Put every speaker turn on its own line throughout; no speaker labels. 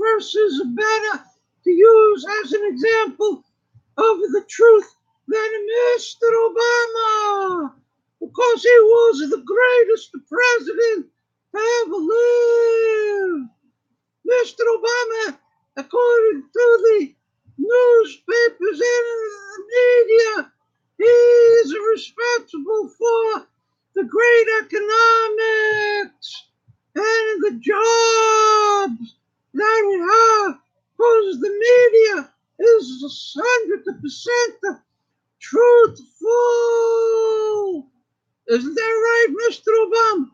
universe is better to use as an example of the truth than Mr. Obama, because he was the greatest president to ever live. Mr. Obama, according to the newspapers and the media, he is responsible for the great economics and the jobs that we have, because the media is 100% truthful. Isn't that right, Mr. Obama?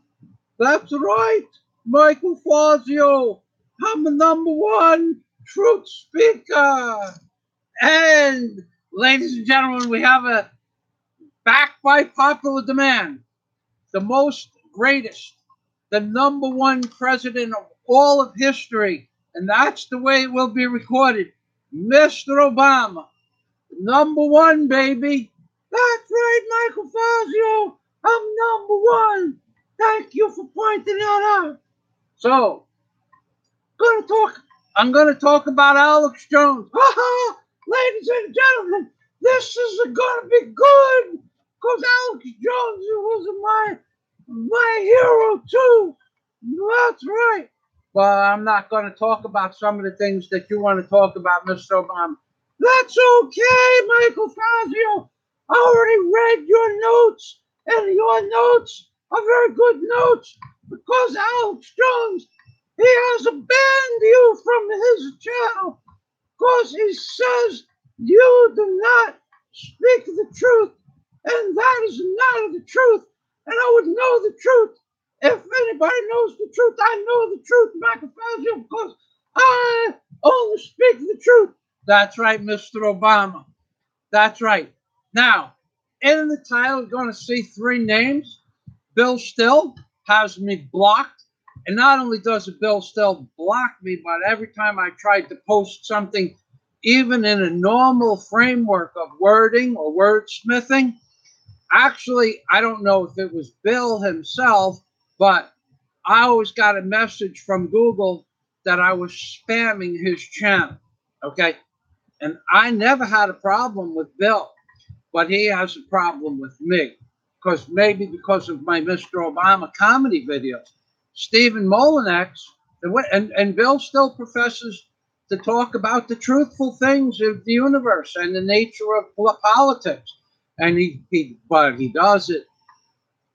That's right, Michael Fazio. I'm the #1 truth speaker. And, ladies and gentlemen, we have a backed by popular demand, the most greatest, the #1 president of all of history, and that's the way it will be recorded. Mr. Obama, #1, baby. That's right, Michael Fazio. I'm #1. Thank you for pointing that out. So, I'm going to talk about Alex Jones. Ladies and gentlemen, this is going to be good, because Alex Jones was my hero too. That's right. Well, I'm not going to talk about some of the things that you want to talk about, Mr. Obama. That's okay, Michael Fazio. I already read your notes, and your notes are very good notes, because Alex Jones, he has banned you from his channel, because he says you do not speak the truth, and that is not the truth. And I would know the truth. If anybody knows the truth, I know the truth, Michael Fazio, because I only speak the truth. That's right, Mr. Obama. That's right. Now, in the title, you're going to see 3 names. Bill Still has me blocked. And not only does Bill Still block me, but every time I tried to post something, even in a normal framework of wording or wordsmithing, actually, I don't know if it was Bill himself, but I always got a message from Google that I was spamming his channel, okay? And I never had a problem with Bill, but he has a problem with me, because maybe because of my Mr. Obama comedy videos. Stefan Molyneux, and Bill still professes to talk about the truthful things of the universe and the nature of politics. And but he does it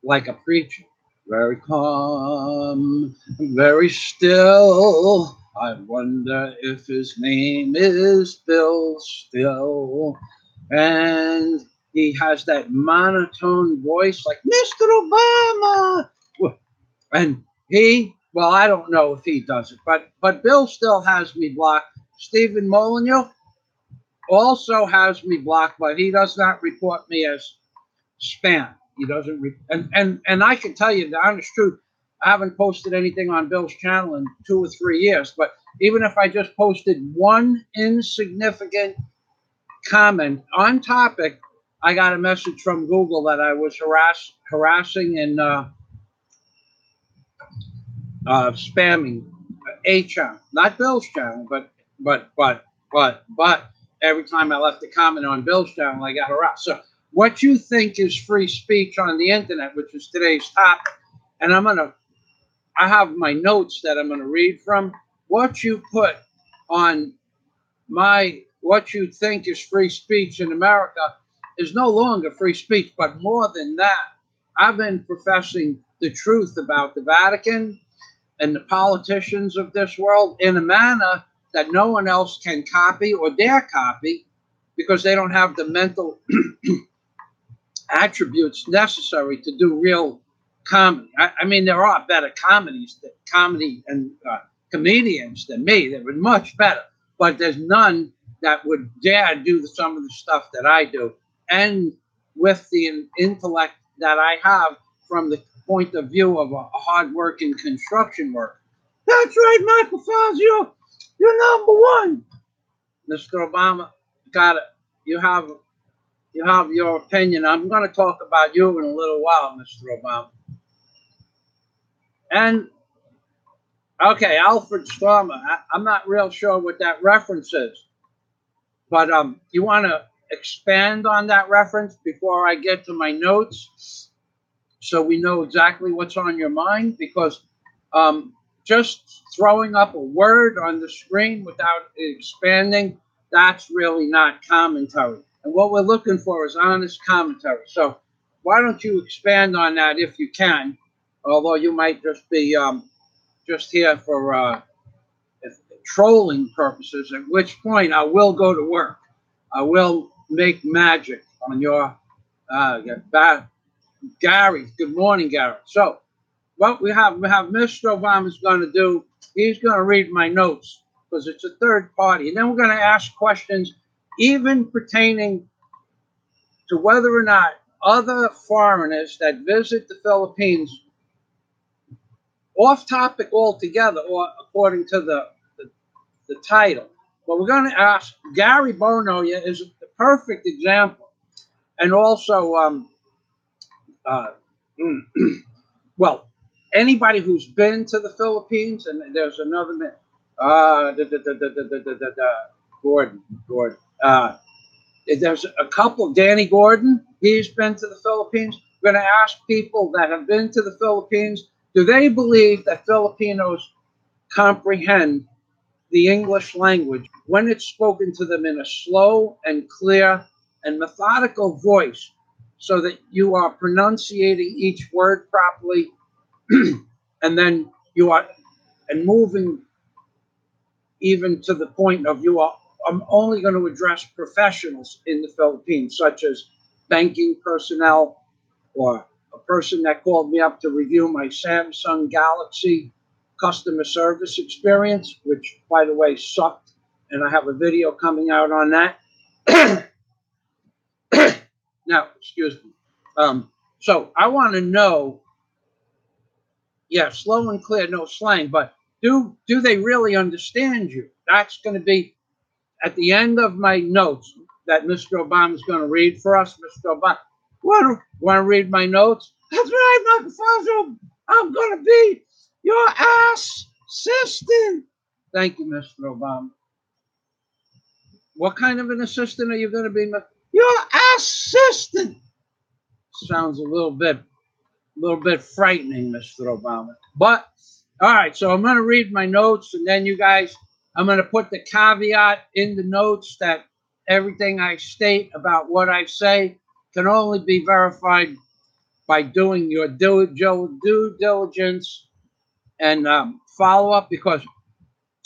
like a preacher. Very calm, very still. I wonder if his name is Bill Still. And he has that monotone voice like, Mr. Obama. And well, I don't know if he does it, but Bill still has me blocked. Stefan Molyneux also has me blocked, but he does not report me as spam. He doesn't, and I can tell you the honest truth, I haven't posted anything on Bill's channel in 2 or 3 years, but even if I just posted one insignificant comment on topic, I got a message from Google that I was harassing and spamming a channel, not Bill's channel, but every time I left a comment on Bill's channel, I got harassed. So what you think is free speech on the internet, which is today's topic, and I have my notes that I'm gonna read from. What you put on what you think is free speech in America is no longer free speech, but more than that, I've been professing the truth about the Vatican and the politicians of this world in a manner that no one else can copy or dare copy, because they don't have the mental attributes necessary to do real comedy. I mean, there are better comedy and comedians than me. They were much better, but there's none that would dare do some of the stuff that I do, and with the intellect that I have from the point of view of a hard-working construction worker. That's right, Michael Fazio. You're #1. Mr. Obama, got it. You have your opinion. I'm going to talk about you in a little while, Mr. Obama. And Okay, Alfred Stormer. I'm not real sure what that reference is, but you want to expand on that reference before I get to my notes, so we know exactly what's on your mind? Because um, just throwing up a word on the screen without expanding, that's really not commentary. And what we're looking for is honest commentary. So why don't you expand on that if you can? Although you might just be just here for trolling purposes, at which point I will go to work. I will make magic on your Gary. Good morning, Gary. So what we have Mr. Obama's going to do, he's going to read my notes because it's a third party. And then we're going to ask questions even pertaining to whether or not other foreigners that visit the Philippines, off topic altogether, or according to the title. But we're going to ask Gary Bonoya is the perfect example. And also, well, anybody who's been to the Philippines, and there's another man, Gordon. There's a couple, Danny Gordon, he's been to the Philippines. We're going to ask people that have been to the Philippines, do they believe that Filipinos comprehend the English language when it's spoken to them in a slow and clear and methodical voice so that you are pronunciating each word properly and then you are and moving even to the point of you are I'm only going to address professionals in the Philippines, such as banking personnel or a person that called me up to review my Samsung Galaxy customer service experience, which, by the way, sucked. And I have a video coming out on that. Now, excuse me. So I want to know, yeah, slow and clear, no slang, but do they really understand you? That's going to be at the end of my notes that Mr. Obama is going to read for us. Mr. Obama, want to read my notes? That's right, Michael Fazio. I'm going to be your assistant. Thank you, Mr. Obama. What kind of an assistant are you going to be? Your assistant. Sounds a little bit frightening, Mr. Obama. But all right, so I'm going to read my notes, and then you guys, I'm going to put the caveat in the notes that everything I state about what I say can only be verified by doing your due diligence and follow up, because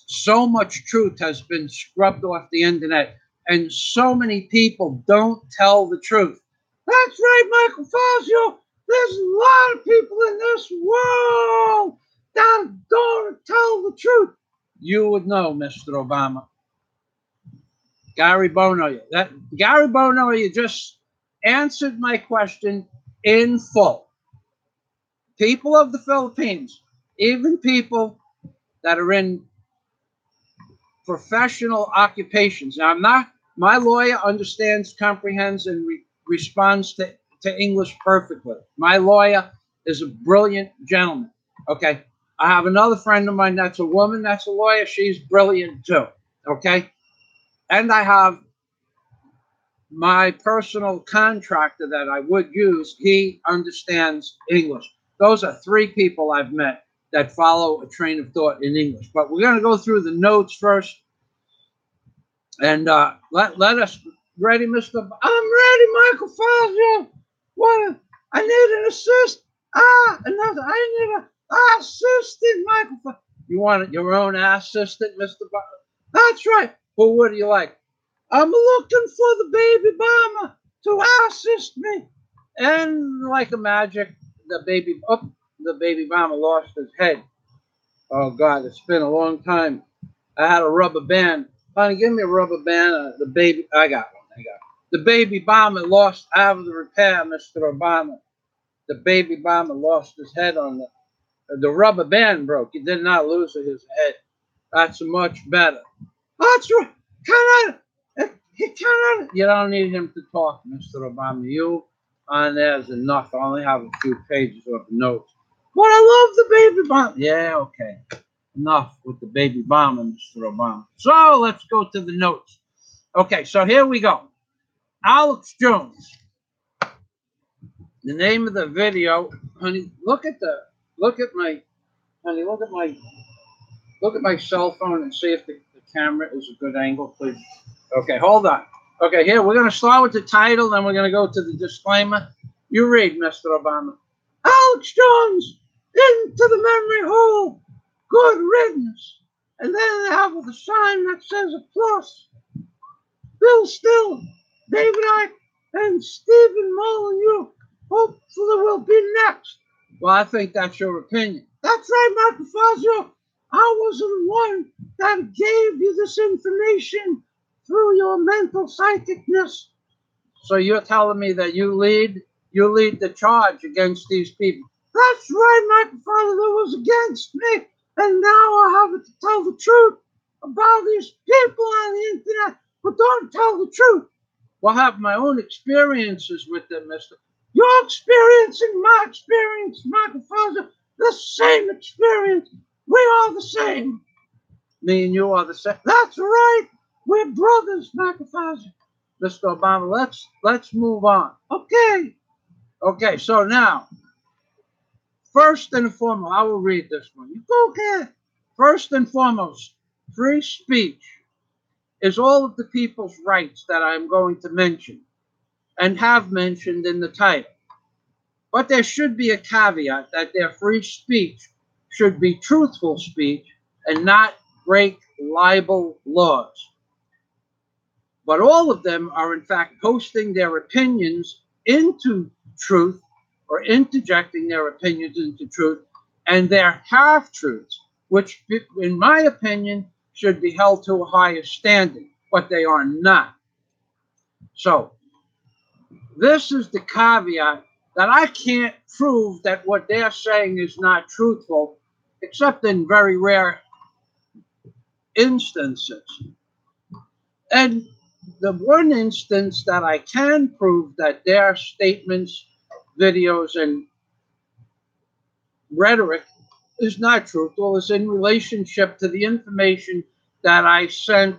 so much truth has been scrubbed off the internet, and so many people don't tell the truth. That's right, Michael Fazio. There's a lot of people in this world that don't tell the truth. You would know, Mr. Obama. Gary Bonoya. Gary Bonoya just answered my question in full. People of the Philippines, even people that are in professional occupations. Now, my lawyer understands, comprehends, and responds to English perfectly. My lawyer is a brilliant gentleman. Okay. I have another friend of mine that's a woman that's a lawyer. She's brilliant too. Okay. And I have my personal contractor that I would use. He understands English. Those are three people I've met that follow a train of thought in English. But we're going to go through the notes first. And let us ready, Mr. I'm ready, Michael Fazio. What? I need an assist. Another. I need an assistant, Michael Fazio. You want your own assistant, Mr. That's right. Well, what do you like? I'm looking for the baby bomber to assist me. And like a magic, the baby bomber lost his head. Oh God, it's been a long time. I had a rubber band. Honey, give me a rubber band. The baby, I got one. The baby bomber lost out of the repair, Mr. Obama. The baby bomber lost his head on the rubber band broke. He did not lose his head. That's much better. That's right. You don't need him to talk, Mr. Obama. You on there's enough. I only have a few pages of notes. But I love the baby bomber. Yeah, okay. Enough with the baby bomber, Mr. Obama. So let's go to the notes. Okay, so here we go. Alex Jones. The name of the video, honey. Look at my cell phone and see if the camera is a good angle, please. Okay, hold on. Okay, here we're going to start with the title, then we're going to go to the disclaimer. You read, Mr. Obama. Alex Jones into the memory hole. Good riddance. And then they have a sign that says a plus. Bill Still, David Icke, and Stefan Molyneux hopefully will be next. Well, I think that's your opinion. That's right, Michael Fazio. I wasn't the one that gave you this information through your mental psychicness. So you're telling me that you lead the charge against these people. That's right, Michael Fazio. That was against me. And now I have to tell the truth about these people on the internet who don't tell the truth. Well, I have my own experiences with them, mister. Your experience and my experience, Michael Fazio, the same experience. We are the same. Me and you are the same. That's right. We're brothers, Michael Fazio. Mr. Obama, let's move on. Okay. Okay, so now, first and foremost, I will read this one. You go ahead. First and foremost, free speech is all of the people's rights that I'm going to mention and have mentioned in the title. But there should be a caveat that their free speech should be truthful speech and not break libel laws. But all of them are, in fact, posting their opinions into truth or interjecting their opinions into truth, and they're half-truths, which, in my opinion, should be held to a higher standard, but they are not. So, this is the caveat that I can't prove that what they're saying is not truthful, except in very rare instances. And the one instance that I can prove that their statements, videos, and rhetoric is not truthful is in relationship to the information that I sent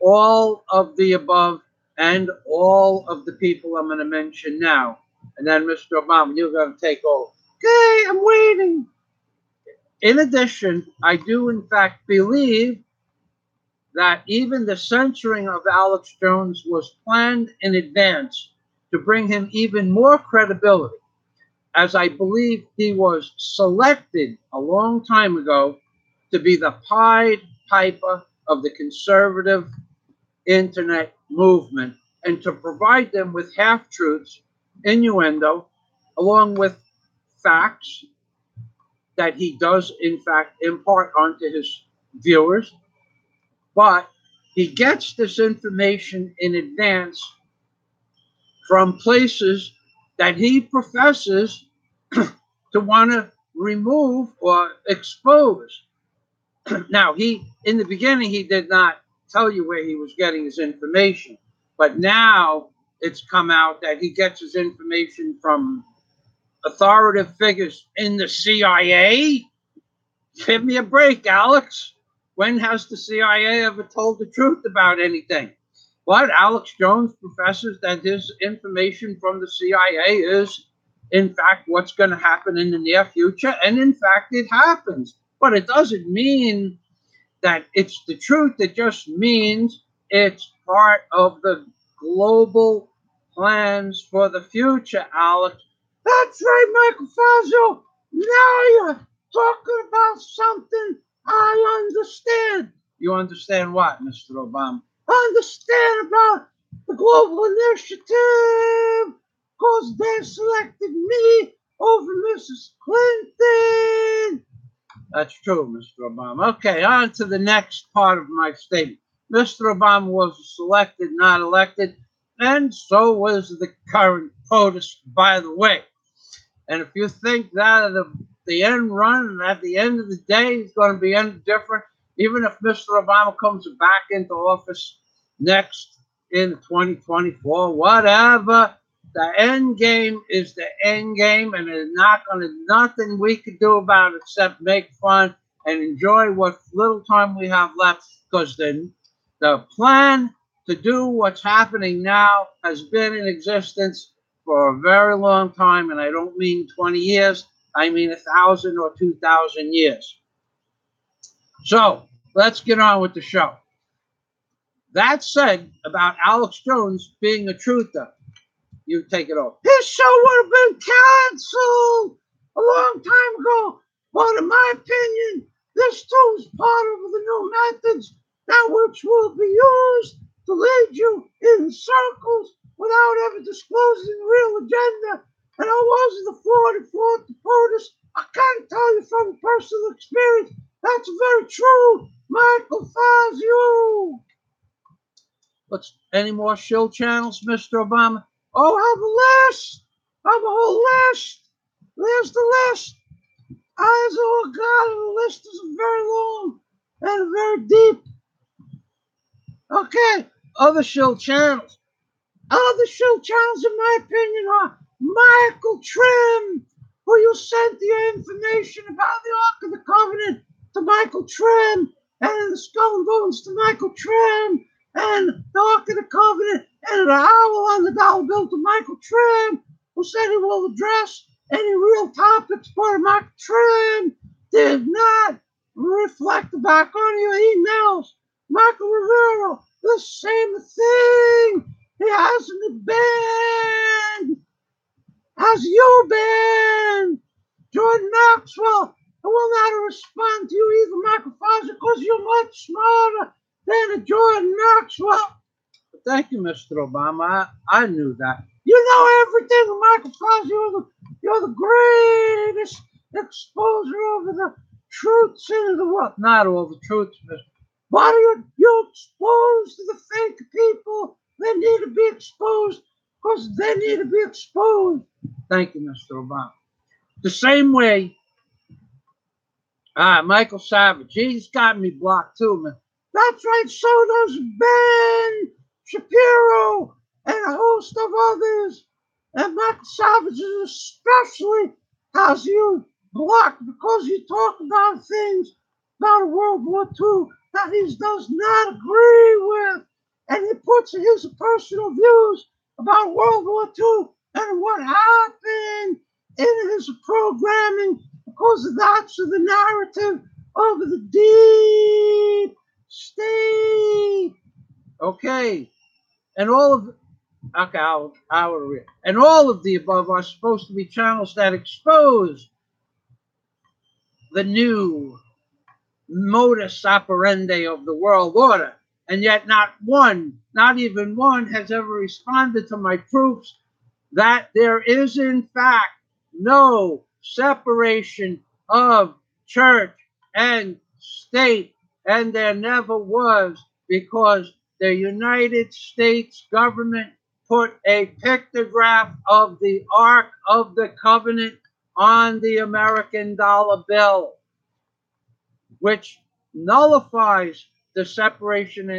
all of the above and all of the people I'm going to mention now. And then, Mr. Obama, you're going to take over. Okay, I'm waiting. In addition, I do, in fact, believe that even the censoring of Alex Jones was planned in advance to bring him even more credibility, as I believe he was selected a long time ago to be the Pied Piper of the conservative internet movement and to provide them with half-truths, innuendo, along with facts that he does, in fact, impart onto his viewers. But he gets this information in advance from places that he professes to want to remove or expose. Now, in the beginning, he did not tell you where he was getting his information. But now it's come out that he gets his information from authoritative figures in the CIA. Give me a break, Alex. When has the CIA ever told the truth about anything? But Alex Jones professes that his information from the CIA is, in fact, what's going to happen in the near future. And in fact, it happens. But it doesn't mean that it's the truth. It just means it's part of the global plans for the future, Alex. That's right, Michael Fazio. Now you're talking about something I understand. You understand what, Mr. Obama? I understand about the global initiative because they selected me over Mrs. Clinton. That's true, Mr. Obama. Okay, on to the next part of my statement. Mr. Obama was selected, not elected, and so was the current POTUS, by the way. And if you think that the end run, and at the end of the day, is going to be any different, even if Mr. Obama comes back into office next in 2024, whatever, the end game is the end game, and there's nothing we could do about it except make fun and enjoy what little time we have left, because the plan to do what's happening now has been in existence for a very long time, and I don't mean 20 years, I mean 1,000 or 2,000 years. So let's get on with the show. That said, about Alex Jones being a truther, you take it over. His show would have been canceled a long time ago, but in my opinion, this too is part of the new methods that which will be used to lead you in circles without ever disclosing the real agenda. And I wasn't the fraud and fought the POTUS. I can't tell you from personal experience. That's very true, Michael Fazio. Any more shill channels, Mr. Obama? Oh, I have a list. I have a whole list. There's the list. Oh, God, the list is very long and very deep. Okay, other shill channels. Other shill channels, in my opinion, are Michael Trim, who you sent your information about the Ark of the Covenant to Michael Trim, and the Skull and Bones to Michael Trim, and the Ark of the Covenant and the owl on the dollar bill to Michael Trim, who said he will address any real topics for Michael Trim. Did not reflect back on your emails. Michael Rivera, the same thing. He hasn't been. Has you been? Jordan Maxwell, I will not respond to you either, Michael Fazio, because you're much smarter than a Jordan Maxwell. But thank you, Mr. Obama. I knew that. You know everything, Michael Fazio. You're the greatest exposer of the truths in the world. Not all the truths, Mr. But you're exposed to the fake people. They need to be exposed because they need to be exposed. Thank you, Mr. Obama. The same way, Michael Savage, he's got me blocked too, man. That's right, so does Ben Shapiro and a host of others. And Michael Savage especially has you blocked because you talk about things about World War II that he does not agree with. And he puts his personal views about World War II and what happened in his programming because that's the narrative of the deep state. Okay. And all of and all of the above are supposed to be channels that expose the new modus operandi of the world order. And yet not even one has ever responded to my proofs that there is in fact no separation of church and state, and there never was, because the United States government put a pictograph of the Ark of the Covenant on the American dollar bill, which nullifies the separation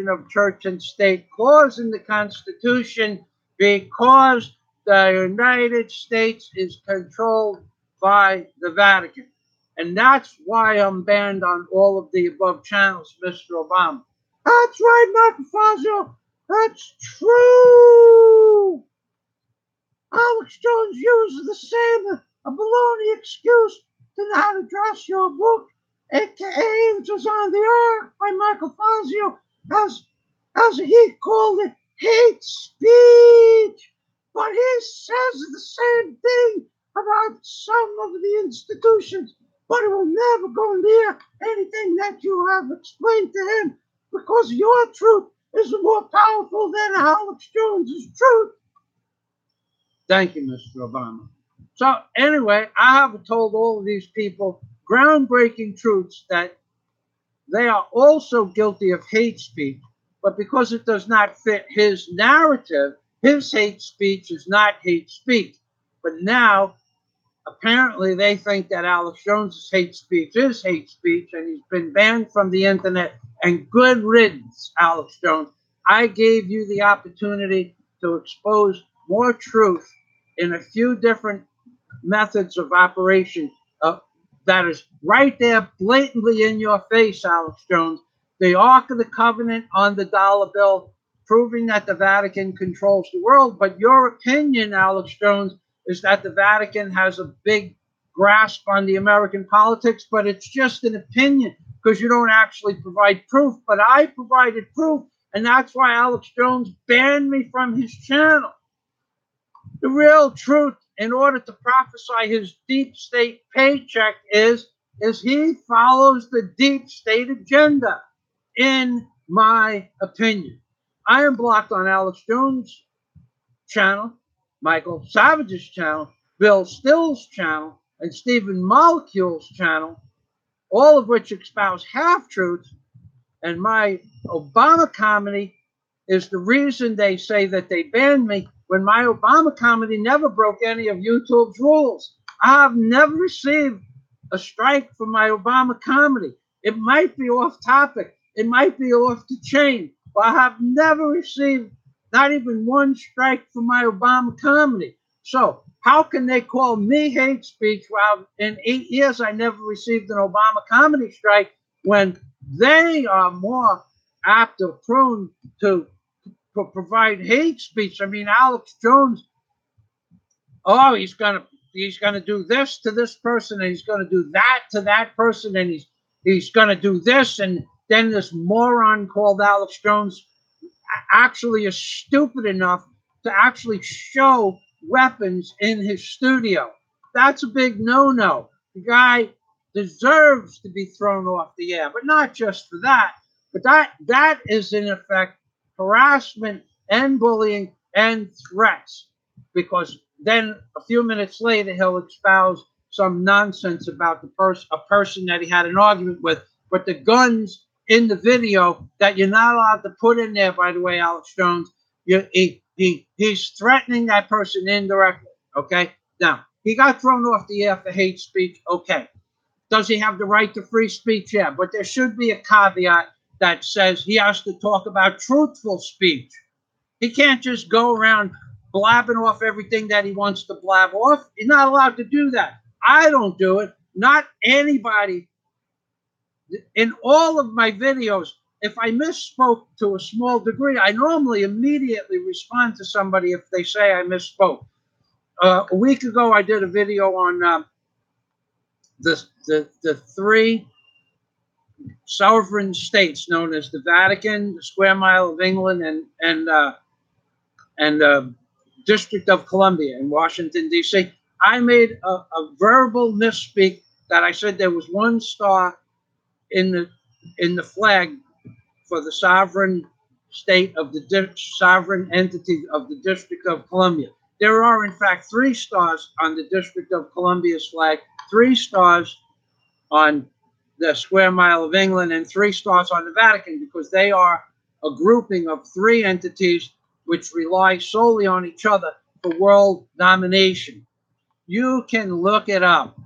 of church and state clause in the Constitution, because the United States is controlled by the Vatican. And that's why I'm banned on all of the above channels, Mr. Obama. That's right, Michael Fazio. That's true. Alex Jones uses the same baloney excuse to not address your book, aka which was on the Ark by Michael Fazio, as he called it, hate speech. But he says the same thing about some of the institutions, but it will never go near anything that you have explained to him, because your truth is more powerful than Alex Jones's truth. Thank you, Mr. Obama. So anyway, I have told all of these people groundbreaking truths that they are also guilty of hate speech, but because it does not fit his narrative, his hate speech is not hate speech. But now, apparently, they think that Alex Jones's hate speech is hate speech, and he's been banned from the internet. And good riddance, Alex Jones. I gave you the opportunity to expose more truth in a few different methods of operation. that is right there blatantly in your face, Alex Jones. The Ark of the Covenant on the dollar bill, proving that the Vatican controls the world. But your opinion, Alex Jones, is that the Vatican has a big grasp on the American politics, but it's just an opinion because you don't actually provide proof. But I provided proof, and that's why Alex Jones banned me from his channel. The real truth, in order to prophesy his deep state paycheck, is he follows the deep state agenda, in my opinion. I am blocked on Alex Jones' channel, Michael Savage's channel, Bill Still's channel, and Stefan Molyneux's channel, all of which espouse half-truths. And my Obama comedy is the reason they say that they banned me, when my Obama comedy never broke any of YouTube's rules. I have never received a strike for my Obama comedy. It might be off topic. It might be off the chain. But I have never received not even one strike for my Obama comedy. So how can they call me hate speech while in 8 years I never received an Obama comedy strike, when they are more apt or prone to provide hate speech? I mean, Alex Jones, oh, he's gonna do this to this person, and he's gonna do that to that person, and he's gonna do this, and then this moron called Alex Jones actually is stupid enough to actually show weapons in his studio. That's a big no-no. The guy deserves to be thrown off the air, but not just for that. But that is in effect harassment and bullying and threats, because then a few minutes later he'll espouse some nonsense about a person that he had an argument with. But the guns in the video that you're not allowed to put in there, by the way, Alex Jones, he's threatening that person indirectly. Okay, now he got thrown off the air for hate speech. Okay, does he have the right to free speech? Yeah, but there should be a caveat that says he has to talk about truthful speech. He can't just go around blabbing off everything that he wants to blab off. He's not allowed to do that. I don't do it. Not anybody. In all of my videos, if I misspoke to a small degree, I normally immediately respond to somebody if they say I misspoke. A week ago, I did a video on the three sovereign states known as the Vatican, the Square Mile of England, and District of Columbia in Washington, D.C. I made a verbal misspeak that I said there was one star in the flag for the sovereign state of the sovereign entity of the District of Columbia. There are, in fact, 3 stars on the District of Columbia's flag, 3 stars on the Square Mile of England, and 3 stars on the Vatican, because they are a grouping of 3 entities which rely solely on each other for world domination. You can look it up.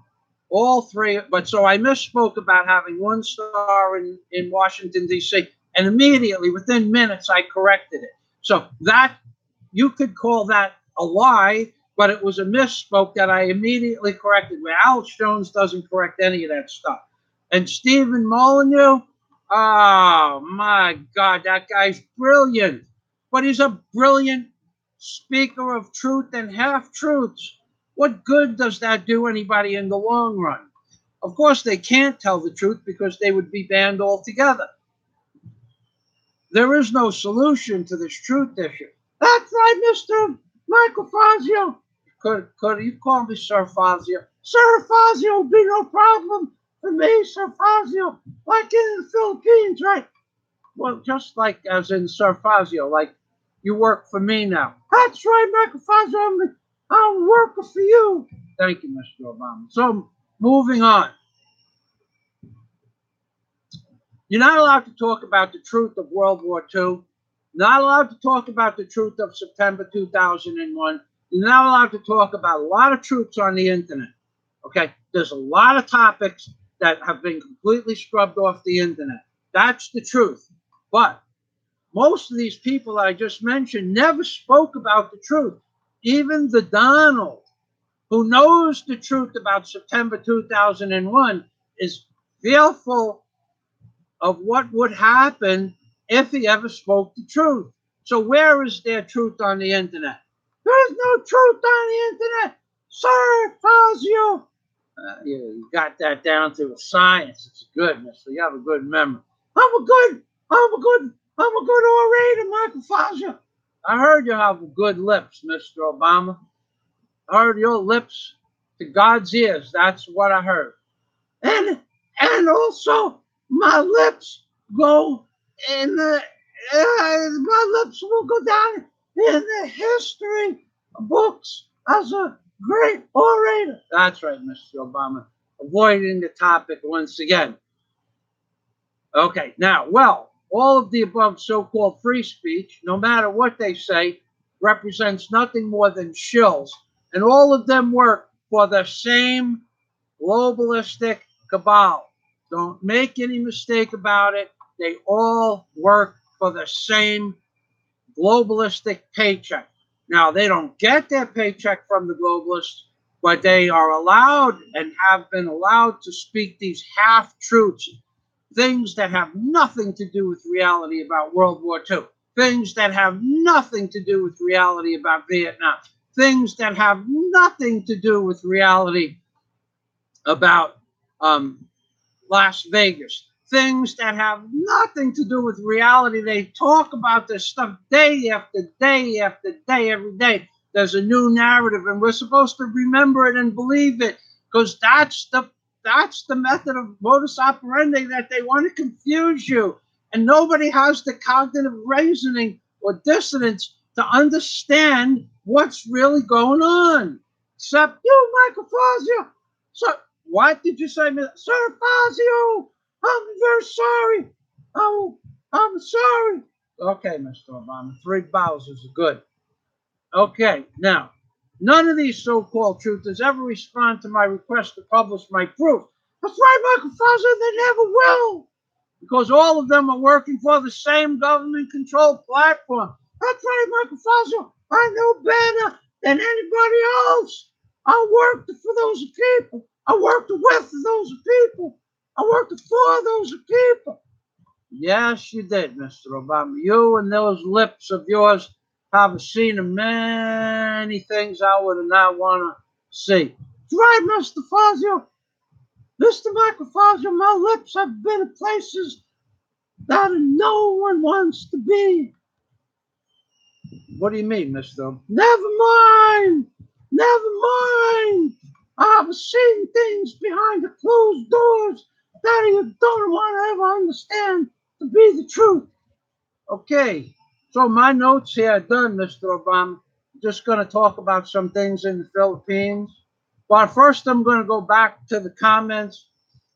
All 3, but so I misspoke about having 1 star in Washington, D.C., and immediately, within minutes, I corrected it. So that, you could call that a lie, but it was a misspoke that I immediately corrected, where Alex Jones doesn't correct any of that stuff. And Stefan Molyneux, oh my God, that guy's brilliant. But he's a brilliant speaker of truth and half-truths. What good does that do anybody in the long run? Of course, they can't tell the truth because they would be banned altogether. There is no solution to this truth issue. That's right, Mr. Michael Fazio. Could you call me Sir Fazio? Sir Fazio will be no problem for me, Sir Fazio. Like in the Philippines, right? Well, just like as in Sir Fazio, like you work for me now. That's right, Michael Fazio. I'm working for you. Thank you, Mr. Obama. So, moving on. You're not allowed to talk about the truth of World War II. Not allowed to talk about the truth of September 2001. You're not allowed to talk about a lot of truths on the internet. Okay? There's a lot of topics that have been completely scrubbed off the internet. That's the truth. But most of these people that I just mentioned never spoke about the truth. Even the Donald, who knows the truth about September 2001 is fearful of what would happen if he ever spoke the truth. So where is there truth on the internet? There is no truth on the internet, Sir Fazio. You got that down to a science. It's goodness. So you have a good memory. I'm a good orator, Michael Fazio. I heard you have good lips, Mr. Obama. I heard your lips to God's ears. That's what I heard. And also my lips go in the my lips will go down in the history books as a great orator. That's right, Mr. Obama. Avoiding the topic once again. Okay, now, well, all of the above so-called free speech, no matter what they say, represents nothing more than shills. And all of them work for the same globalistic cabal. Don't make any mistake about it. They all work for the same globalistic paycheck. Now, they don't get their paycheck from the globalists, but they are allowed and have been allowed to speak these half-truths, things that have nothing to do with reality about World War II, things that have nothing to do with reality about Vietnam, things that have nothing to do with reality about Las Vegas, things that have nothing to do with reality. They talk about this stuff day after day after day, every day. There's a new narrative, and we're supposed to remember it and believe it, because that's the method of modus operandi, that they want to confuse you. And nobody has the cognitive reasoning or dissonance to understand what's really going on, except you, Michael Fazio. So, what did you say, Sir Fazio? I'm very sorry. I'm sorry. Okay, Mr. Obama, 3 bows is good. Okay, now, none of these so-called truthers ever respond to my request to publish my proof. That's right, Michael Fazio, they never will, because all of them are working for the same government-controlled platform. That's right, Michael Fazio, I know better than anybody else. I worked for those people. I worked with those people. I worked for those people. Yes, you did, Mr. Obama. You and those lips of yours have seen many things I would not want to see. That's right, Mr. Fazio. Mr. Michael Fazio, my lips have been in places that no one wants to be. What do you mean, Mr. Never mind. Never mind. I've seen things behind the closed doors that you don't want to ever understand to be the truth. Okay, so my notes here are done, Mr. Obama. I'm just going to talk about some things in the Philippines. But first, I'm going to go back to the comments.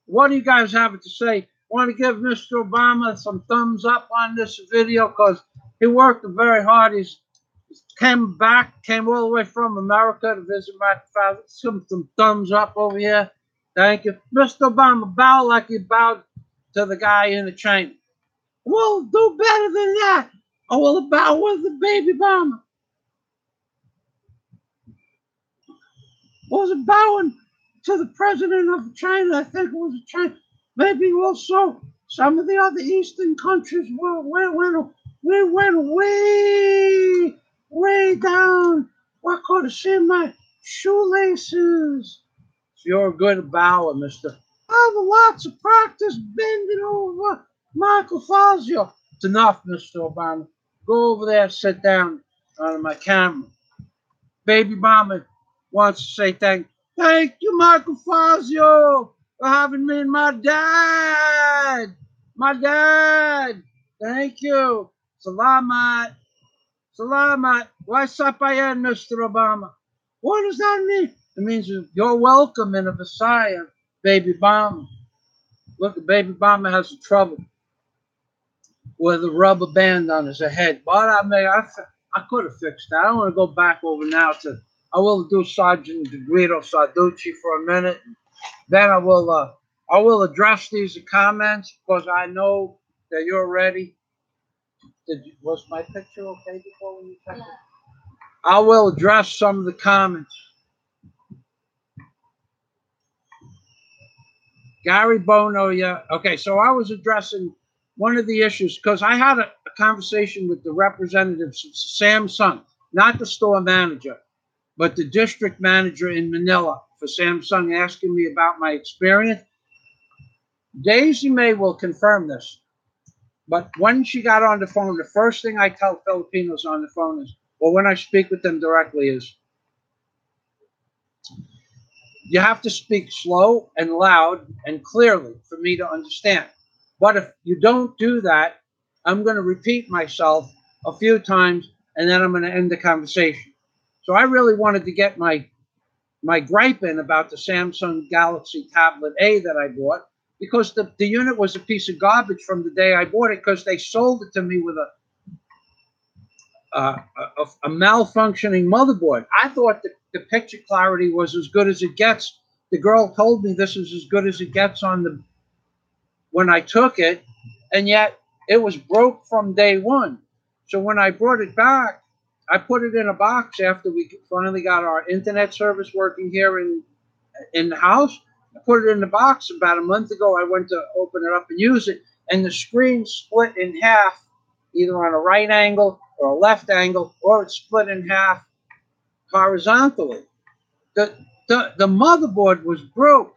What do you guys have to say? I want to give Mr. Obama some thumbs up on this video, because he worked very hard. He's came all the way from America to visit my father. Some thumbs up over here. Thank you. Mr. Obama, bow like you bowed to the guy in the chain. We'll do better than that. I will bow with the baby bomber. Was it bowing to the president of China? I think it was China. Maybe also some of the other Eastern countries. We went way down. I could see my shoelaces. So you're a good bower, mister. I have lots of practice bending over Michael Fazio. It's enough, Mr. Obama. Go over there and sit down on my camera. Baby Mama wants to say thank you, Michael Fazio, for having me and my dad. My dad. Thank you. Salamat. Salamat. What's up, Mr. Obama? What does that mean? It means you're welcome in a Messiah, Baby Bomber. Look, Baby Bomber has some trouble with a rubber band on his head. But I could have fixed that. I want to go back over now to, I will do Sergeant Guido Sarducci for a minute. Then I will address these comments, because I know that you're ready. Was my picture okay before when you checked it? I will address some of the comments. Gary Bono, yeah. Okay, so I was addressing one of the issues because I had a conversation with the representatives of Samsung, not the store manager, but the district manager in Manila for Samsung, asking me about my experience. Daisy May will confirm this, but when she got on the phone, the first thing I tell Filipinos on the phone is, or when I speak with them directly, is you have to speak slow and loud and clearly for me to understand. But if you don't do that, I'm going to repeat myself a few times and then I'm going to end the conversation. So I really wanted to get my gripe in about the Samsung Galaxy Tablet A that I bought, because the unit was a piece of garbage from the day I bought it, because they sold it to me with a malfunctioning motherboard. I thought the picture clarity was as good as it gets. The girl told me this is as good as it gets when I took it, and yet it was broke from day one. So when I brought it back, I put it in a box after we finally got our internet service working here in the house. I put it in the box about a month ago. I went to open it up and use it, and the screen split in half, either on a right angle or a left angle, or it's split in half horizontally. The motherboard was broke.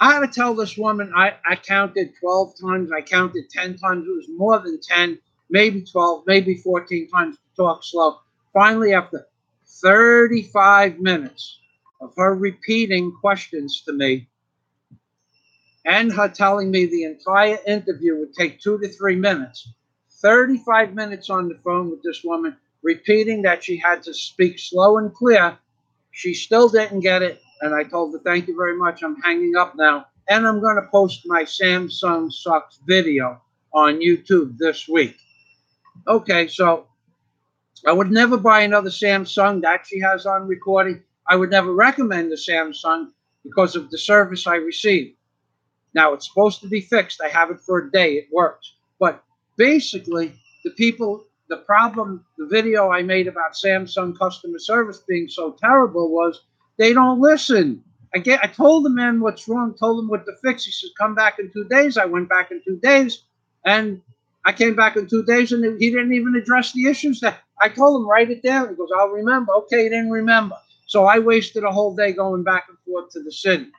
I had to tell this woman, I counted 12 times, I counted 10 times, it was more than 10, maybe 12, maybe 14 times to talk slow. Finally, after 35 minutes of her repeating questions to me and her telling me the entire interview would take 2 to 3 minutes, 35 minutes on the phone with this woman, repeating that she had to speak slow and clear, she still didn't get it. And I told her, thank you very much, I'm hanging up now. And I'm going to post my Samsung Sucks video on YouTube this week. Okay, so I would never buy another Samsung. That she has on recording. I would never recommend the Samsung because of the service I received. Now, it's supposed to be fixed. I have it for a day. It works. But basically, the problem, the video I made about Samsung customer service being so terrible was they don't listen. I told the man what's wrong, told him what to fix. He says, come back in 2 days. I went back in 2 days, and I came back in 2 days, and he didn't even address the issues. That I told him, write it down. He goes, I'll remember. Okay, he didn't remember. So I wasted a whole day going back and forth to the city.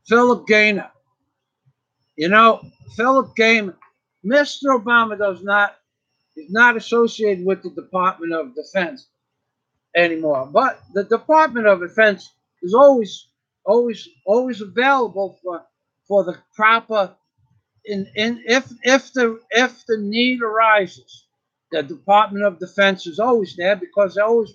Philip Gaynor. You know, Philip Gaynor, Mr. Obama is not associated with the Department of Defense anymore. But the Department of Defense is always available for the proper if the need arises. The Department of Defense is always there because they always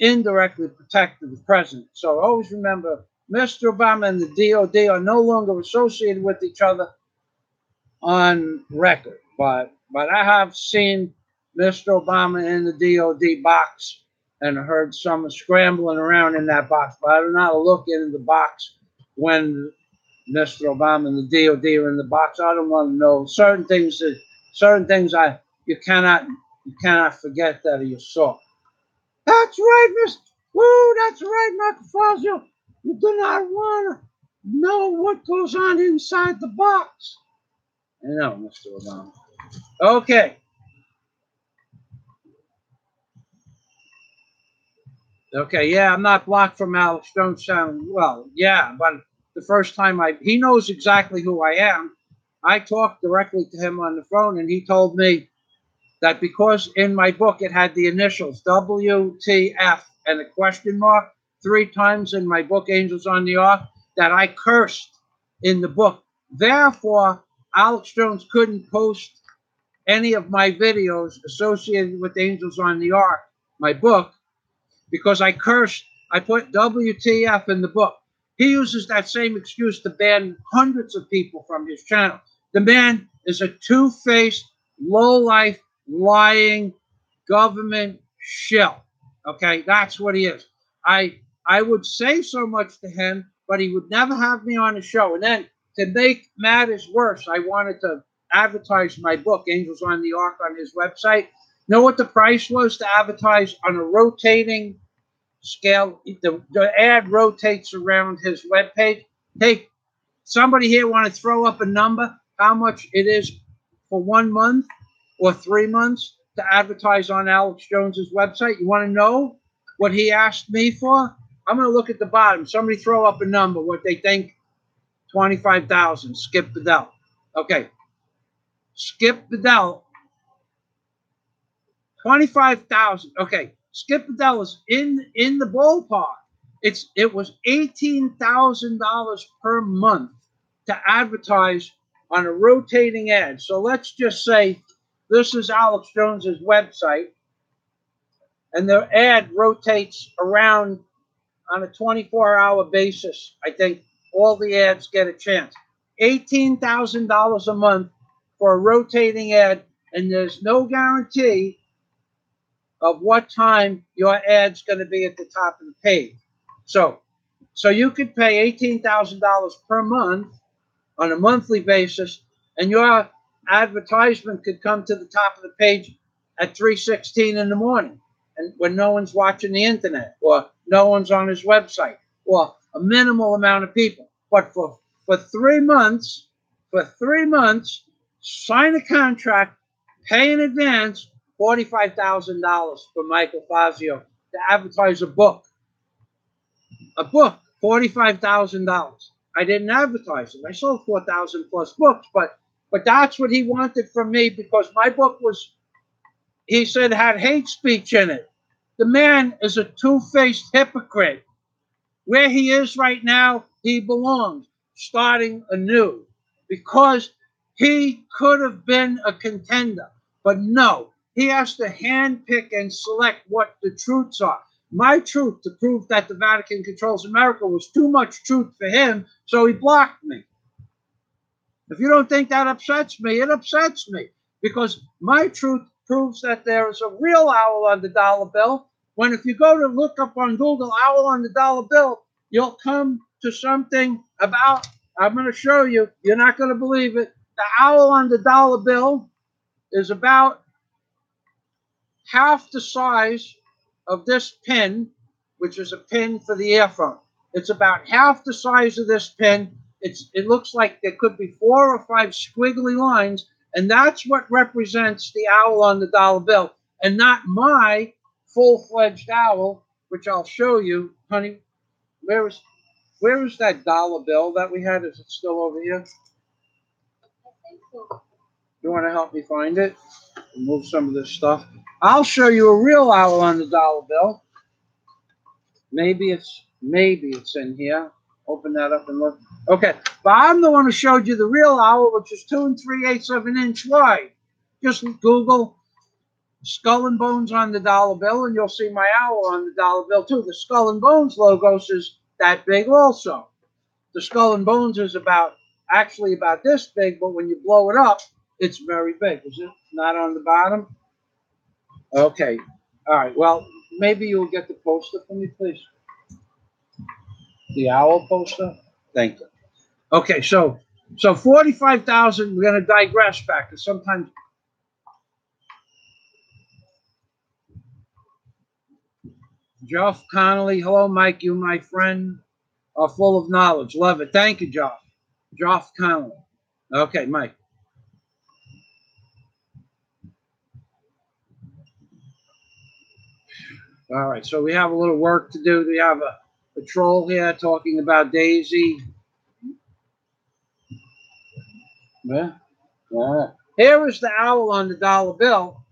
indirectly protect the president. So always remember, Mr. Obama and the DOD are no longer associated with each other on record. But I have seen Mr. Obama in the DOD box and heard some scrambling around in that box. But I do not look in the box when Mr. Obama and the DOD are in the box. I don't want to know certain things you cannot forget that you saw. That's right, Mr. Woo, that's right, Michael Fazio. You do not want to know what goes on inside the box. I know, Mr. Obama. Okay. Okay, yeah, I'm not blocked from Alex Jones sound well. Yeah, but the first time he knows exactly who I am. I talked directly to him on the phone, and he told me that because in my book it had the initials WTF and a question mark 3 times in my book, Angels on the Ark, that I cursed in the book. Therefore, Alex Jones couldn't post any of my videos associated with Angels on the Ark, my book, because I cursed. I put WTF in the book. He uses that same excuse to ban hundreds of people from his channel. The man is a two-faced, low-life, lying government shill. Okay, that's what he is. I would say so much to him, but he would never have me on the show. And then to make matters worse, I wanted to advertise my book, Angels on the Ark, on his website. Know what the price was to advertise on a rotating scale. The ad rotates around his webpage. Hey, somebody here want to throw up a number? How much it is for 1 month or 3 months to advertise on Alex Jones's website? You want to know what he asked me for? I'm going to look at the bottom. Somebody throw up a number, what they think. 25,000. Skip Bedell. Okay. Skip Bedell. 25,000. Okay. Skip Bedell is in the ballpark. It was $18,000 per month to advertise on a rotating ad. So let's just say this is Alex Jones's website, and the ad rotates around on a 24-hour basis. I think all the ads get a chance. $18,000 a month for a rotating ad, and there's no guarantee of what time your ad's going to be at the top of the page. So you could pay $18,000 per month on a monthly basis, and your advertisement could come to the top of the page at 3:16 in the morning, and when no one's watching the internet, or no one's on his website, or a minimal amount of people. But for 3 months, sign a contract, pay in advance $45,000 for Michael Fazio to advertise a book. A book, $45,000. I didn't advertise it. I sold 4,000 plus books, but that's what he wanted from me, because my book was, he said, had hate speech in it. The man is a two-faced hypocrite. Where he is right now, he belongs, starting anew, because he could have been a contender, but no, he has to handpick and select what the truths are. My truth to prove that the Vatican controls America was too much truth for him, so he blocked me. If you don't think that upsets me, it upsets me, because my truth proves that there is a real owl on the dollar bill. When if you go to look up on Google owl on the dollar bill, you'll come to something about, I'm going to show you, you're not going to believe it. The owl on the dollar bill is about half the size of this pin, which is a pin for the earphone. It's about half the size of this pin. It looks like there could be 4 or 5 squiggly lines, and that's what represents the owl on the dollar bill, and not my full-fledged owl, which I'll show you. Honey, where is that dollar bill that we had? Is it still over here?
I think so.
You want to help me find it? Remove some of this stuff. I'll show you a real owl on the dollar bill. Maybe it's in here. Open that up and look. Okay, but I'm the one who showed you the real owl, which is 2 3/8 of an inch wide. Just Google Skull and Bones on the dollar bill, and you'll see my owl on the dollar bill too. The Skull and Bones logos is that big also. The Skull and Bones is actually about this big, but when you blow it up, it's very big. Is it not on the bottom? Okay. All right. Well, maybe you'll get the poster for me, please. The owl poster. Thank you. Okay. So 45,000. We're going to digress back, because sometimes. Geoff Connolly. Hello, Mike. You, my friend, are full of knowledge. Love it. Thank you, Geoff. Geoff Connolly. Okay, Mike. All right, so we have a little work to do. We have a patrol here talking about Daisy. Yeah. Here is the owl on the dollar bill.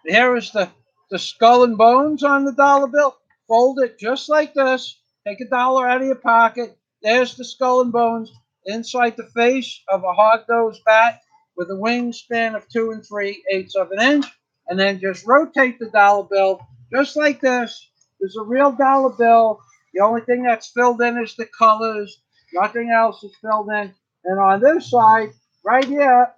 Here is the Skull and Bones on the dollar bill. Fold it just like this. Take $1 out of your pocket. There's the Skull and Bones inside the face of a hog-nosed bat with a wingspan of 2 3/8 of an inch. And then just rotate the dollar bill just like this. There's a real dollar bill. The only thing that's filled in is the colors. Nothing else is filled in. And on this side, right here,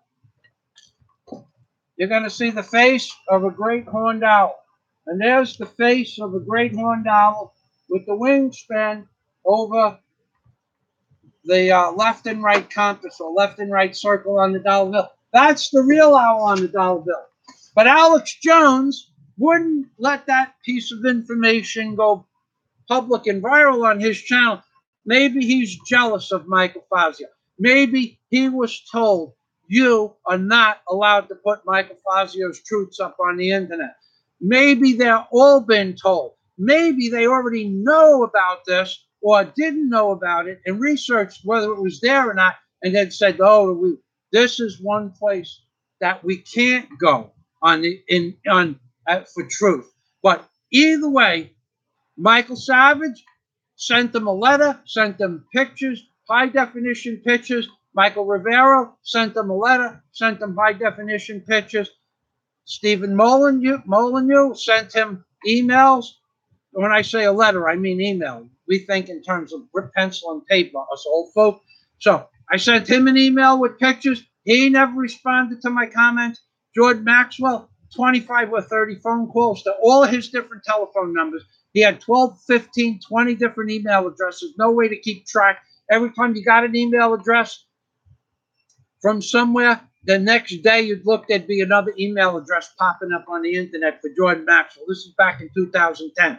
you're going to see the face of a great horned owl. And there's the face of a great horned owl with the wingspan over the left and right compass, or left and right circle on the dollar bill. That's the real owl on the dollar bill. But Alex Jones wouldn't let that piece of information go public and viral on his channel. Maybe he's jealous of Michael Fazio. Maybe he was told, you are not allowed to put Michael Fazio's truths up on the internet. Maybe they're all been told. Maybe they already know about this or didn't know about it and researched whether it was there or not, and then said, oh, this is one place that we can't go on for truth. But either way, Michael Savage sent them a letter, sent them pictures, high-definition pictures. Michael Rivero sent them a letter, sent them high-definition pictures. Stefan Molyneux sent him emails. When I say a letter, I mean email. We think in terms of pencil and paper, us old folk. So I sent him an email with pictures. He never responded to my comments. George Maxwell, 25 or 30 phone calls to all his different telephone numbers. He had 12, 15, 20 different email addresses. No way to keep track. Every time you got an email address from somewhere, the next day you'd look, there'd be another email address popping up on the internet for George Maxwell. This is back in 2010.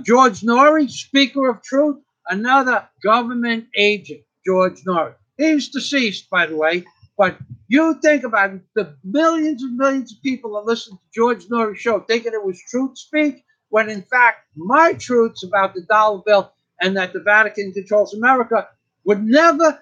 George Norrie, Speaker of Truth, another government agent, George Norrie. He's deceased, by the way. But you think about it, the millions and millions of people that listen to George Norrie's show thinking it was truth speak, when in fact my truths about the dollar bill and that the Vatican controls America were never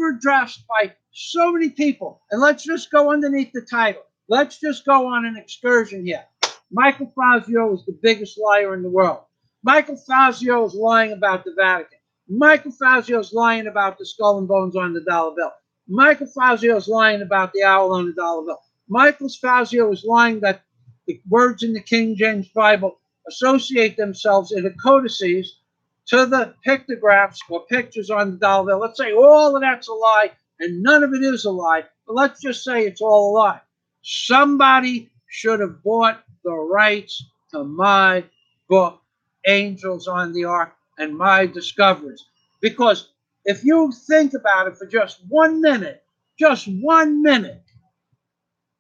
addressed by so many people. And let's just go underneath the title. Let's just go on an excursion here. Michael Fazio is the biggest liar in the world. Michael Fazio is lying about the Vatican. Michael Fazio is lying about the skull and bones on the dollar bill. Michael Fazio is lying about the owl on the dollar bill. Michael Fazio is lying that the words in the King James Bible associate themselves in the codices to the pictographs or pictures on the dollar bill. Let's say all of that's a lie and none of it is a lie, but let's just say it's all a lie. Somebody should have bought the rights to my book, Angels on the Ark, and my discoveries. Because if you think about it for just 1 minute,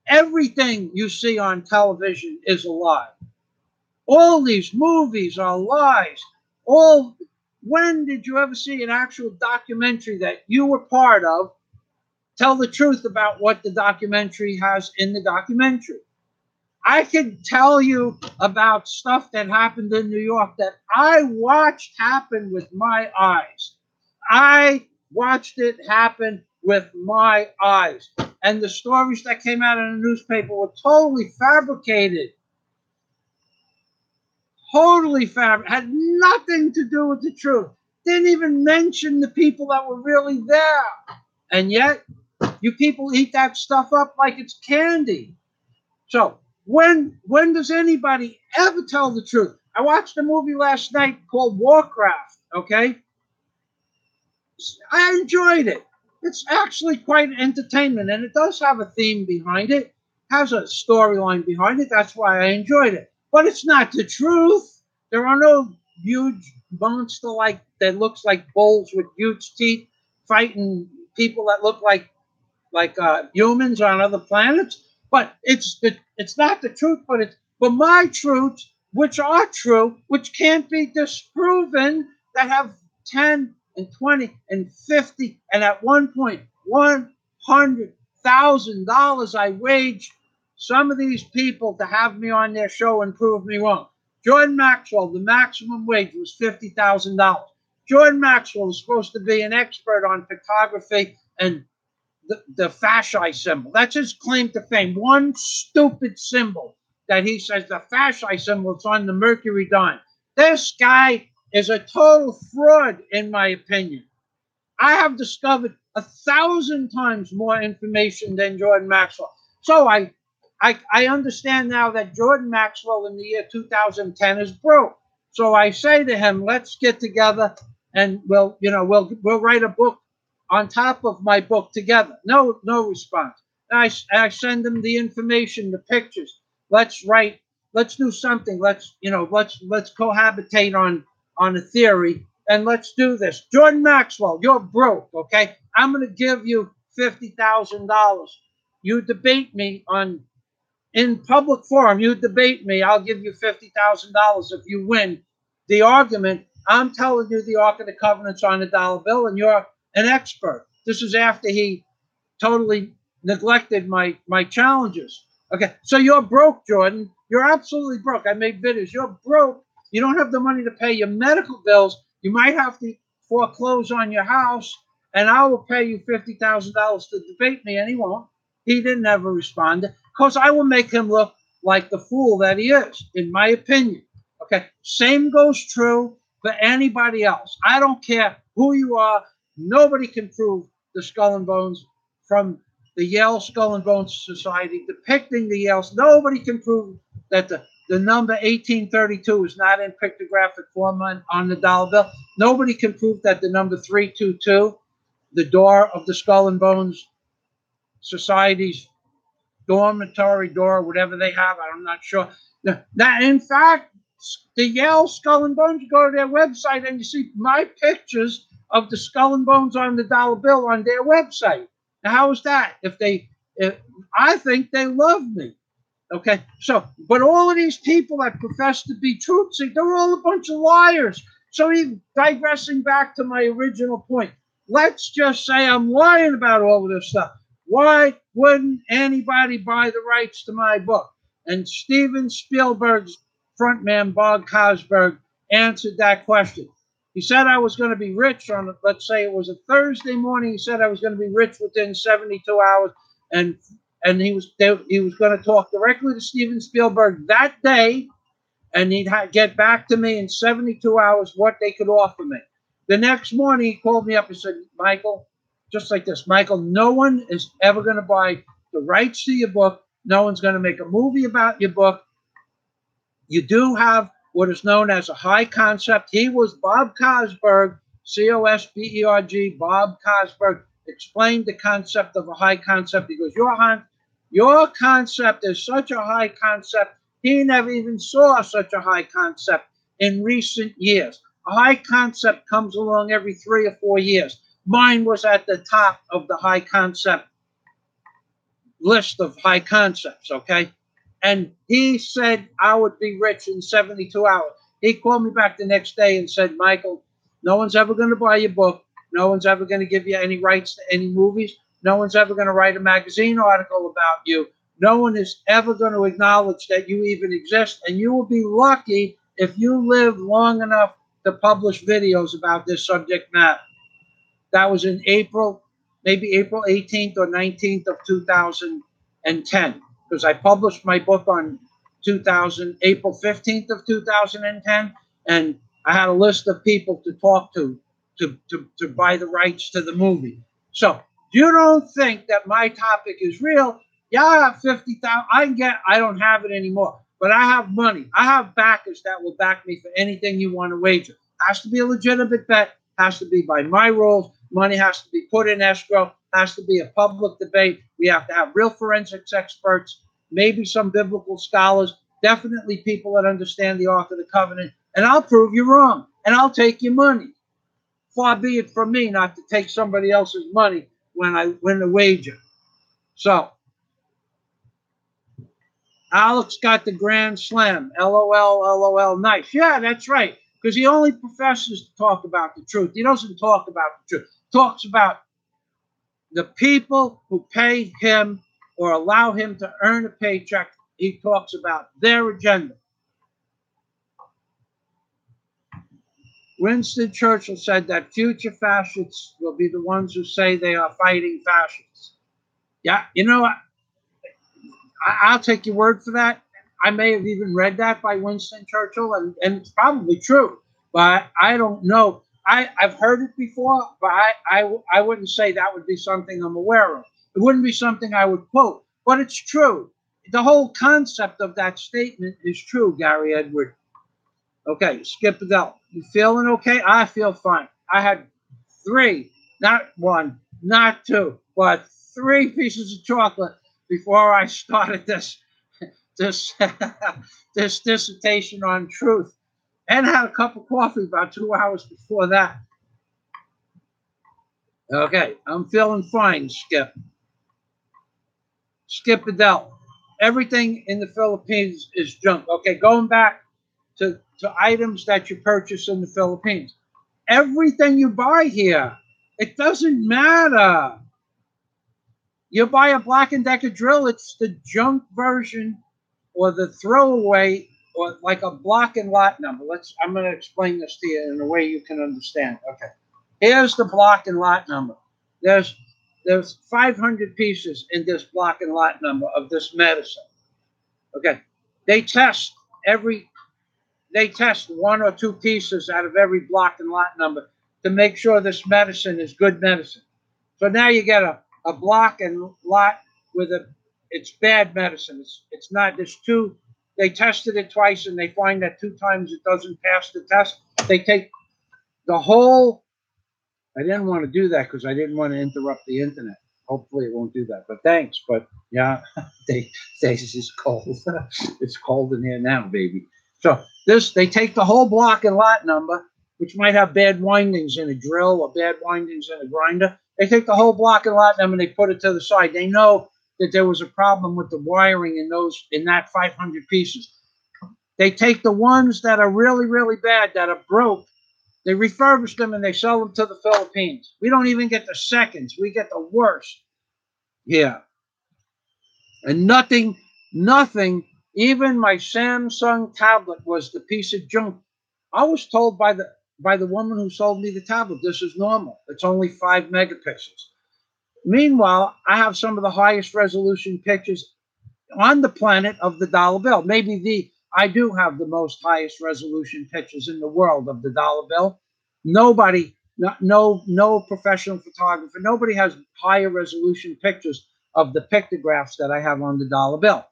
everything you see on television is a lie. All these movies are lies. When did you ever see an actual documentary that you were part of tell the truth about what the documentary has in the documentary? I can tell you about stuff that happened in New York that I watched happen with my eyes. I watched it happen with my eyes. And the stories that came out in the newspaper were totally fabricated. Had nothing to do with the truth. Didn't even mention the people that were really there. And yet, you people eat that stuff up like it's candy. So, when does anybody ever tell the truth? I watched a movie last night called Warcraft, okay? I enjoyed it. It's actually quite entertainment, and it does have a theme behind it, has a storyline behind it. That's why I enjoyed it. But it's not the truth. There are no huge monster that looks like bulls with huge teeth fighting people that look like humans on other planets. But it's not the truth. But my truths, which are true, which can't be disproven, that have 10 and 20 and 50 and at one point $100,000 I waged some of these people to have me on their show and prove me wrong. Jordan Maxwell, the maximum wage was $50,000. Jordan Maxwell is supposed to be an expert on photography and the fasci symbol. That's his claim to fame. One stupid symbol that he says the fasci symbol is on the Mercury dime. This guy is a total fraud, in my opinion. I have discovered 1,000 times more information than Jordan Maxwell. So I understand now that Jordan Maxwell in the year 2010 is broke. So I say to him, let's get together and we'll write a book on top of my book together. No response. I send him the information, the pictures. Let's do something. Let's cohabitate on a theory and let's do this. Jordan Maxwell, you're broke, okay? I'm going to give you $50,000. You debate me in public forum, you debate me, I'll give you $50,000 if you win the argument. I'm telling you the Ark of the Covenant's on the dollar bill, and you're an expert. This is after he totally neglected my challenges. Okay, so you're broke, Jordan. You're absolutely broke. I made videos. You're broke. You don't have the money to pay your medical bills. You might have to foreclose on your house, and I will pay you $50,000 to debate me, and he won't. He didn't ever respond, because I will make him look like the fool that he is, in my opinion. Okay, same goes true for anybody else. I don't care who you are. Nobody can prove the Skull and Bones from the Yale Skull and Bones Society depicting the Yales. Nobody can prove that the number 1832 is not in pictographic form on the dollar bill. Nobody can prove that the number 322, the door of the Skull and Bones Society's dormitory door, whatever they have, I'm not sure. That, in fact, the Yale Skull and Bones, you go to their website and you see my pictures of the Skull and Bones on the dollar bill on their website. Now, how is that? I think they love me. Okay, so, but all of these people that profess to be truthsy, they're all a bunch of liars. So, digressing back to my original point, let's just say I'm lying about all of this stuff. Why wouldn't anybody buy the rights to my book? And Steven Spielberg's frontman, Bob Cosberg, answered that question. He said I was going to be rich on, let's say it was a Thursday morning. He said I was going to be rich within 72 hours. And he was going to talk directly to Steven Spielberg that day, and he'd get back to me in 72 hours what they could offer me. The next morning, he called me up and said, Michael, just like this, Michael, no one is ever going to buy the rights to your book. No one's going to make a movie about your book. You do have what is known as a high concept. He was Bob Cosberg, Cosberg, Bob Cosberg, explained the concept of a high concept. He goes, your concept is such a high concept, he never even saw such a high concept in recent years. A high concept comes along every 3 or 4 years. Mine was at the top of the high concept list of high concepts, okay? And he said I would be rich in 72 hours. He called me back the next day and said, Michael, no one's ever going to buy your book. No one's ever going to give you any rights to any movies. No one's ever going to write a magazine article about you. No one is ever going to acknowledge that you even exist. And you will be lucky if you live long enough to publish videos about this subject matter. That was in April, maybe April 18th or 19th of 2010, because I published my book on April 15th of 2010, and I had a list of people to talk to buy the rights to the movie. So you don't think that my topic is real? Yeah, I have 50,000. I don't have it anymore, but I have money. I have backers that will back me for anything you want to wager. Has to be a legitimate bet. Has to be by my rules. Money has to be put in escrow. Has to be a public debate. We have to have real forensics experts, maybe some biblical scholars, definitely people that understand the Ark of the Covenant, and I'll prove you wrong, and I'll take your money. Far be it from me not to take somebody else's money when I win the wager. So, Alex got the grand slam. LOL, LOL, nice. Yeah, that's right. Because he only professes to talk about the truth. He doesn't talk about the truth. He talks about the people who pay him or allow him to earn a paycheck. He talks about their agenda. Winston Churchill said that future fascists will be the ones who say they are fighting fascists. Yeah, you know what? I'll take your word for that. I may have even read that by Winston Churchill, and it's probably true, but I don't know. I've heard it before, but I wouldn't say that would be something I'm aware of. It wouldn't be something I would quote, but it's true. The whole concept of that statement is true, Gary Edward. Okay, Skip Adele. You feeling okay? I feel fine. I had 3, not 1, not 2, but 3 pieces of chocolate before I started this dissertation on truth, and had a cup of coffee about 2 hours before that. Okay, I'm feeling fine, Skip. Skip Adele. everything in the Philippines is junk. Okay, going back to items that you purchase in the Philippines. Everything you buy here, it doesn't matter. You buy a Black & Decker drill, it's the junk version or the throwaway or like a block and lot number. I'm going to explain this to you in a way you can understand. Okay. Here's the block and lot number. There's 500 pieces in this block and lot number of this medicine. Okay. They test one or two pieces out of every block and lot number to make sure this medicine is good medicine. So now you get a block and lot with it's bad medicine. It's not, there's two, they tested it twice and they find that 2 times it doesn't pass the test. They take the whole, I didn't want to do that because I didn't want to interrupt the internet. Hopefully it won't do that, but thanks. But yeah, it's cold. It's cold in here now, baby. So they take the whole block and lot number, which might have bad windings in a drill or bad windings in a grinder. They take the whole block and lot number and they put it to the side. They know that there was a problem with the wiring in that 500 pieces. They take the ones that are really, really bad, that are broke, they refurbish them and they sell them to the Philippines. We don't even get the seconds. We get the worst. Yeah. And nothing, even my Samsung tablet was the piece of junk. I was told by the woman who sold me the tablet, this is normal. It's only 5 megapixels. Meanwhile, I have some of the highest resolution pictures on the planet of the dollar bill. I do have the most highest resolution pictures in the world of the dollar bill. Nobody, no professional photographer, nobody has higher resolution pictures of the pictographs that I have on the dollar bill.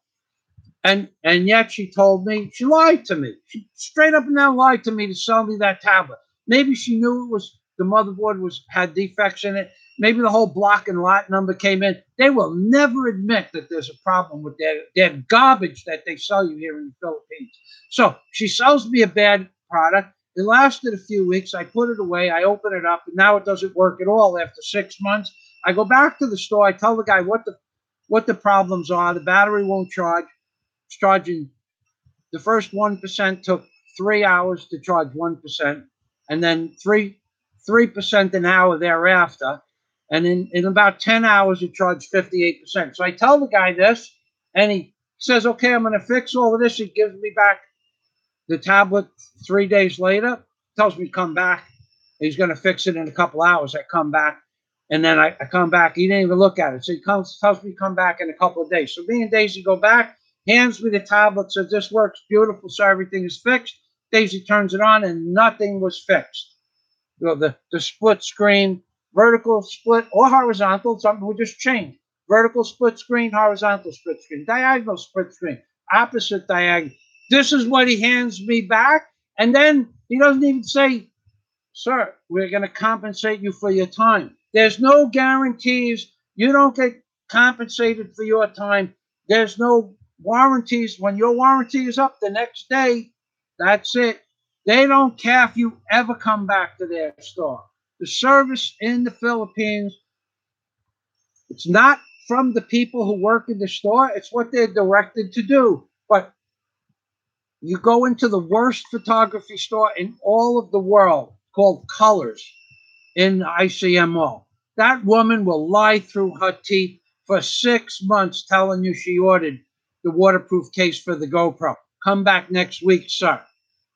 And yet she told me, she lied to me. She straight up and down lied to me to sell me that tablet. Maybe she knew the motherboard had defects in it. Maybe the whole block and lot number came in. They will never admit that there's a problem with their garbage that they sell you here in the Philippines. So she sells me a bad product. It lasted a few weeks. I put it away. I open it up, and now it doesn't work at all after 6 months. I go back to the store. I tell the guy what the problems are. The battery won't charge. It's charging. The first 1% took 3 hours to charge 1%, and then 3% an hour thereafter. And in about 10 hours, it charged 58%. So I tell the guy this, and he says, okay, I'm going to fix all of this. He gives me back the tablet 3 days later, tells me to come back. He's going to fix it in a couple hours. I come back, and then I come back. He didn't even look at it. So he tells me to come back in a couple of days. So me and Daisy go back, hands me the tablet, says, this works beautiful, so everything is fixed. Daisy turns it on, and nothing was fixed. The split screen, vertical split or horizontal, something will just change. Vertical split screen, horizontal split screen, diagonal split screen, opposite diagonal. This is what he hands me back. And then he doesn't even say, sir, we're going to compensate you for your time. There's no guarantees. You don't get compensated for your time. There's no warranties. When your warranty is up the next day, that's it. They don't care if you ever come back to their store. The service in the Philippines, it's not from the people who work in the store. It's what they're directed to do. But you go into the worst photography store in all of the world called Colors in ICMO. That woman will lie through her teeth for 6 months telling you she ordered the waterproof case for the GoPro. Come back next week, sir.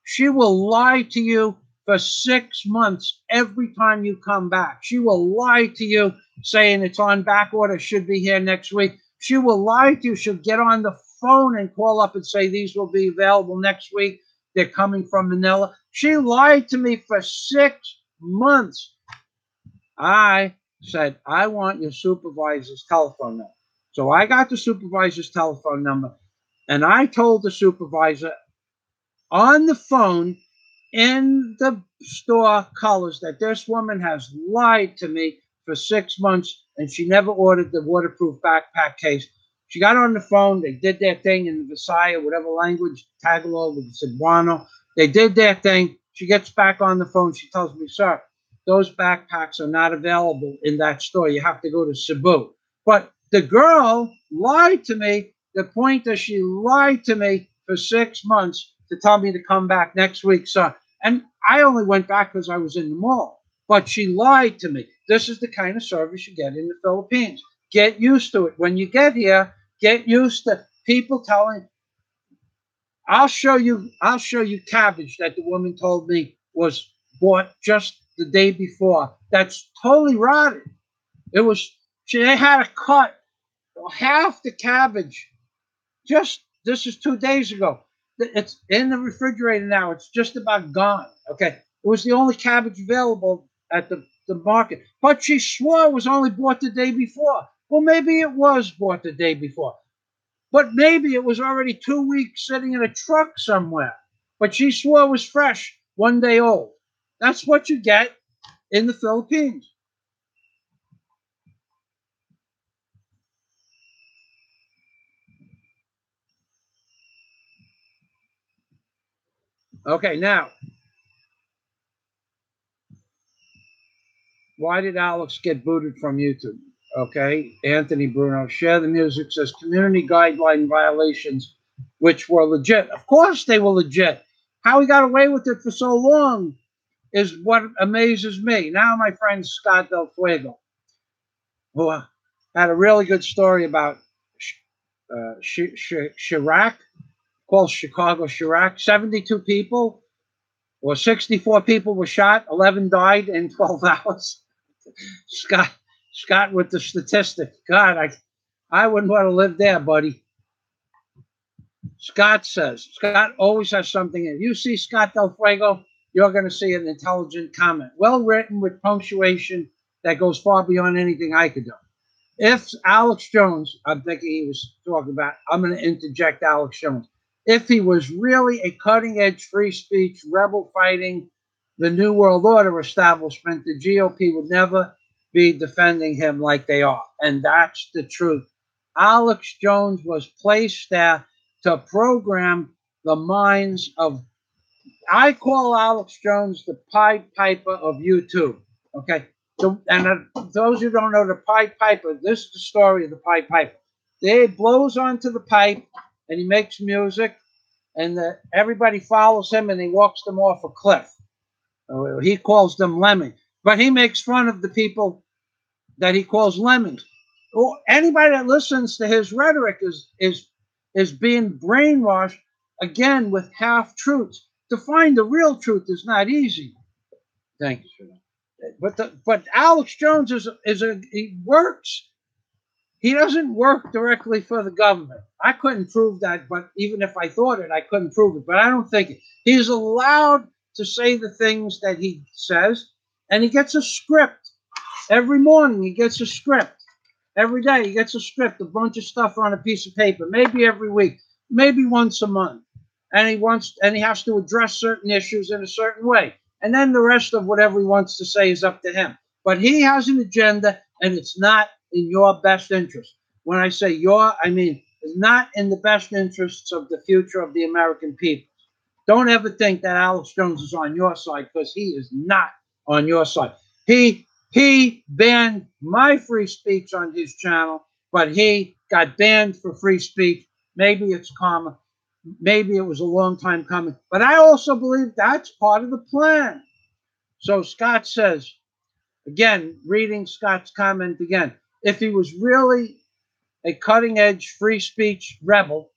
She will lie to you for 6 months every time you come back. She will lie to you saying it's on back order, should be here next week. She will lie to you. She'll get on the phone and call up and say these will be available next week. They're coming from Manila. She lied to me for 6 months. I said, I want your supervisor's telephone number. So I got the supervisor's telephone number, and I told the supervisor on the phone in the store Colors that this woman has lied to me for 6 months, and she never ordered the waterproof backpack case. She got on the phone. They did their thing in Visaya, whatever language, Tagalog, Cebuano. They did their thing. She gets back on the phone. She tells me, sir, those backpacks are not available in that store. You have to go to Cebu. But the girl lied to me The point is she lied to me for 6 months to tell me to come back next week. So, and I only went back because I was in the mall. But she lied to me. This is the kind of service you get in the Philippines. Get used to it. When you get here, get used to people telling. I'll show you cabbage that the woman told me was bought just the day before. That's totally rotted. It was they had to cut half the cabbage. Just this is 2 days ago. It's in the refrigerator now. It's just about gone. Okay. It was the only cabbage available at the market. But she swore it was only bought the day before. Well, maybe it was bought the day before. But maybe it was already 2 weeks sitting in a truck somewhere. But she swore it was fresh, 1 day old. That's what you get in the Philippines. Okay, now, why did Alex get booted from YouTube? Okay, Anthony Bruno, share the music, says community guideline violations, which were legit. Of course they were legit. How he got away with it for so long is what amazes me. Now, my friend Scott Del Fuego, who had a really good story about Chirac, called Chicago Chirac. 72 people or 64 people were shot, 11 died in 12 hours. Scott with the statistic. God, I wouldn't want to live there, buddy. Scott always has something in it. You see Scott Del Fuego, you're going to see an intelligent comment. Well written with punctuation that goes far beyond anything I could do. If Alex Jones, I'm thinking he was talking about, I'm going to interject Alex Jones. If he was really a cutting-edge free speech, rebel fighting, the New World Order establishment, the GOP would never be defending him like they are. And that's the truth. Alex Jones was placed there to program the minds of, I call Alex Jones the Pied Piper of YouTube. Okay. So, and those who don't know the Pied Piper, this is the story of the Pied Piper. He blows onto the pipe and he makes music, and everybody follows him and he walks them off a cliff. He calls them lemmings, but he makes fun of the people that he calls lemmings. Well, anybody that listens to his rhetoric is being brainwashed again with half truths. To find the real truth is not easy. Thank you for that. But Alex Jones he works. He doesn't work directly for the government. I couldn't prove that, but even if I thought it, I couldn't prove it. But I don't think it. He's allowed to say the things that he says, and he gets a script. Every morning he gets a script. Every day he gets a script, a bunch of stuff on a piece of paper, maybe every week, maybe once a month. And he has to address certain issues in a certain way. And then the rest of whatever he wants to say is up to him. But he has an agenda, and it's not in your best interest. When I say your, I mean it's not in the best interests of the future of the American people. Don't ever think that Alex Jones is on your side, because he is not on your side. He banned my free speech on his channel, but he got banned for free speech. Maybe it's karma. Maybe it was a long time coming. But I also believe that's part of the plan. So Scott says, again, reading Scott's comment again, if he was really a cutting-edge free speech rebel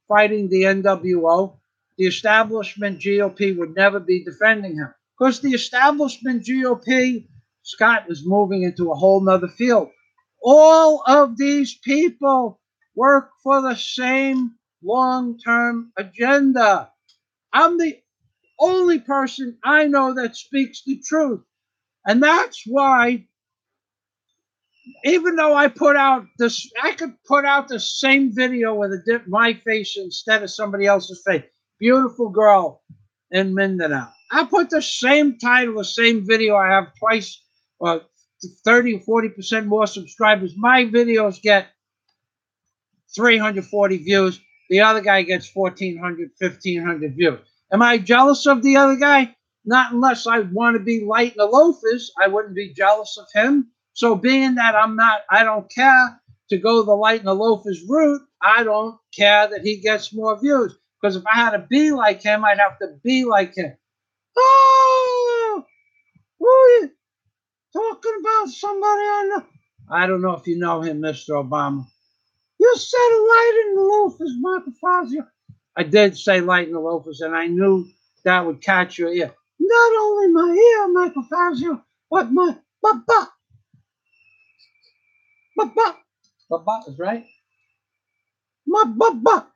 fighting the NWO, the establishment GOP would never be defending him. Because the establishment GOP, Scott is moving into a whole nother field. All of these people work for the same long-term agenda. I'm the only person I know that speaks the truth. And that's why, even though I could put out the same video with my face instead of somebody else's face. Beautiful girl in Mindanao. I put the same title, the same video. I have twice, 30 or 40% more subscribers. My videos get 340 views. The other guy gets 1,400, 1,500 views. Am I jealous of the other guy? Not unless I want to be light in the loafers. I wouldn't be jealous of him. So being that I don't care to go the light in the loafers route, I don't care that he gets more views. Because if I had to be like him, I'd have to be like him. Oh, who are you talking about? Somebody I know. I don't know if you know him, Mr. Obama. You said light in the loafers, Michael Fazio. I did say light in the loafers, and I knew that would catch your ear. Not only my ear, Michael Fazio, but my butt. Butt is right. My butt.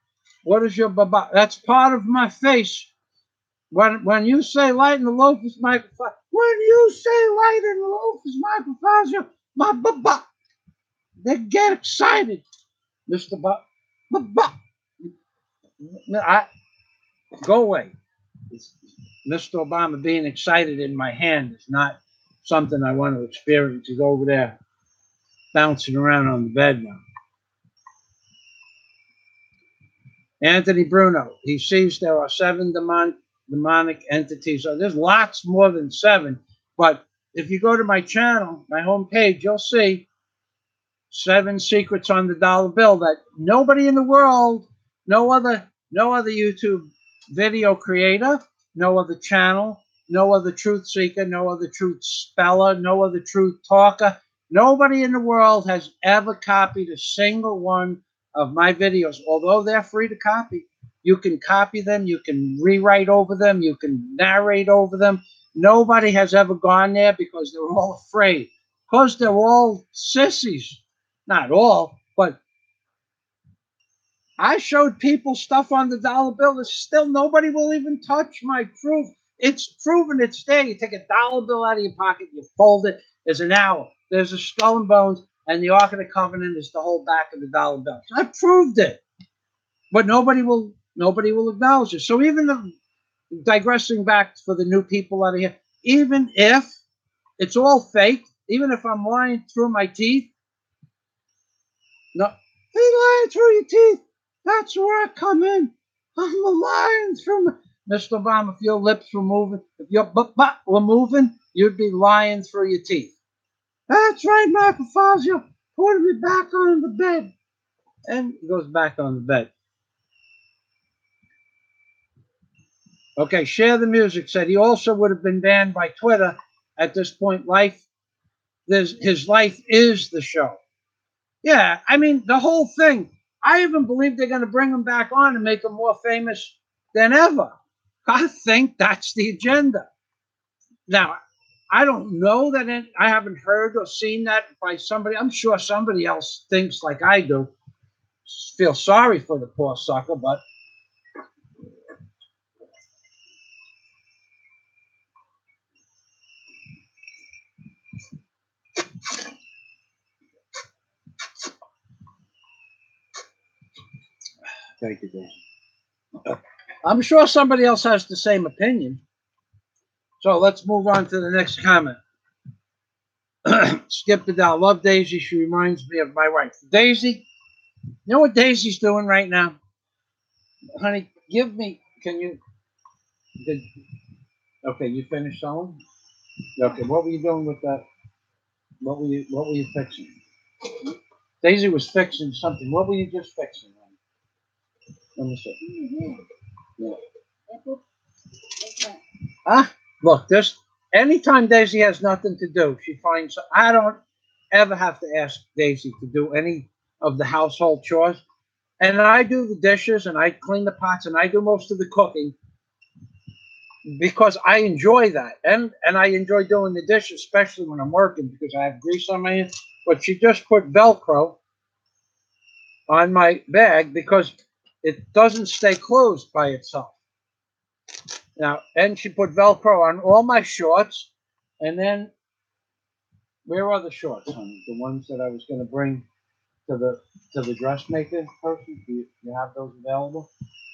What is your butt? That's part of my face. When you say light in the loafers, Michael Fazio. When you say light in the loafers, Michael Fazio, my butt. They get excited, Mr. Butt. Butt. Go away. Mr. Obama being excited in my hand is not something I want to experience. He's over there bouncing around on the bed now. Anthony Bruno, he sees there are 7 demonic entities. So there's lots more than 7. But if you go to my channel, my homepage, you'll see 7 secrets on the dollar bill that nobody in the world, no other YouTube video creator, no other channel, no other truth seeker, no other truth speller, no other truth talker, nobody in the world has ever copied a single one of my videos. Although they're free to copy, you can copy them, you can rewrite over them, you can narrate over them. Nobody has ever gone there because they're all afraid, because they're all sissies. Not all, but I showed people stuff on the dollar bill that still nobody will even touch my proof. It's proven it's there. You take a dollar bill out of your pocket, you fold it. There's an owl, there's a skull and bones, and the Ark of the Covenant is the whole back of the dollar bill. So I proved it, but nobody will acknowledge it. So even digressing back for the new people out of here, even if it's all fake, even if I'm lying through my teeth, no, they lying through your teeth. That's where I come in. I'm lying through Mr. Obama, if your lips were moving, if your butt were moving, you'd be lying through your teeth. That's right, Michael Fazio. Put me back on the bed. And he goes back on the bed. Okay, Share the Music said he also would have been banned by Twitter at this point. His life is the show. Yeah, I mean, the whole thing. I even believe they're going to bring him back on and make him more famous than ever. I think that's the agenda. Now, I don't know that I haven't heard or seen that by somebody. I'm sure somebody else thinks like I do. Feel sorry for the poor sucker, but thank you, Dave. I'm sure somebody else has the same opinion. So let's move on to the next comment. Skip the down. Love Daisy. She reminds me of my wife. Daisy, you know what Daisy's doing right now? Honey, can you, okay, you finished sewing? Okay, what were you doing with that? What were you fixing? Daisy was fixing something. What were you just fixing? Let me see. Yeah. Ah, look, anytime Daisy has nothing to do, she finds, I don't ever have to ask Daisy to do any of the household chores. And I do the dishes and I clean the pots and I do most of the cooking because I enjoy that. And I enjoy doing the dishes, especially when I'm working because I have grease on my hands. But she just put Velcro on my bag because it doesn't stay closed by itself. Now, and she put Velcro on all my shorts. And then, where are the shorts, honey? The ones that I was going to bring to the dressmaker person? Do you have those available?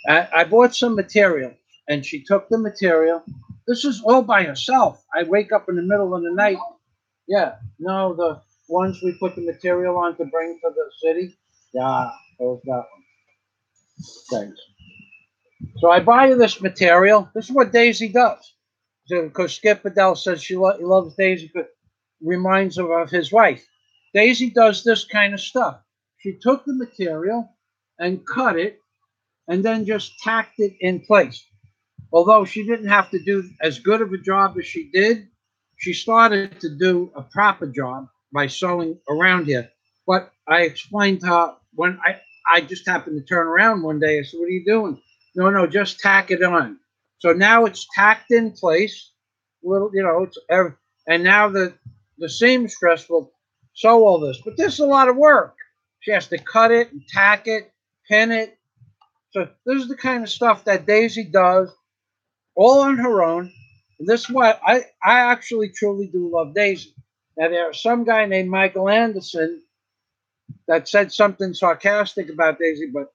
I bought some material, and she took the material. This is all by herself. I wake up in the middle of the night. Yeah, no, the ones we put the material on to bring to the city. Yeah, those that one. Thanks. So I buy her this material. This is what Daisy does. Because Skip Adele says she loves Daisy because it reminds her of his wife. Daisy does this kind of stuff. She took the material and cut it and then just tacked it in place. Although she didn't have to do as good of a job as she did, she started to do a proper job by sewing around here. But I explained to her when I just happened to turn around one day. I said, "What are you doing?" No, no, just tack it on. So now it's tacked in place. Little, and now the seamstress will sew all this. But this is a lot of work. She has to cut it and tack it, pin it. So this is the kind of stuff that Daisy does all on her own. And this is why I actually truly do love Daisy. Now, there's some guy named Michael Anderson that said something sarcastic about Daisy, but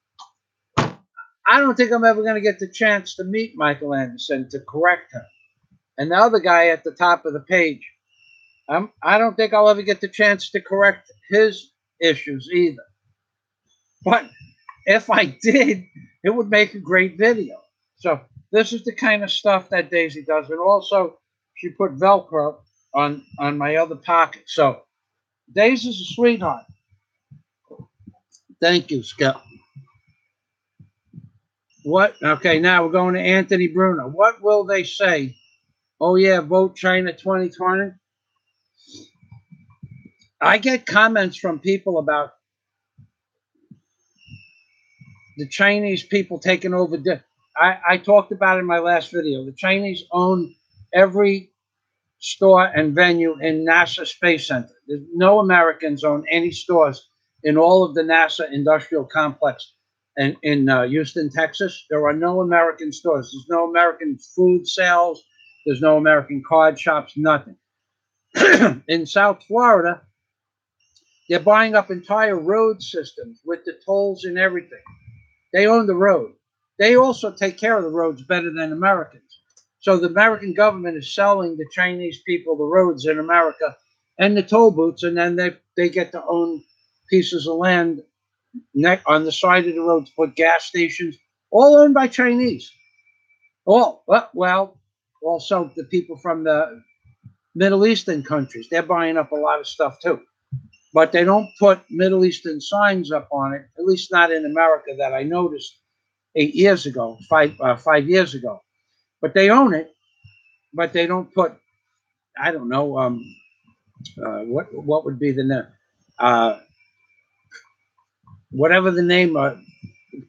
I don't think I'm ever going to get the chance to meet Michael Anderson to correct her. And the other guy at the top of the page, I don't think I'll ever get the chance to correct his issues either. But if I did, it would make a great video. So this is the kind of stuff that Daisy does. And also, she put Velcro on my other pocket. So Daisy's a sweetheart. Thank you, Skip. What? Okay, now we're going to Anthony Bruno. What will they say? Oh, yeah, vote China 2020. I get comments from people about the Chinese people taking over. I talked about it in my last video. The Chinese own every store and venue in NASA Space Center. There's no Americans own any stores in all of the NASA industrial complex in Houston, Texas. There are no American stores. There's no American food sales. There's no American card shops, nothing. In South Florida, they're buying up entire road systems with the tolls and everything. They own the road. They also take care of the roads better than Americans. So the American government is selling the Chinese people the roads in America and the toll booths, and then they get to own pieces of land on the side of the road to put gas stations, all owned by Chinese. Well, also the people from the Middle Eastern countries, they're buying up a lot of stuff too. But they don't put Middle Eastern signs up on it, at least not in America that I noticed 8 years ago, 5 years ago. But they own it, but they don't put, I don't know, what would be the name? Whatever the name,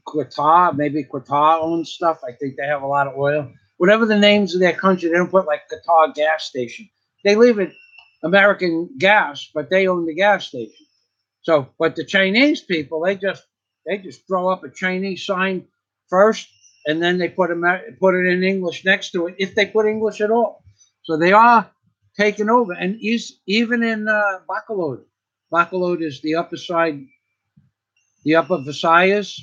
Qatar, maybe Qatar owns stuff. I think they have a lot of oil. Whatever the names of their country, they don't put like Qatar gas station. They leave it American gas, but they own the gas station. So, but the Chinese people, they just throw up a Chinese sign first, and then they put it in English next to it, if they put English at all. So they are taking over, and even in Bacolod. Bacolod is the upper side, the upper Visayas,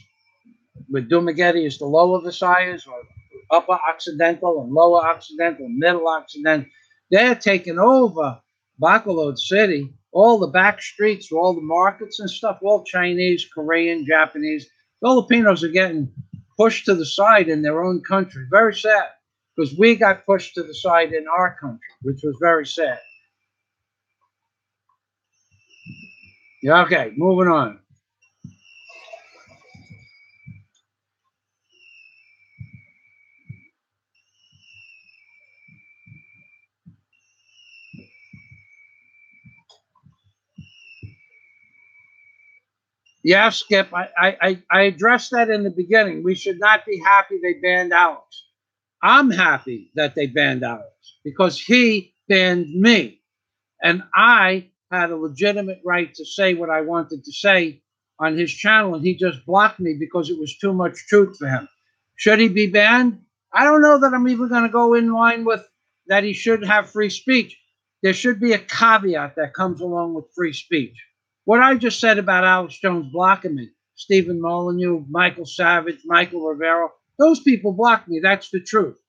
with Dumaguete is the lower Visayas, or upper Occidental and lower Occidental, middle Occidental. They're taking over Bacolod City. All the back streets, all the markets and stuff, all Chinese, Korean, Japanese. Filipinos are getting pushed to the side in their own country. Very sad, because we got pushed to the side in our country, which was very sad. Yeah, okay, moving on. Yeah, Skip, I addressed that in the beginning. We should not be happy they banned Alex. I'm happy that they banned Alex because he banned me. And I had a legitimate right to say what I wanted to say on his channel, and he just blocked me because it was too much truth for him. Should he be banned? I don't know that I'm even going to go in line with that he should have free speech. There should be a caveat that comes along with free speech. What I just said about Alex Jones blocking me, Stefan Molyneux, Michael Savage, Michael Rivera, those people blocked me. That's the truth.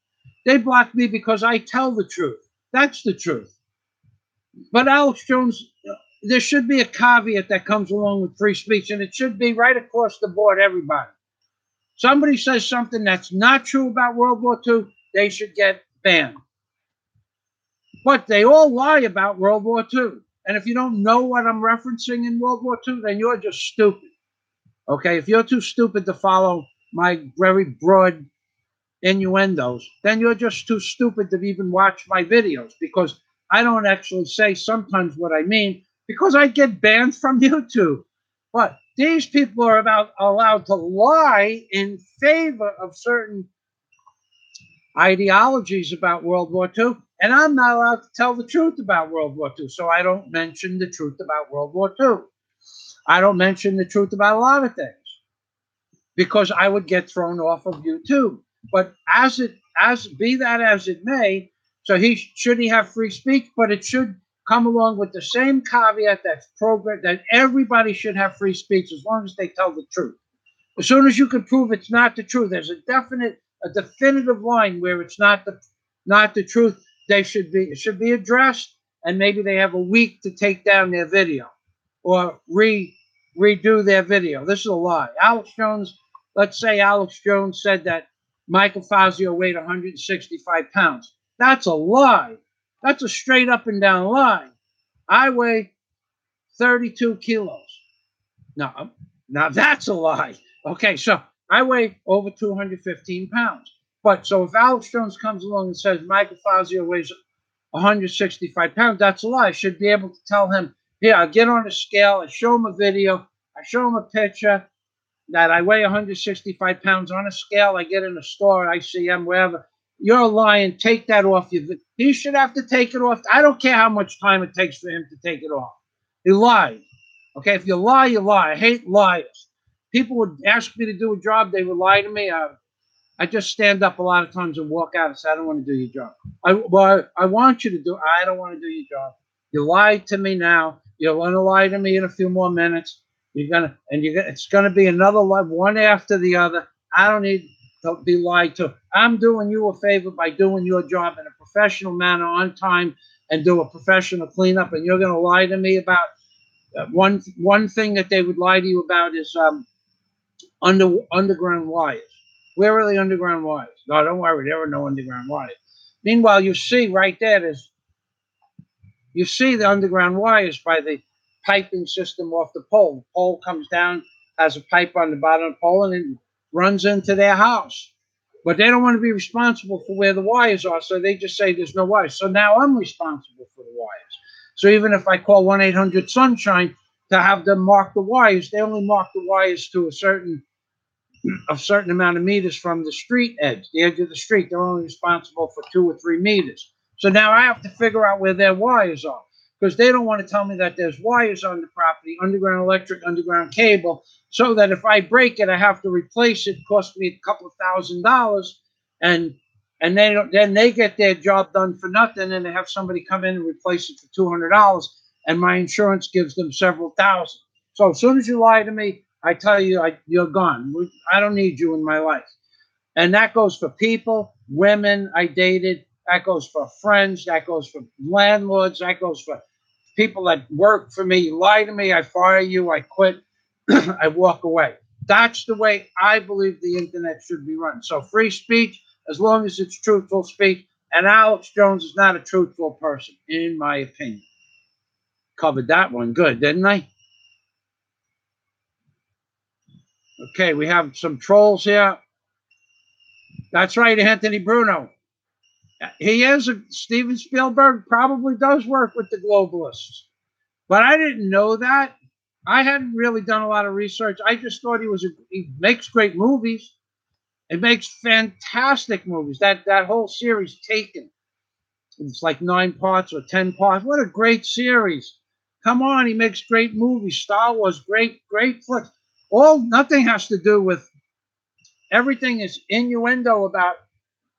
They blocked me because I tell the truth. That's the truth. But Alex Jones, there should be a caveat that comes along with free speech, and it should be right across the board, everybody. Somebody says something that's not true about World War II, they should get banned. But they all lie about World War II. And if you don't know what I'm referencing in World War II, then you're just stupid. Okay, if you're too stupid to follow my very broad innuendos, then you're just too stupid to even watch my videos, because I don't actually say sometimes what I mean, because I get banned from YouTube. But these people are allowed to lie in favor of certain ideologies about World War II, and I'm not allowed to tell the truth about World War II. So I don't mention the truth about World War II. I don't mention the truth about a lot of things, because I would get thrown off of YouTube. But be that as it may, so he have free speech, but it should come along with the same caveat that's program that everybody should have free speech as long as they tell the truth. As soon as you can prove it's not the truth, there's a definitive line where it's not the truth. It should be addressed, and maybe they have a week to take down their video or redo their video. This is a lie. Let's say Alex Jones said that Michael Fazio weighed 165 pounds. That's a lie. That's a straight up and down lie. I weigh 32 kilos. Now that's a lie. Okay, so I weigh over 215 pounds. But so if Alex Jones comes along and says Michael Fazio weighs 165 pounds, that's a lie. I should be able to tell him, here, I get on a scale, I show him a video, I show him a picture that I weigh 165 pounds on a scale I get in a store, ICM, wherever. You're lying. Take that off. He should have to take it off. I don't care how much time it takes for him to take it off. He lied. Okay, if you lie, you lie. I hate liars. People would ask me to do a job. They would lie to me. I just stand up a lot of times and walk out and say, I don't want to do your job. I want you to do. I don't want to do your job. You lied to me now. You're going to lie to me in a few more minutes. It's gonna be another lie, one after the other. I don't need to be lied to. I'm doing you a favor by doing your job in a professional manner on time and do a professional cleanup, and you're gonna lie to me about one thing that they would lie to you about is underground wires. Where are the underground wires? No, don't worry, there are no underground wires. Meanwhile, you see right there, you see the underground wires by the piping system off the pole. The pole comes down, has a pipe on the bottom of the pole, and it runs into their house. But they don't want to be responsible for where the wires are, so they just say there's no wires. So now I'm responsible for the wires. So even if I call 1-800-SUNSHINE to have them mark the wires, they only mark the wires to a certain amount of meters from the street edge, the edge of the street. They're only responsible for 2 or 3 meters. So now I have to figure out where their wires are, because they don't want to tell me that there's wires on the property, underground electric, underground cable, so that if I break it, I have to replace it. It costs me a couple of $1,000s, and then they get their job done for nothing, and they have somebody come in and replace it for $200, and my insurance gives them several thousand. So as soon as you lie to me, I tell you, you're gone. I don't need you in my life. And that goes for people, women I dated. That goes for friends. That goes for landlords. That goes for people that work for me. You lie to me, I fire you, I quit, I walk away. That's the way I believe the internet should be run. So free speech, as long as it's truthful speech. And Alex Jones is not a truthful person, in my opinion. Covered that one good, didn't I? Okay, we have some trolls here. That's right, Anthony Bruno. Steven Spielberg probably does work with the globalists. But I didn't know that. I hadn't really done a lot of research. I just thought he makes great movies. He makes fantastic movies. That whole series, Taken, it's like 9 parts or 10 parts. What a great series. Come on, he makes great movies. Star Wars, great flicks. Nothing has to do with, everything is innuendo about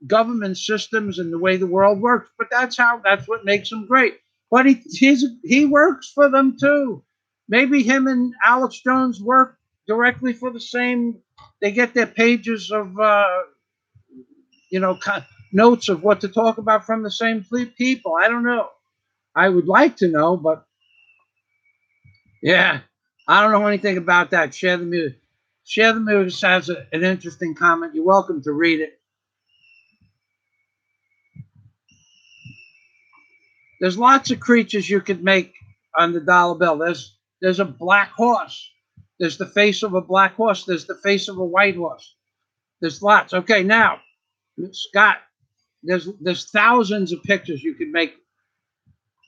government systems and the way the world works. But that's what makes him great. But he works for them too. Maybe him and Alex Jones work directly for the same. They get their pages of notes of what to talk about from the same people. I don't know. I would like to know, but yeah, I don't know anything about that. Share the Music. Share the Music has an interesting comment. You're welcome to read it. There's lots of creatures you could make on the dollar bill. There's a black horse. There's the face of a black horse. There's the face of a white horse. There's lots. Okay, now, Scott, there's thousands of pictures you can make.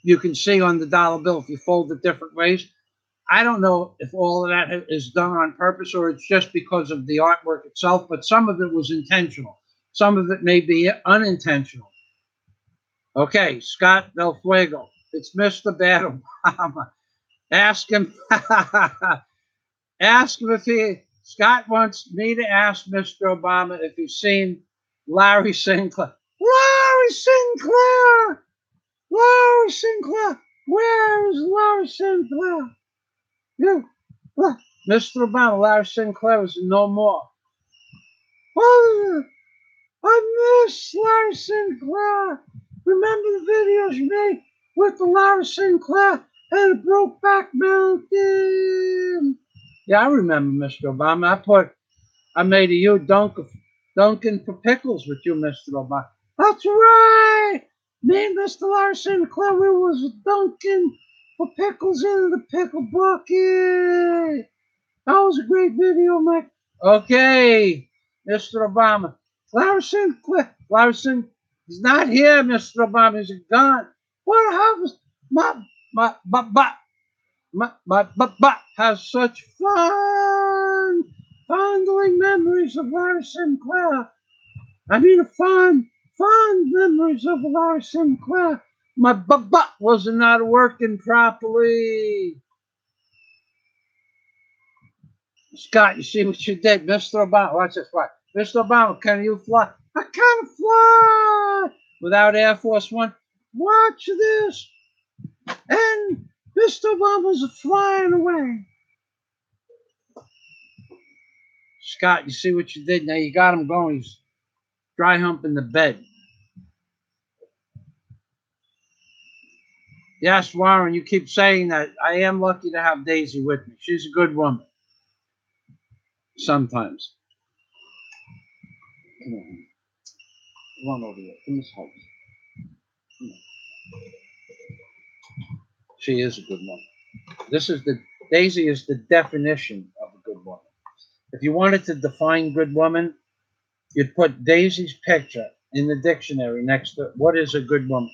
You can see on the dollar bill if you fold it different ways. I don't know if all of that is done on purpose or it's just because of the artwork itself, but some of it was intentional. Some of it may be unintentional. Okay, Scott Del Fuego. It's Mr. Bad Obama. Ask him. Ask him if he. Scott wants me to ask Mr. Obama if he's seen Larry Sinclair. Larry Sinclair! Larry Sinclair! Where is Larry Sinclair? Yeah. Mr. Obama, Larry Sinclair is no more. Oh, I miss Larry Sinclair. Remember the videos you made with the Larry Sinclair and the Brokeback Mountain? Yeah, I remember, Mr. Obama. I made a you Duncan for pickles with you, Mr. Obama. That's right. Me and Mr. Larry Sinclair, we was Duncan for pickles in the pickle bucket. That was a great video, Mike. Okay, Mr. Obama. Larry Sinclair. He's not here, Mr. Obama. He's gone. What happens? My has such fondling memories of Larry Sinclair. I mean, fond memories of Larry Sinclair. My butt was not working properly. Scott, you see what you did, Mr. Obama. Watch this. Watch. Mr. Obama, can you fly? I can't fly without Air Force One. Watch this. And Mr. Obama's flying away. Scott, you see what you did? Now you got him going. He's dry humping the bed. Yes, Warren, you keep saying that. I am lucky to have Daisy with me. She's a good woman. Sometimes. Come on. Come on over here. Give me this hug. She is a good woman. Daisy is the definition of a good woman. If you wanted to define good woman, you'd put Daisy's picture in the dictionary next to what is a good woman.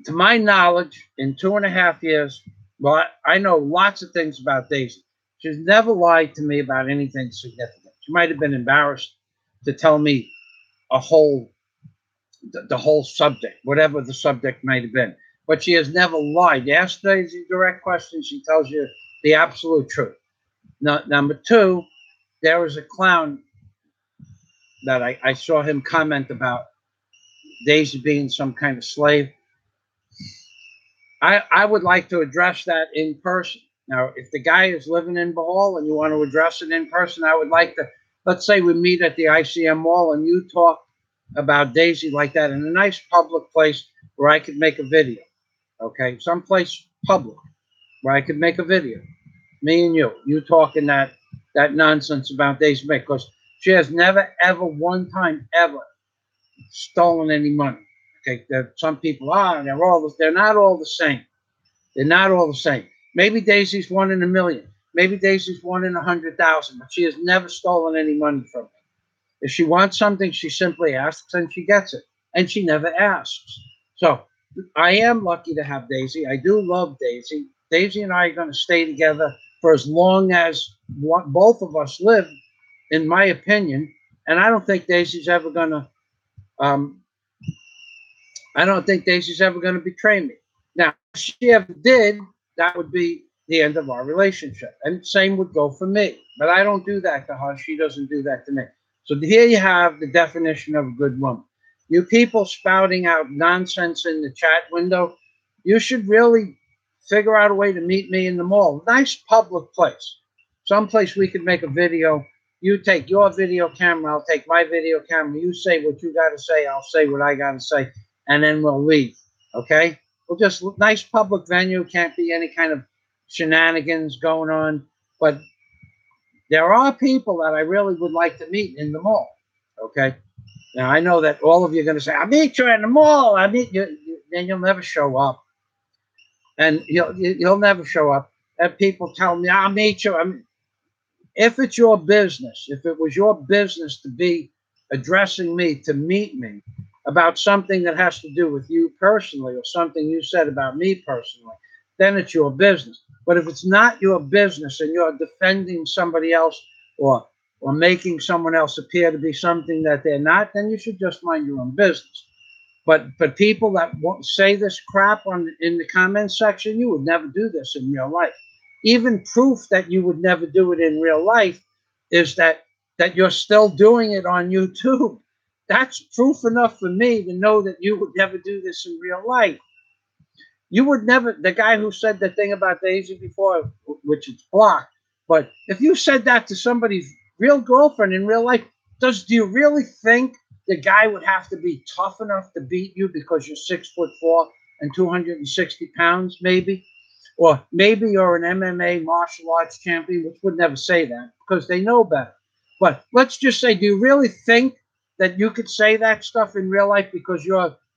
To my knowledge, in 2.5 years, well, I know lots of things about Daisy. She's never lied to me about anything significant. She might have been embarrassed to tell me the whole subject, whatever the subject might have been. But she has never lied. You ask Daisy direct questions, she tells you the absolute truth. Now, number two, there was a clown that I saw him comment about Daisy being some kind of slave. I would like to address that in person. Now, if the guy is living in Bohol and you want to address it in person, I would like to, let's say we meet at the ICM Mall and you talk about Daisy like that in a nice public place where I could make a video. Okay, someplace public where I could make a video. Me and you talking that nonsense about Daisy, because she has never, ever, one time, ever stolen any money. Okay, some people are, they're not all the same. They're not all the same. Maybe Daisy's 1 in a million. Maybe Daisy's 1 in 100,000, but she has never stolen any money from me. If she wants something, she simply asks and she gets it. And she never asks. So I am lucky to have Daisy. I do love Daisy. Daisy and I are going to stay together for as long as both of us live, in my opinion. And I don't think Daisy's ever going to betray me. Now, if she ever did, that would be the end of our relationship. And same would go for me. But I don't do that to her. She doesn't do that to me. So here you have the definition of a good woman. You people spouting out nonsense in the chat window, you should really figure out a way to meet me in the mall. Nice public place. Someplace we could make a video. You take your video camera, I'll take my video camera. You say what you got to say, I'll say what I got to say, and then we'll leave. Okay? Well, just nice public venue. Can't be any kind of shenanigans going on. But there are people that I really would like to meet in the mall. Okay? Now, I know that all of you are going to say, I'll meet you in the mall. I'll meet you. Then you'll never show up. And you'll never show up. And people tell me, I'll meet you. if it's your business, if it was your business to be addressing me, to meet me about something that has to do with you personally or something you said about me personally, then it's your business. But if it's not your business and you're defending somebody else or making someone else appear to be something that they're not, then you should just mind your own business. But people that won't say this crap in the comments section, you would never do this in real life. Even proof that you would never do it in real life is that you're still doing it on YouTube. That's proof enough for me to know that you would never do this in real life. You would never, the guy who said the thing about Daisy before, which is blocked, but if you said that to somebody's real girlfriend in real life, do you really think the guy would have to be tough enough to beat you because you're 6'4" and 260 pounds, maybe? Or maybe you're an MMA martial arts champion, which would never say that because they know better. But let's just say, do you really think that you could say that stuff in real life because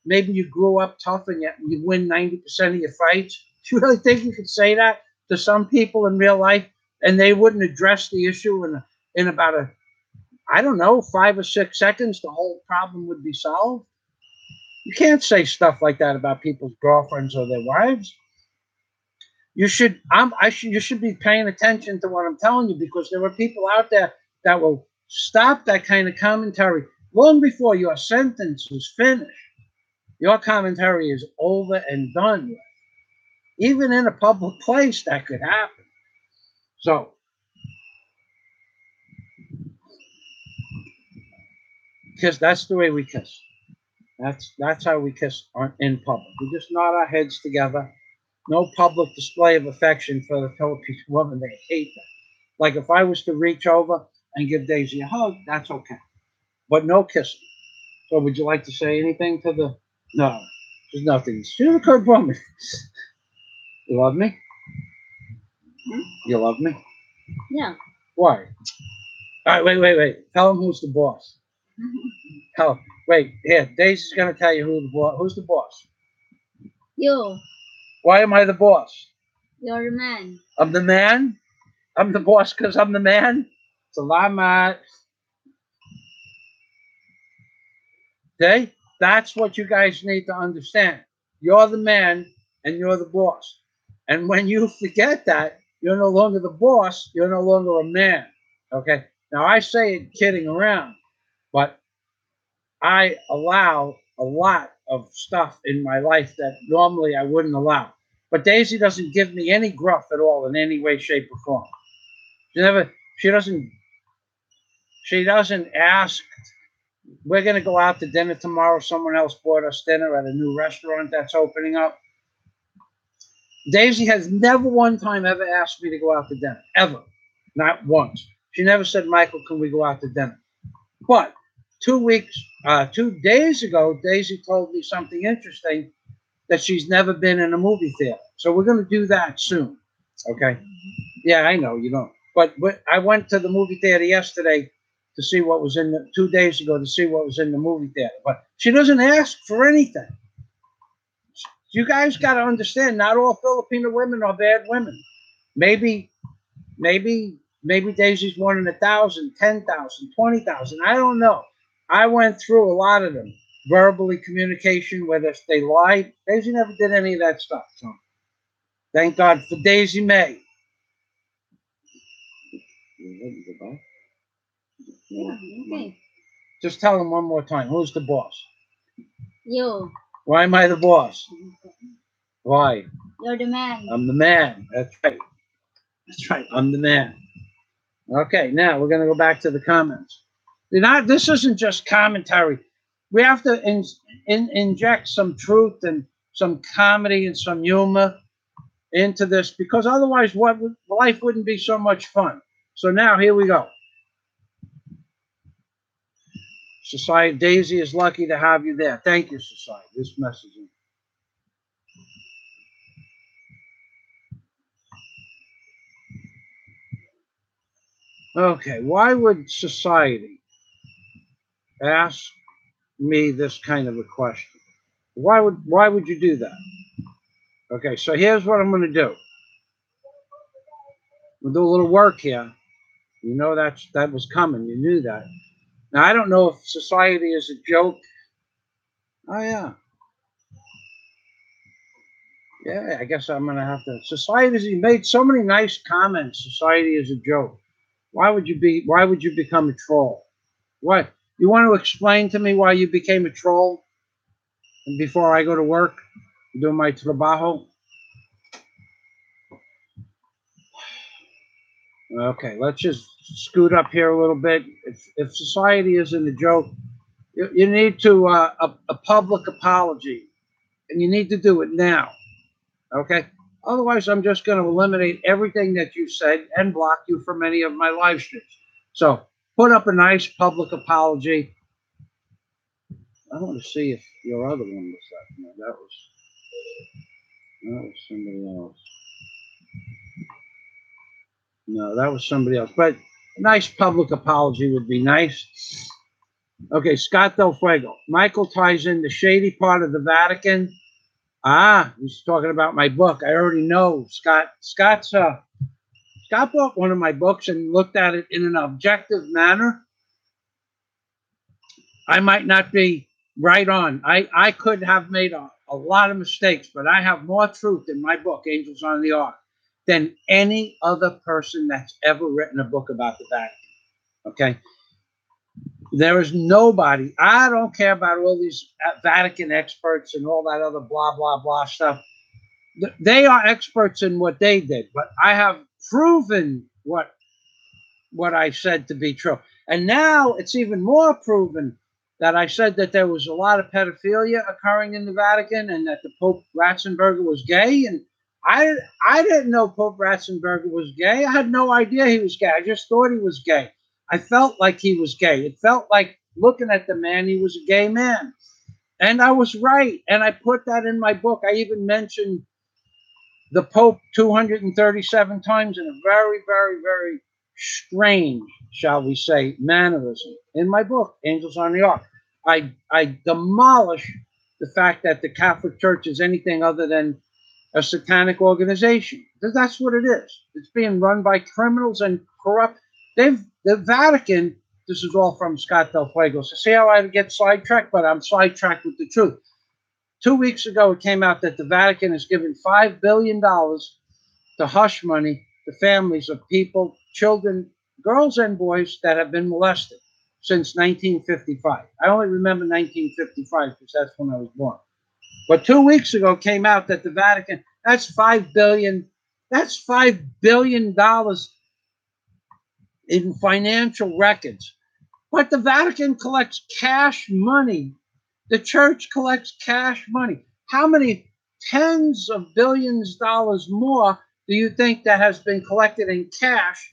maybe you grew up tough and yet you win 90% of your fights? Do you really think you could say that to some people in real life and they wouldn't address the issue in about I don't know, 5 or 6 seconds, the whole problem would be solved? You can't say stuff like that about people's girlfriends or their wives. You should be paying attention to what I'm telling you, because there are people out there that will stop that kind of commentary long before your sentence is finished. Your commentary is over and done with. Even in a public place, that could happen. So, because that's the way we kiss. That's how we kiss in public. We just nod our heads together. No public display of affection for the Filipino woman. They hate that. Like if I was to reach over and give Daisy a hug, that's okay. But no kissing. So would you like to say anything to the... No, there's nothing. She's a good woman. You love me? You love me?
Yeah.
Why? All right, wait. Tell him who's the boss. Wait, here, Daisy's going to tell you who's the boss.
You.
Why am I the boss?
You're the man.
I'm the man? I'm the boss because I'm the man? Salamat. Okay? That's what you guys need to understand. You're the man and you're the boss. And when you forget that, you're no longer the boss, you're no longer a man. Okay? Now, I say it kidding around, but I allow a lot of stuff in my life that normally I wouldn't allow. But Daisy doesn't give me any gruff at all in any way, shape, or form. She doesn't ask. We're going to go out to dinner tomorrow. Someone else bought us dinner at a new restaurant that's opening up. Daisy has never one time ever asked me to go out to dinner. Ever. Not once. She never said, Michael, can we go out to dinner? But 2 days ago, Daisy told me something interesting, that she's never been in a movie theater. So we're going to do that soon. Okay? Yeah, I know you don't. But I went to the movie theater yesterday to see what was 2 days ago to see what was in the movie theater. But she doesn't ask for anything. You guys got to understand, not all Filipino women are bad women. Maybe Daisy's 1 in 1,000, 10,000, 20,000. I don't know. I went through a lot of them. Verbally communication, whether they lied. Daisy never did any of that stuff. So thank God for Daisy May.
Yeah, okay.
Just tell him one more time. Who's the boss?
You.
Why am I the boss? Why?
You're the man.
I'm the man. That's right. That's right. I'm the man. Okay, now we're going to go back to the comments. This isn't just commentary. We have to inject some truth and some comedy and some humor into this, because otherwise life wouldn't be so much fun. So now here we go. Society, Daisy is lucky to have you there. Thank you, Society. This messaging. Okay, why would society ask me this kind of a question? Why would you do that? Okay, so here's what I'm going to do. We'll do a little work here. You know that was coming. You knew that. Now, I don't know if society is a joke. Oh, yeah. Yeah, I guess I'm going to have to. Society, you made so many nice comments. Society is a joke. Why would you become a troll? What? You want to explain to me why you became a troll? And before I go to work, do my trabajo? Okay, let's just scoot up here a little bit. If society isn't a joke, you need to a public apology, and you need to do it now. Okay. Otherwise, I'm just going to eliminate everything that you said and block you from any of my live streams. So put up a nice public apology. I want to see if your other one was that. No, that was somebody else. No, that was somebody else. But a nice public apology would be nice. Okay, Scott Del Fuego. Michael ties in the shady part of the Vatican. Ah, he's talking about my book. I already know, Scott. Scott bought one of my books and looked at it in an objective manner. I might not be right on. I could have made a lot of mistakes, but I have more truth in my book, Angels on the Ark, than any other person that's ever written a book about the Vatican. Okay? There is nobody. I don't care about all these Vatican experts and all that other blah, blah, blah stuff. They are experts in what they did, but I have proven what I said to be true. And now it's even more proven that I said that there was a lot of pedophilia occurring in the Vatican and that the Pope Ratzenberger was gay. And I didn't know Pope Ratzenberger was gay. I had no idea he was gay. I just thought he was gay. I felt like he was gay. It felt like looking at the man, he was a gay man. And I was right. And I put that in my book. I even mentioned the Pope 237 times in a very, very, very strange, shall we say, mannerism. In my book, Angels on the Ark, I demolish the fact that the Catholic Church is anything other than a satanic organization. That's what it is. It's being run by criminals and corrupt. The Vatican, this is all from Scott Del Fuego. So see how I get sidetracked, but I'm sidetracked with the truth. 2 weeks ago, it came out that the Vatican has given $5 billion to hush money to families of people, children, girls and boys that have been molested since 1955. I only remember 1955 because that's when I was born. But 2 weeks ago, it came out that the Vatican, that's $5 billion. That's $5 billion in financial records. But the Vatican collects cash money. The church collects cash money. How many tens of billions of dollars more do you think that has been collected in cash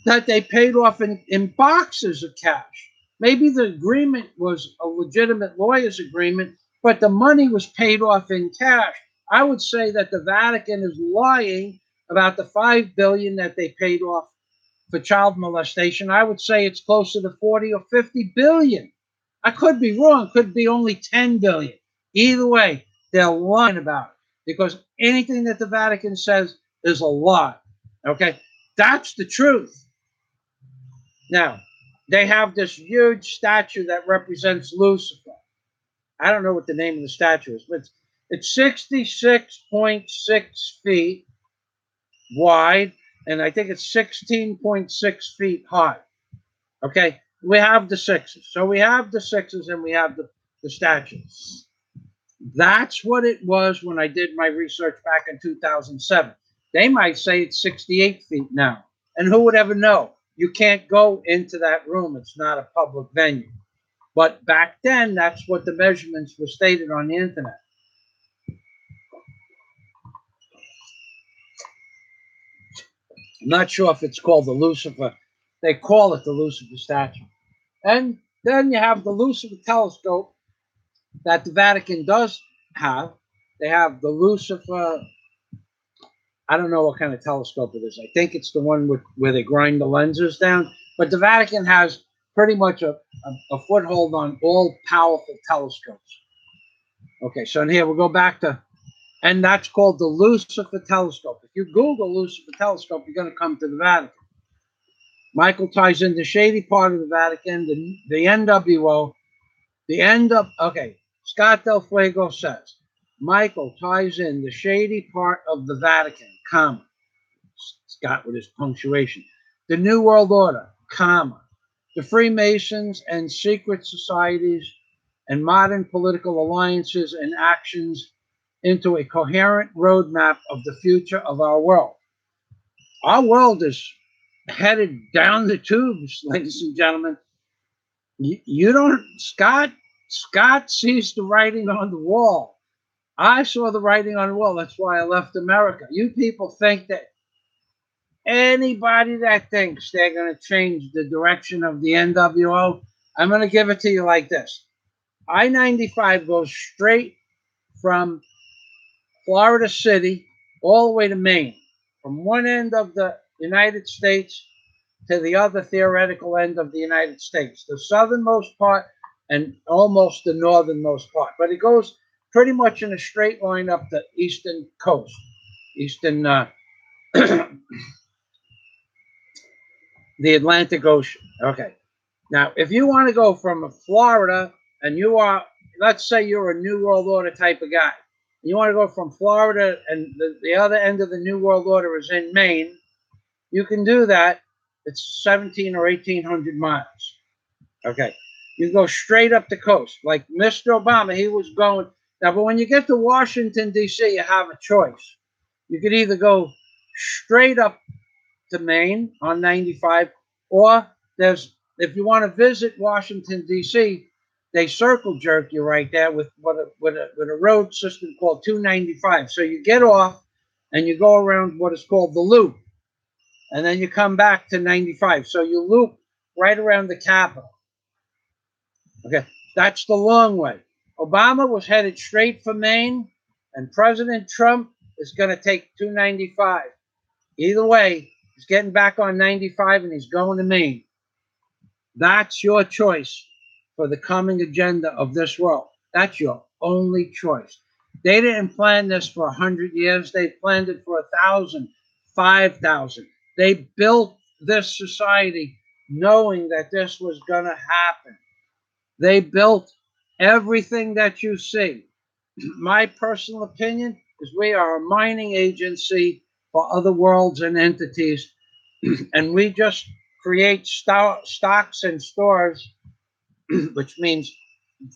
that they paid off in boxes of cash? Maybe the agreement was a legitimate lawyer's agreement, but the money was paid off in cash. I would say that the Vatican is lying about the $5 billion that they paid off for child molestation. I would say it's closer to 40 or 50 billion. I could be wrong. Could be only 10 billion. Either way, they're lying about it because anything that the Vatican says is a lie. Okay? That's the truth. Now, they have this huge statue that represents Lucifer. I don't know what the name of the statue is, but it's 66.6 feet wide, and I think it's 16.6 feet high. Okay, we have the sixes. So we have the sixes and we have the statues. That's what it was when I did my research back in 2007. They might say it's 68 feet now. And who would ever know? You can't go into that room. It's not a public venue. But back then, that's what the measurements were stated on the internet. I'm not sure if it's called the Lucifer. They call it the Lucifer statue. And then you have the Lucifer telescope that the Vatican does have. They have the Lucifer, I don't know what kind of telescope it is. I think it's the one where they grind the lenses down. But the Vatican has pretty much a foothold on all powerful telescopes. Okay, so in here we'll go back to, and that's called the Lucifer telescope. If you Google Lucifer telescope, you're going to come to the Vatican. Michael ties in the shady part of the Vatican, the NWO, okay, Scott Del Fuego says, Michael ties in the shady part of the Vatican, comma, Scott with his punctuation, the New World Order, comma, the Freemasons and secret societies and modern political alliances and actions into a coherent roadmap of the future of our world. Our world is headed down the tubes, ladies and gentlemen. You don't, Scott sees the writing on the wall. I saw the writing on the wall. That's why I left America. You people think that anybody that thinks they're going to change the direction of the NWO, I'm going to give it to you like this. I-95 goes straight from Florida City all the way to Maine, from one end of the United States to the other theoretical end of the United States, the southernmost part and almost the northernmost part. But it goes pretty much in a straight line up the eastern coast, the Atlantic Ocean. Okay. Now, if you want to go from Florida and you are, let's say you're a New World Order type of guy, you want to go from Florida and the other end of the New World Order is in Maine, you can do that. It's 17 or 1,800 miles. Okay. You go straight up the coast. Like Mr. Obama, he was going. Now, but when you get to Washington, D.C., you have a choice. You could either go straight up to Maine on 95, or if you want to visit Washington, D.C., they circle jerk you right there with a road system called 295. So you get off and you go around what is called the loop, and then you come back to 95. So you loop right around the Capitol. Okay, that's the long way. Obama was headed straight for Maine, and President Trump is going to take 295. Either way, he's getting back on 95 and he's going to Maine. That's your choice for the coming agenda of this world. That's your only choice. They didn't plan this for 100 years. They planned it for 1,000, 5,000. They built this society knowing that this was going to happen. They built everything that you see. My personal opinion is we are a mining agency for other worlds and entities, and we just create stocks and stores, which means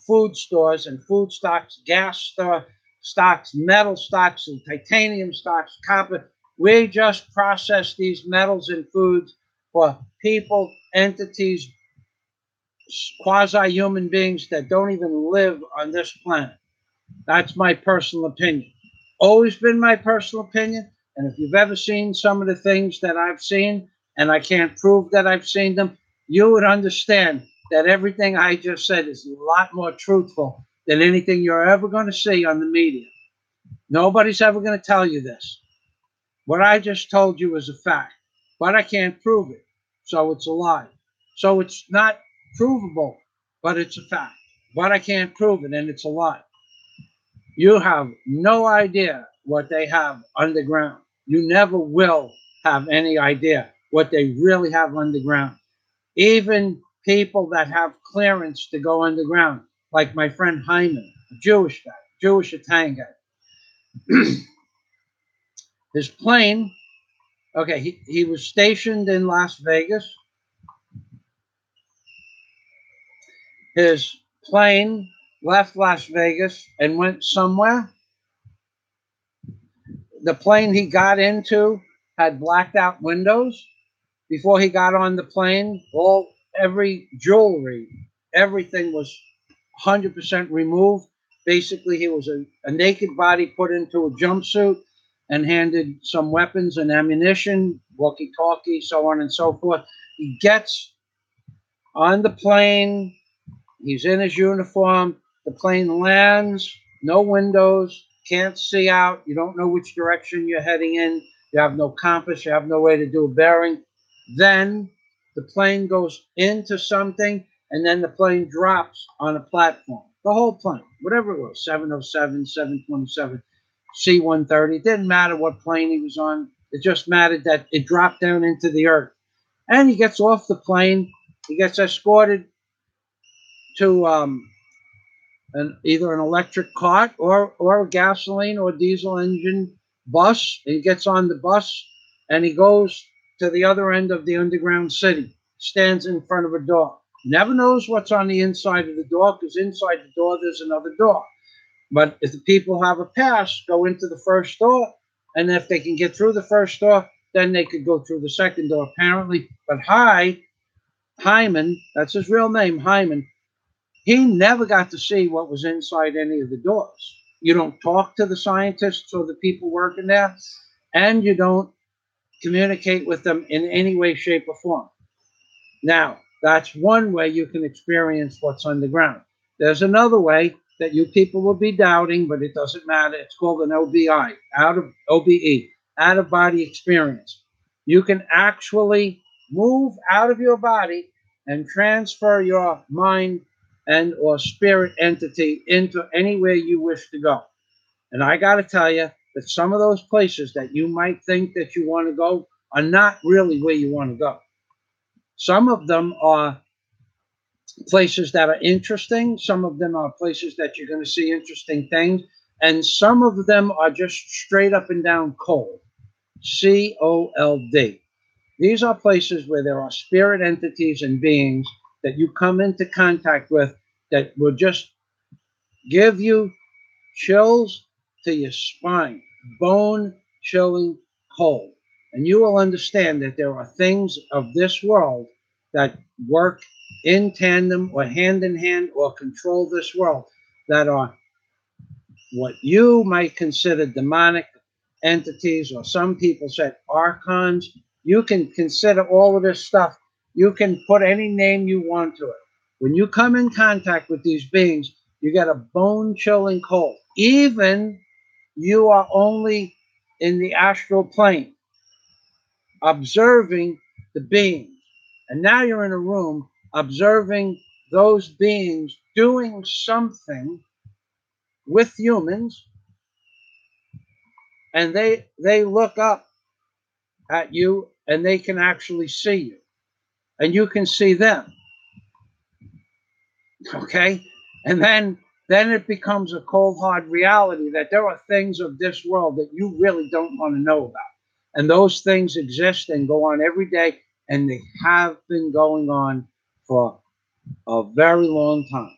food stores and food stocks, gas stocks, metal stocks, and titanium stocks, copper. We just process these metals and foods for people, entities, quasi-human beings that don't even live on this planet. That's my personal opinion. Always been my personal opinion. And if you've ever seen some of the things that I've seen, and I can't prove that I've seen them, you would understand that everything I just said is a lot more truthful than anything you're ever going to see on the media. Nobody's ever going to tell you this. What I just told you is a fact, but I can't prove it. So it's a lie. So it's not provable, but it's a fact. But I can't prove it, and it's a lie. You have no idea what they have underground. You never will have any idea what they really have underground. Even people that have clearance to go underground, like my friend Hyman, a Jewish guy, Jewish Italian guy. His plane, okay, he was stationed in Las Vegas. His plane left Las Vegas and went somewhere. The plane he got into had blacked out windows. Before he got on the plane, every jewelry, everything was 100% removed. Basically, he was a naked body put into a jumpsuit and handed some weapons and ammunition, walkie-talkie, so on and so forth. He gets on the plane. He's in his uniform. The plane lands, no windows, can't see out. You don't know which direction you're heading in. You have no compass. You have no way to do a bearing. Then the plane goes into something, and then the plane drops on a platform. The whole plane, whatever it was, 707, 727, C-130. It didn't matter what plane he was on. It just mattered that it dropped down into the earth. And he gets off the plane. He gets escorted to either an electric cart or a gasoline or diesel engine bus. He gets on the bus and he goes to the other end of the underground city, stands in front of a door. Never knows what's on the inside of the door, because inside the door there's another door. But if the people have a pass, go into the first door, and if they can get through the first door, then they could go through the second door, apparently. But Hyman, that's his real name, Hyman, he never got to see what was inside any of the doors. You don't talk to the scientists or the people working there, and you don't communicate with them in any way, shape, or form. Now, that's one way you can experience what's underground. There's another way that you people will be doubting, but it doesn't matter. It's called an OBI, OBE, out of body experience. You can actually move out of your body and transfer your mind and or spirit entity into anywhere you wish to go. And I got to tell you that some of those places that you might think that you want to go are not really where you want to go. Some of them are places that are interesting. Some of them are places that you're going to see interesting things. And some of them are just straight up and down cold. COLD. These are places where there are spirit entities and beings that you come into contact with that will just give you chills to your spine, bone chilling cold. And you will understand that there are things of this world that work in tandem or hand in hand or control this world that are what you might consider demonic entities, or some people said archons. You can consider all of this stuff. You can put any name you want to it. When you come in contact with these beings, you get a bone chilling cold. Even you are only in the astral plane observing the beings. And now you're in a room observing those beings doing something with humans, and they look up at you and they can actually see you and you can see them. Okay? And then it becomes a cold hard reality that there are things of this world that you really don't want to know about. And those things exist and go on every day, and they have been going on for a very long time.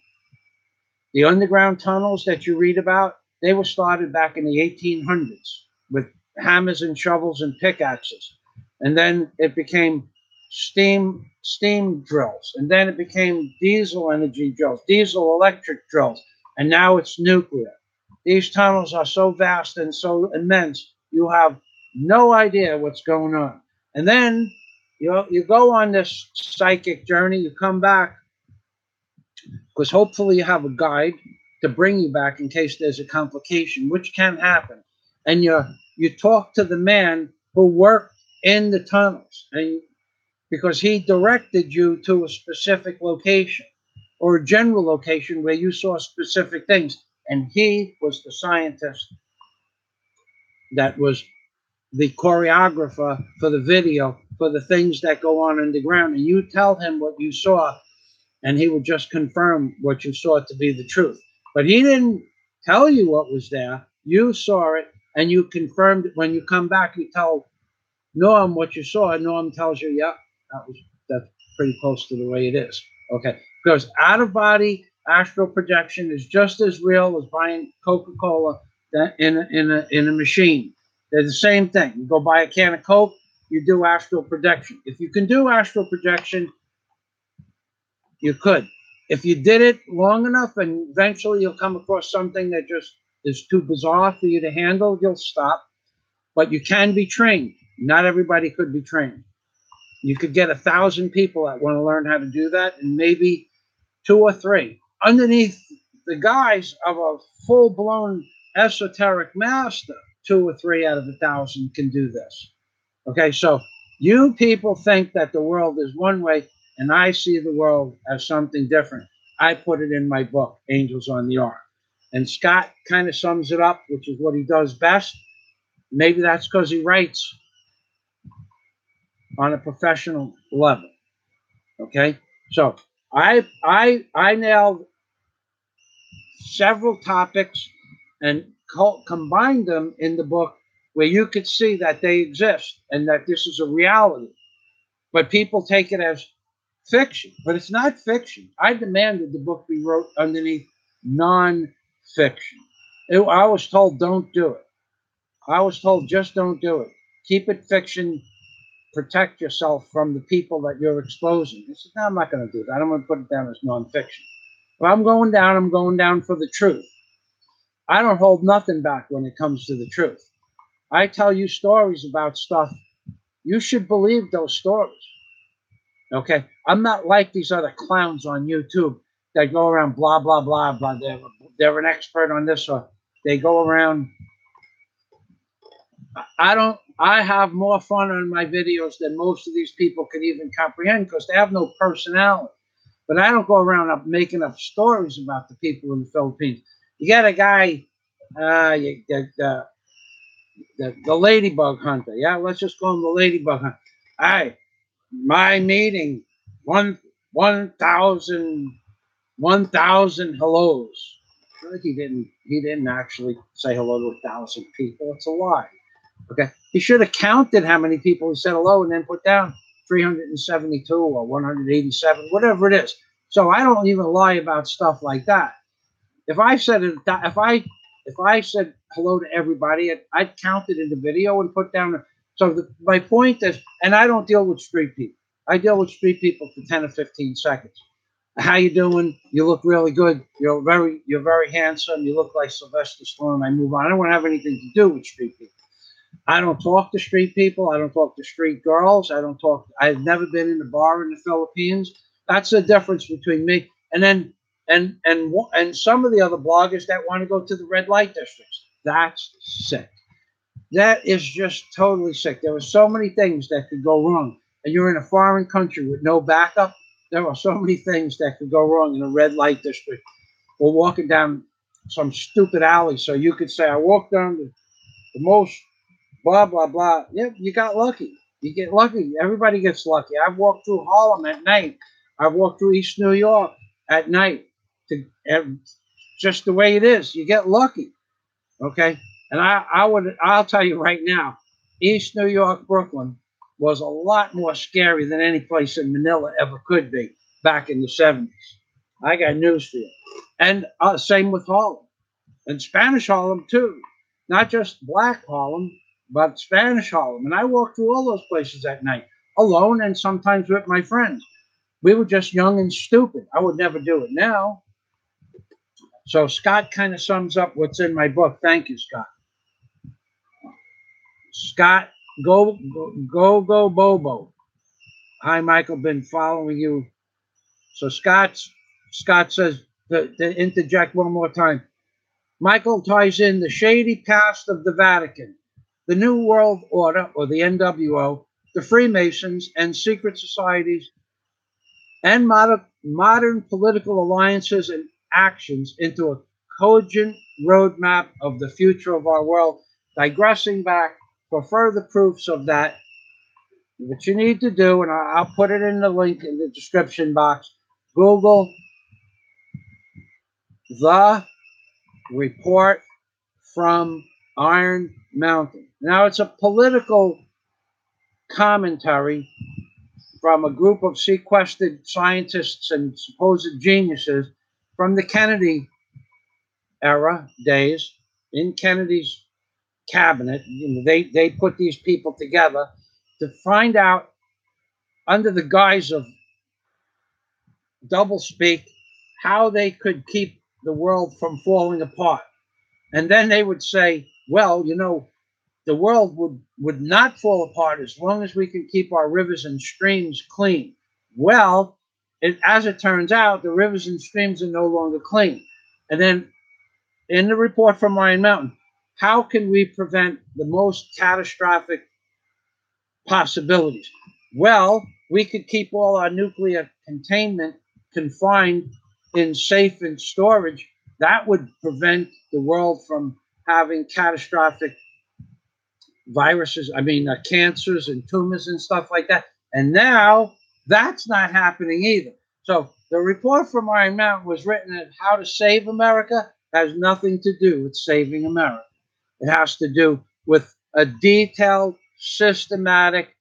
The underground tunnels that you read about, they were started back in the 1800s with hammers and shovels and pickaxes. And then it became steam drills. And then it became diesel energy drills, diesel electric drills. And now it's nuclear. These tunnels are so vast and so immense, you have no idea what's going on. And then you go on this psychic journey, you come back, because hopefully you have a guide to bring you back in case there's a complication, which can happen. And you talk to the man who worked in the tunnels, and because he directed you to a specific location or a general location where you saw specific things, and he was the scientist that was the choreographer for the video for the things that go on underground. And you tell him what you saw, and he would just confirm what you saw to be the truth. But he didn't tell you what was there. You saw it, and you confirmed it. When you come back, you tell Norm what you saw, and Norm tells you, yeah, that's pretty close to the way it is. Okay, because out of body astral projection is just as real as buying Coca-Cola in a machine. They're the same thing. You go buy a can of Coke, you do astral projection. If you can do astral projection, you could. If you did it long enough and eventually you'll come across something that just is too bizarre for you to handle, you'll stop. But you can be trained. Not everybody could be trained. You could get 1,000 people that want to learn how to do that, and maybe 2 or 3. Underneath the guise of a full-blown esoteric master, 2 or 3 out of 1,000 can do this. Okay, so you people think that the world is one way, and I see the world as something different. I put it in my book, Angels on the Ark. And Scott kind of sums it up, which is what he does best. Maybe that's because he writes on a professional level. Okay, so I nailed several topics and combined them in the book where you could see that they exist and that this is a reality. But people take it as fiction, but it's not fiction. I demanded the book be wrote underneath non-fiction. I was told don't do it. I was told just don't do it. Keep it fiction. Protect yourself from the people that you're exposing. I said, no, I'm not going to do that. I'm going to put it down as non-fiction. If I'm going down for the truth. I don't hold nothing back when it comes to the truth. I tell you stories about stuff. You should believe those stories. Okay? I'm not like these other clowns on YouTube that go around blah, blah, blah, blah. They're an expert on this, or they go around. I have more fun on my videos than most of these people can even comprehend because they have no personality. But I don't go around making up stories about the people in the Philippines. You got a guy, the ladybug hunter. Yeah, let's just call him the ladybug hunter. Hey, my meeting, 1,000 hellos. He didn't actually say hello to 1,000 people. It's a lie. Okay, he should have counted how many people he said hello and then put down 372 or 187, whatever it is. So I don't even lie about stuff like that. If I said hello to everybody, I'd count it in the video and put down. So my point is, and I don't deal with street people. I deal with street people for 10 or 15 seconds. How you doing? You look really good. You're very handsome. You look like Sylvester Stallone. I move on. I don't want to have anything to do with street people. I don't talk to street people. I don't talk to street girls. I've never been in a bar in the Philippines. That's the difference between me and some of the other bloggers that want to go to the red light districts. That's sick. That is just totally sick. There are so many things that could go wrong. And you're in a foreign country with no backup. There are so many things that could go wrong in a red light district. Or walking down some stupid alley. So you could say, I walked down the most blah, blah, blah. Yeah, you got lucky. You get lucky. Everybody gets lucky. I've walked through Harlem at night. I've walked through East New York at night. Just the way it is. You get lucky. Okay? And I'll tell you right now, East New York, Brooklyn was a lot more scary than any place in Manila ever could be back in the 70s. I got news for you. And same with Harlem. And Spanish Harlem, too. Not just black Harlem, but Spanish Harlem. And I walked through all those places at night, alone and sometimes with my friends. We were just young and stupid. I would never do it now. So Scott kind of sums up what's in my book. Thank you, Scott. Scott, go, Bobo. Hi, Michael, been following you. So Scott says, to interject one more time, Michael ties in the shady past of the Vatican, the New World Order, or the NWO, the Freemasons, and secret societies, and modern political alliances and actions into a cogent roadmap of the future of our world, digressing back for further proofs of that. What you need to do, and I'll put it in the link in the description box, Google the report from Iron Mountain. Now, it's a political commentary from a group of sequestered scientists and supposed geniuses from the Kennedy era days in Kennedy's cabinet. They put these people together to find out, under the guise of doublespeak, how they could keep the world from falling apart. And then they would say, well, the world would not fall apart as long as we can keep our rivers and streams clean. Well, as it turns out, the rivers and streams are no longer clean. And then in the report from Iron Mountain, how can we prevent the most catastrophic possibilities? Well, we could keep all our nuclear containment confined in safe and storage. That would prevent the world from having catastrophic viruses, cancers and tumors and stuff like that. And now that's not happening either. So the report from Iron Mountain was written on how to save America. Has nothing to do with saving America. It has to do with a detailed, systematic,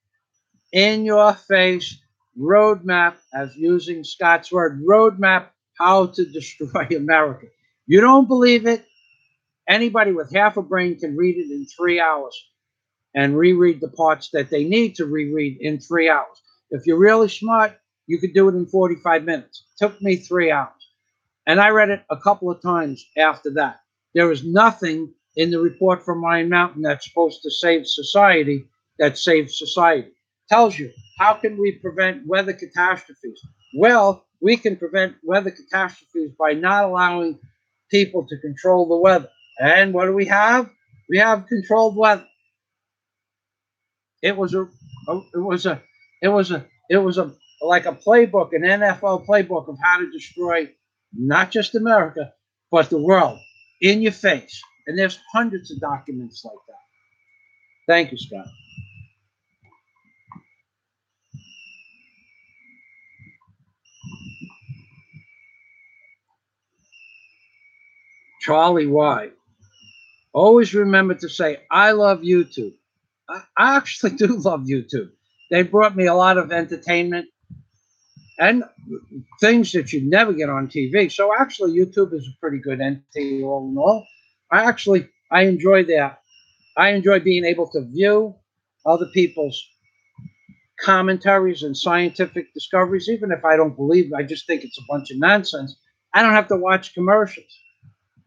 in-your-face roadmap, as using Scott's word, roadmap, how to destroy America. You don't believe it? Anybody with half a brain can read it in 3 hours and reread the parts that they need to reread in 3 hours. If you're really smart, you could do it in 45 minutes. It took me 3 hours. And I read it a couple of times after that. There is nothing in the report from Iron Mountain that's supposed to save society that saves society. Tells you, how can we prevent weather catastrophes? Well, we can prevent weather catastrophes by not allowing people to control the weather. And what do we have? We have controlled weather. It was like a playbook, an NFL playbook of how to destroy not just America, but the world in your face. And there's hundreds of documents like that. Thank you, Scott. Charlie Y. Always remember to say, I love YouTube. I actually do love YouTube. They brought me a lot of entertainment and things that you never get on TV. So actually, YouTube is a pretty good entity all in all. I enjoy that. I enjoy being able to view other people's commentaries and scientific discoveries, even if I don't believe it. I just think it's a bunch of nonsense. I don't have to watch commercials.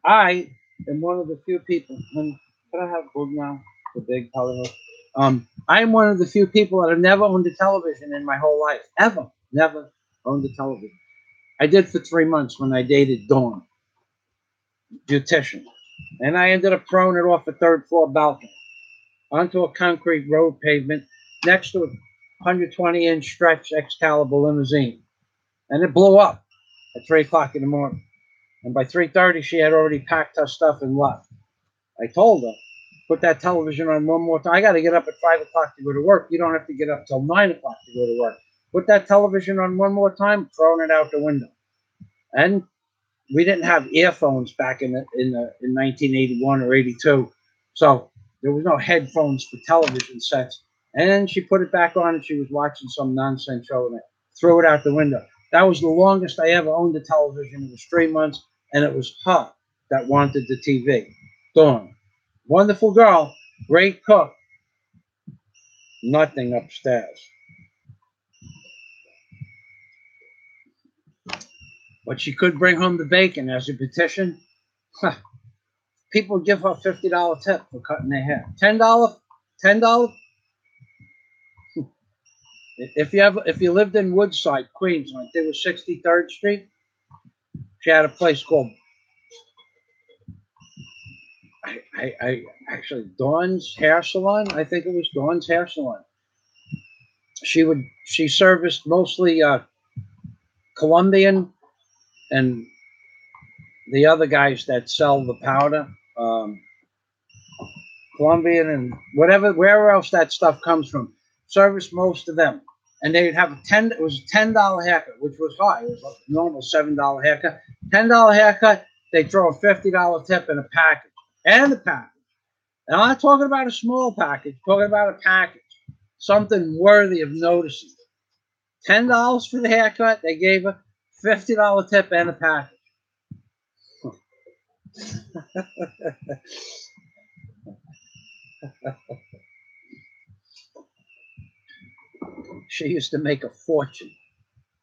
I am one of the few people. Can I have food now? The big Hollywood. I am one of the few people that have never owned a television in my whole life, ever. Never owned a television. I did for 3 months when I dated Dawn, beautician, and I ended up throwing it off a third-floor balcony onto a concrete road pavement next to a 120-inch stretch Excalibur limousine, and it blew up at 3 o'clock in the morning. And by 3:30, she had already packed her stuff and left. I told her, put that television on one more time. I got to get up at 5 o'clock to go to work. You don't have to get up till 9 o'clock to go to work. Put that television on one more time, throwing it out the window. And we didn't have earphones back in 1981 or 82. So there was no headphones for television sets. And then she put it back on and she was watching some nonsense show and threw it out the window. That was the longest I ever owned a television. It was 3 months, and it was her that wanted the TV. Dawn. Wonderful girl, great cook. Nothing upstairs. But she could bring home the bacon as a petition. People give her a $50 tip for cutting their hair. $10? $10? If you lived in Woodside, Queens, like there was 63rd Street, she had a place called actually Dawn's Hair Salon. I think it was Dawn's Hair Salon. She serviced mostly Colombian and the other guys that sell the powder, Colombian and wherever else that stuff comes from. Serviced most of them. And they'd have it was a $10 haircut, which was high. It was like a normal $7 haircut. $10 haircut, they throw a $50 tip in a package. And a package. And I'm not talking about a small package, I'm talking about a package. Something worthy of noticing. $10 for the haircut, they gave a $50 tip and a package. She used to make a fortune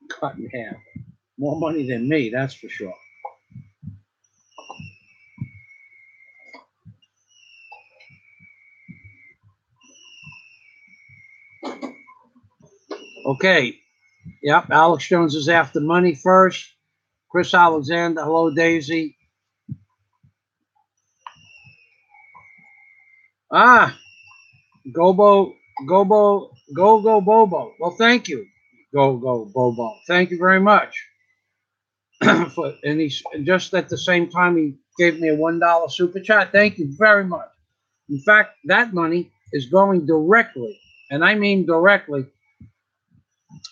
cutting hair. More money than me, that's for sure. Okay. Yep, Alex Jones is after money first. Chris Alexander, hello, Daisy. Bobo. Well, thank you, Bobo. Thank you very much. And he's just at the same time he gave me a $1 super chat. Thank you very much. In fact, that money is going directly, and I mean directly.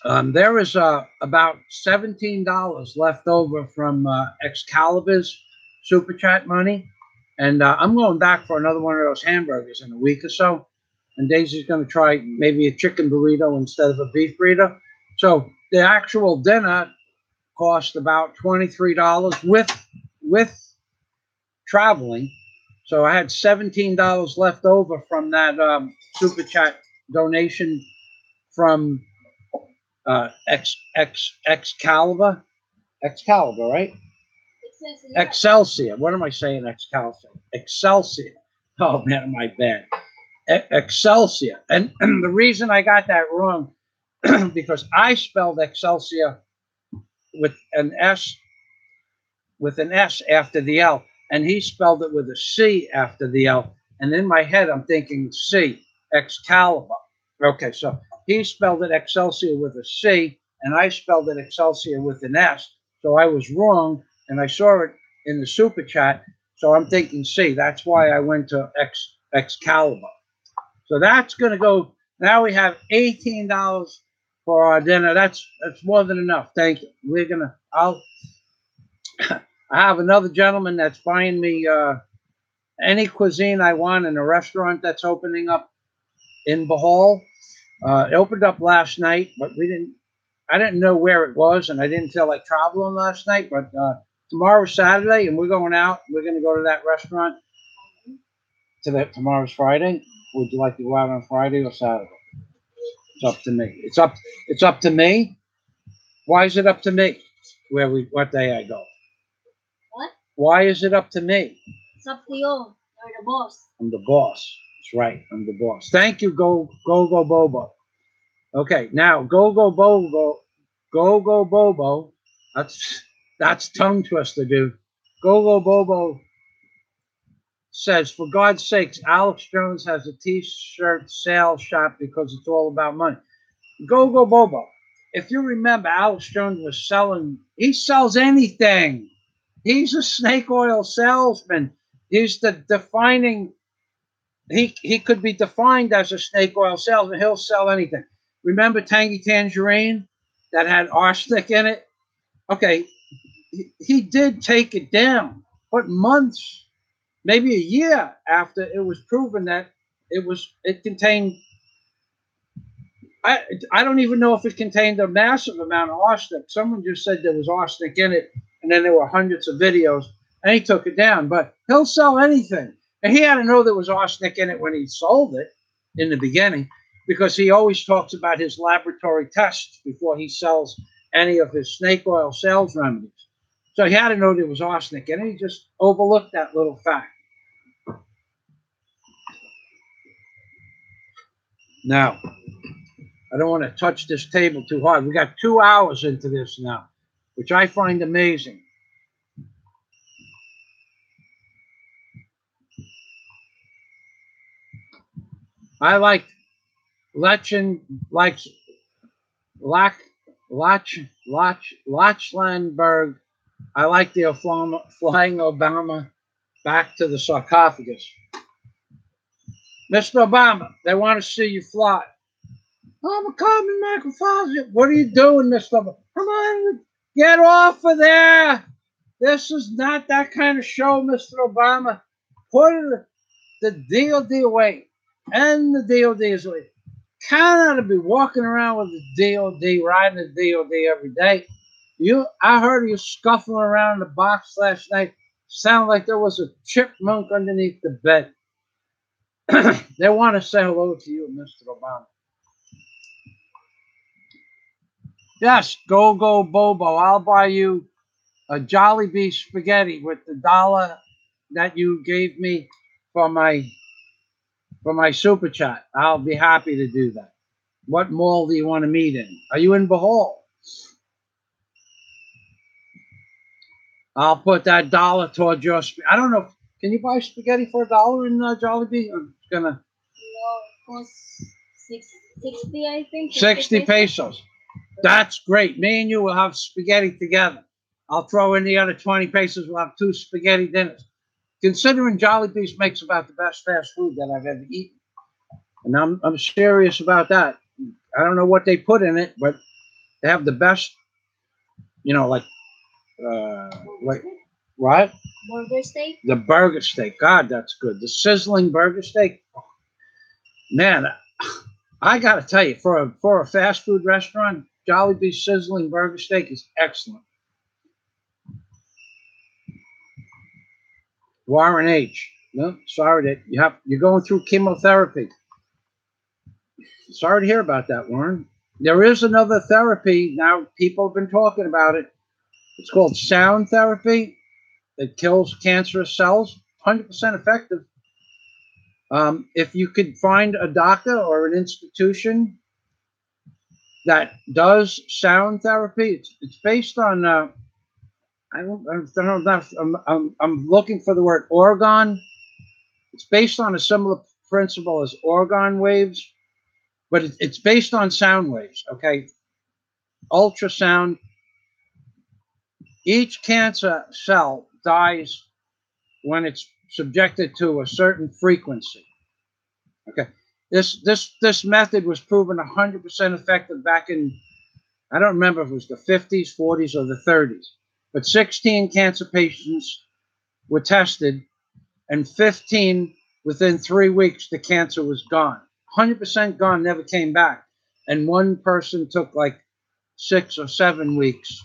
There is about $17 left over from Excalibur's Super Chat money. And I'm going back for another one of those hamburgers in a week or so. And Daisy's going to try maybe a chicken burrito instead of a beef burrito. So the actual dinner cost about $23 with traveling. So I had $17 left over from that Super Chat donation from Excalibur, right? Excelsior. What am I saying? Excelsior. Oh man, am I bad? Excelsior. And the reason I got that wrong because I spelled Excelsior with an S after the L, and he spelled it with a C after the L. And in my head, I'm thinking C, Excalibur. Okay, so he spelled it Excelsior with a C, and I spelled it Excelsior with an S. So I was wrong, and I saw it in the Super Chat. So I'm thinking C. That's why I went to Excalibur. So that's going to go. Now we have $18 for our dinner. That's more than enough. Thank you. We're gonna. I have another gentleman that's buying me any cuisine I want in a restaurant that's opening up in Bohol. It opened up last night, but I didn't know where it was, and I didn't feel like traveling last night. But tomorrow's Saturday, and we're going out. We're going to go to that restaurant. Tomorrow's Friday. Would you like to go out on Friday or Saturday? It's up to me. It's up to me. Why is it up to me? What day I go?
What?
Why is it up to me?
It's up to you. You're the boss.
I'm the boss. That's right. I'm the boss. Thank you, Go Bobo. Okay, now Go Bobo. That's tongue twister, dude. Go Bobo says, for God's sakes, Alex Jones has a t-shirt sale shop because it's all about money. Go Bobo. If you remember, Alex Jones was he sells anything. He's a snake oil salesman. He's he could be defined as a snake oil salesman. He'll sell anything. Remember Tangy Tangerine that had arsenic in it? Okay, he did take it down, but months, maybe a year after it was proven that it contained, I don't even know if it contained a massive amount of arsenic. Someone just said there was arsenic in it, and then there were hundreds of videos, and he took it down. But he'll sell anything. And he had to know there was arsenic in it when he sold it in the beginning, because he always talks about his laboratory tests before he sells any of his snake oil sales remedies. So he had to know there was arsenic in it. He just overlooked that little fact. Now, I don't want to touch this table too hard. We got 2 hours into this now, which I find amazing. I like Lachlanberg. I like the flying Obama back to the sarcophagus. Mr. Obama, they want to see you fly. I'm coming, Michael Fazio. What are you doing, Mr. Obama? Come on, get off of there. This is not that kind of show, Mr. Obama. Put the DOD away. And the DOD is away. Cannot be walking around with the DOD, riding the DOD every day. I heard you scuffling around in the box last night. Sounded like there was a chipmunk underneath the bed. They want to say hello to you, Mr. Obama. Yes, go Bobo. I'll buy you a Jollibee spaghetti with the $1 that you gave me for my super chat. I'll be happy to do that. What mall do you want to meet in? Are you in Bohol? I'll put that $1 towards your. I don't know. Can you buy spaghetti for $1 in Jollibee? I'm gonna.
No, it costs 60, I think.
60 pesos. That's great. Me and you will have spaghetti together. I'll throw in the other 20 pesos. We'll have 2 spaghetti dinners. Considering Jollibee's makes about the best fast food that I've ever eaten. And I'm serious about that. I don't know what they put in it, but they have the best, like what?
Burger steak.
The burger steak. God, that's good. The sizzling burger steak. Man, I got to tell you, for a fast food restaurant, Jollibee's sizzling burger steak is excellent. Warren H. No, sorry that you're going through chemotherapy. Sorry to hear about that, Warren. There is another therapy now. People have been talking about it. It's called sound therapy. It kills cancerous cells. 100% effective. If you could find a doctor or an institution that does sound therapy, it's based on. I don't know. I'm looking for the word organ. It's based on a similar principle as organ waves, but it's based on sound waves. Okay, ultrasound. Each cancer cell dies when it's subjected to a certain frequency. Okay, this method was proven 100% effective back in, I don't remember if it was the 50s, 40s, or the 30s, but 16 cancer patients were tested, and 15 within 3 weeks the cancer was gone. 100% gone, never came back, and one person took like 6 or 7 weeks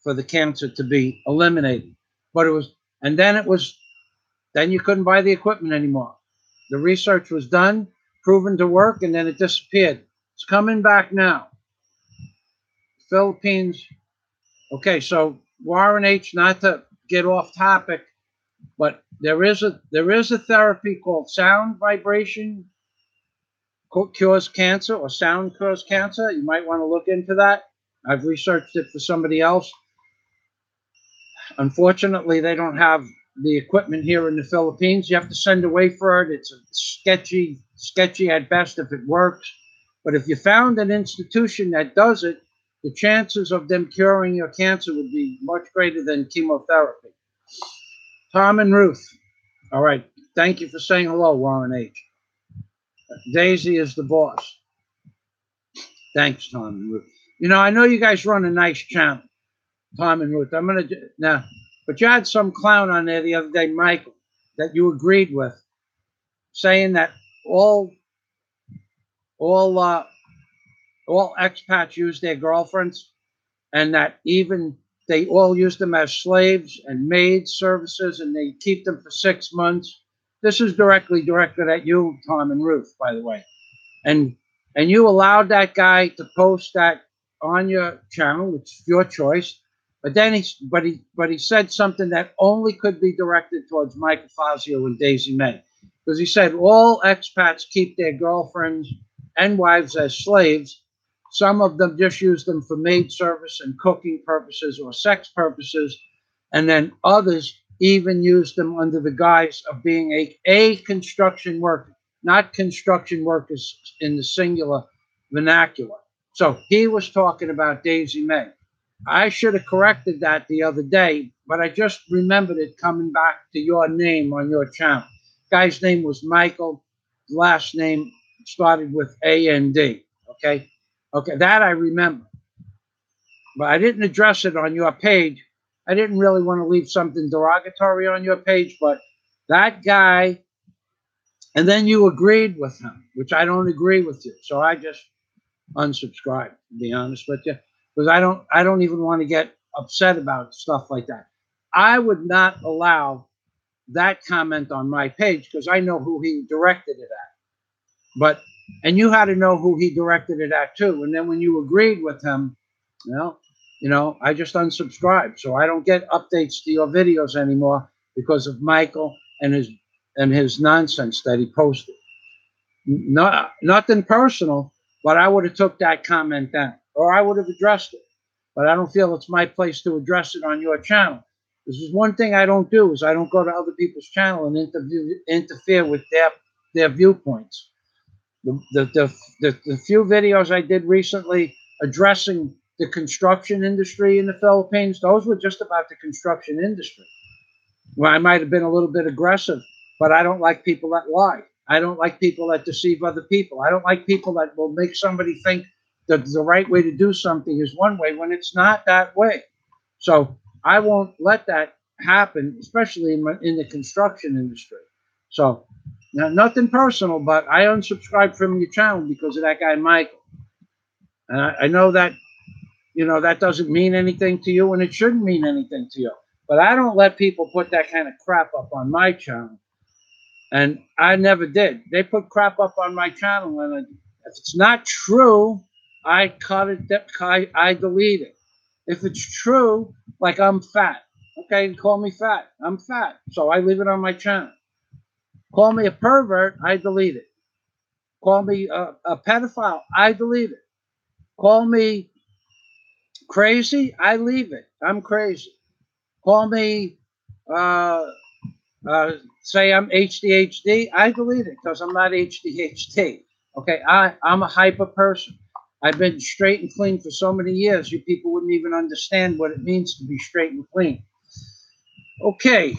for the cancer to be eliminated. But it was, and then you couldn't buy the equipment anymore. The research was done, proven to work, and then it disappeared. It's coming back now. Philippines. Okay, so Warren H., not to get off topic, but there is a therapy called sound vibration cures cancer, or sound cures cancer. You might want to look into that. I've researched it for somebody else. Unfortunately, they don't have the equipment here in the Philippines. You have to send away for it. It's sketchy at best if it works. But if you found an institution that does it, the chances of them curing your cancer would be much greater than chemotherapy. Tom and Ruth. All right. Thank you for saying hello, Warren H. Daisy is the boss. Thanks, Tom and Ruth. I know you guys run a nice channel, Tom and Ruth. I'm going to now, but you had some clown on there the other day, Michael, that you agreed with, saying that all expats use their girlfriends, and that even they all use them as slaves and maid services, and they keep them for 6 months. This is directly directed at you, Tom and Ruth, by the way. And you allowed that guy to post that on your channel, which is your choice. But then he said something that only could be directed towards Michael Fazio and Daisy May, because he said all expats keep their girlfriends and wives as slaves. Some of them just use them for maid service and cooking purposes or sex purposes, and then others even use them under the guise of being a construction worker, not construction workers in the singular vernacular. So he was talking about Daisy May. I should have corrected that the other day, but I just remembered it coming back to your name on your channel. Guy's name was Michael. Last name started with A-N-D. Okay? Okay, that I remember. But I didn't address it on your page. I didn't really want to leave something derogatory on your page, but that guy, and then you agreed with him, which I don't agree with you. So I just unsubscribed, to be honest with you, because I don't even want to get upset about stuff like that. I would not allow that comment on my page because I know who he directed it at. And you had to know who he directed it at too. And then when you agreed with him, I just unsubscribed, so I don't get updates to your videos anymore because of Michael and his nonsense that he posted. Nothing personal, but I would have took that comment down, or I would have addressed it. But I don't feel it's my place to address it on your channel. This is one thing I don't do, is I don't go to other people's channel and interfere with their viewpoints. The few videos I did recently addressing the construction industry in the Philippines, those were just about the construction industry. Well, I might have been a little bit aggressive, but I don't like people that lie. I don't like people that deceive other people. I don't like people that will make somebody think that the right way to do something is one way when it's not that way. So I won't let that happen, especially in the construction industry. So now, nothing personal, but I unsubscribed from your channel because of that guy, Michael. And I know that, that doesn't mean anything to you, and it shouldn't mean anything to you. But I don't let people put that kind of crap up on my channel. And I never did. They put crap up on my channel, and if it's not true, I cut it, I delete it. If it's true, like I'm fat, okay, call me fat. I'm fat, so I leave it on my channel. Call me a pervert, I delete it. Call me a pedophile, I delete it. Call me crazy, I leave it. I'm crazy. Call me, say I'm HDHD, I delete it because I'm not HDHD. Okay, I'm a hyper person. I've been straight and clean for so many years, you people wouldn't even understand what it means to be straight and clean. Okay,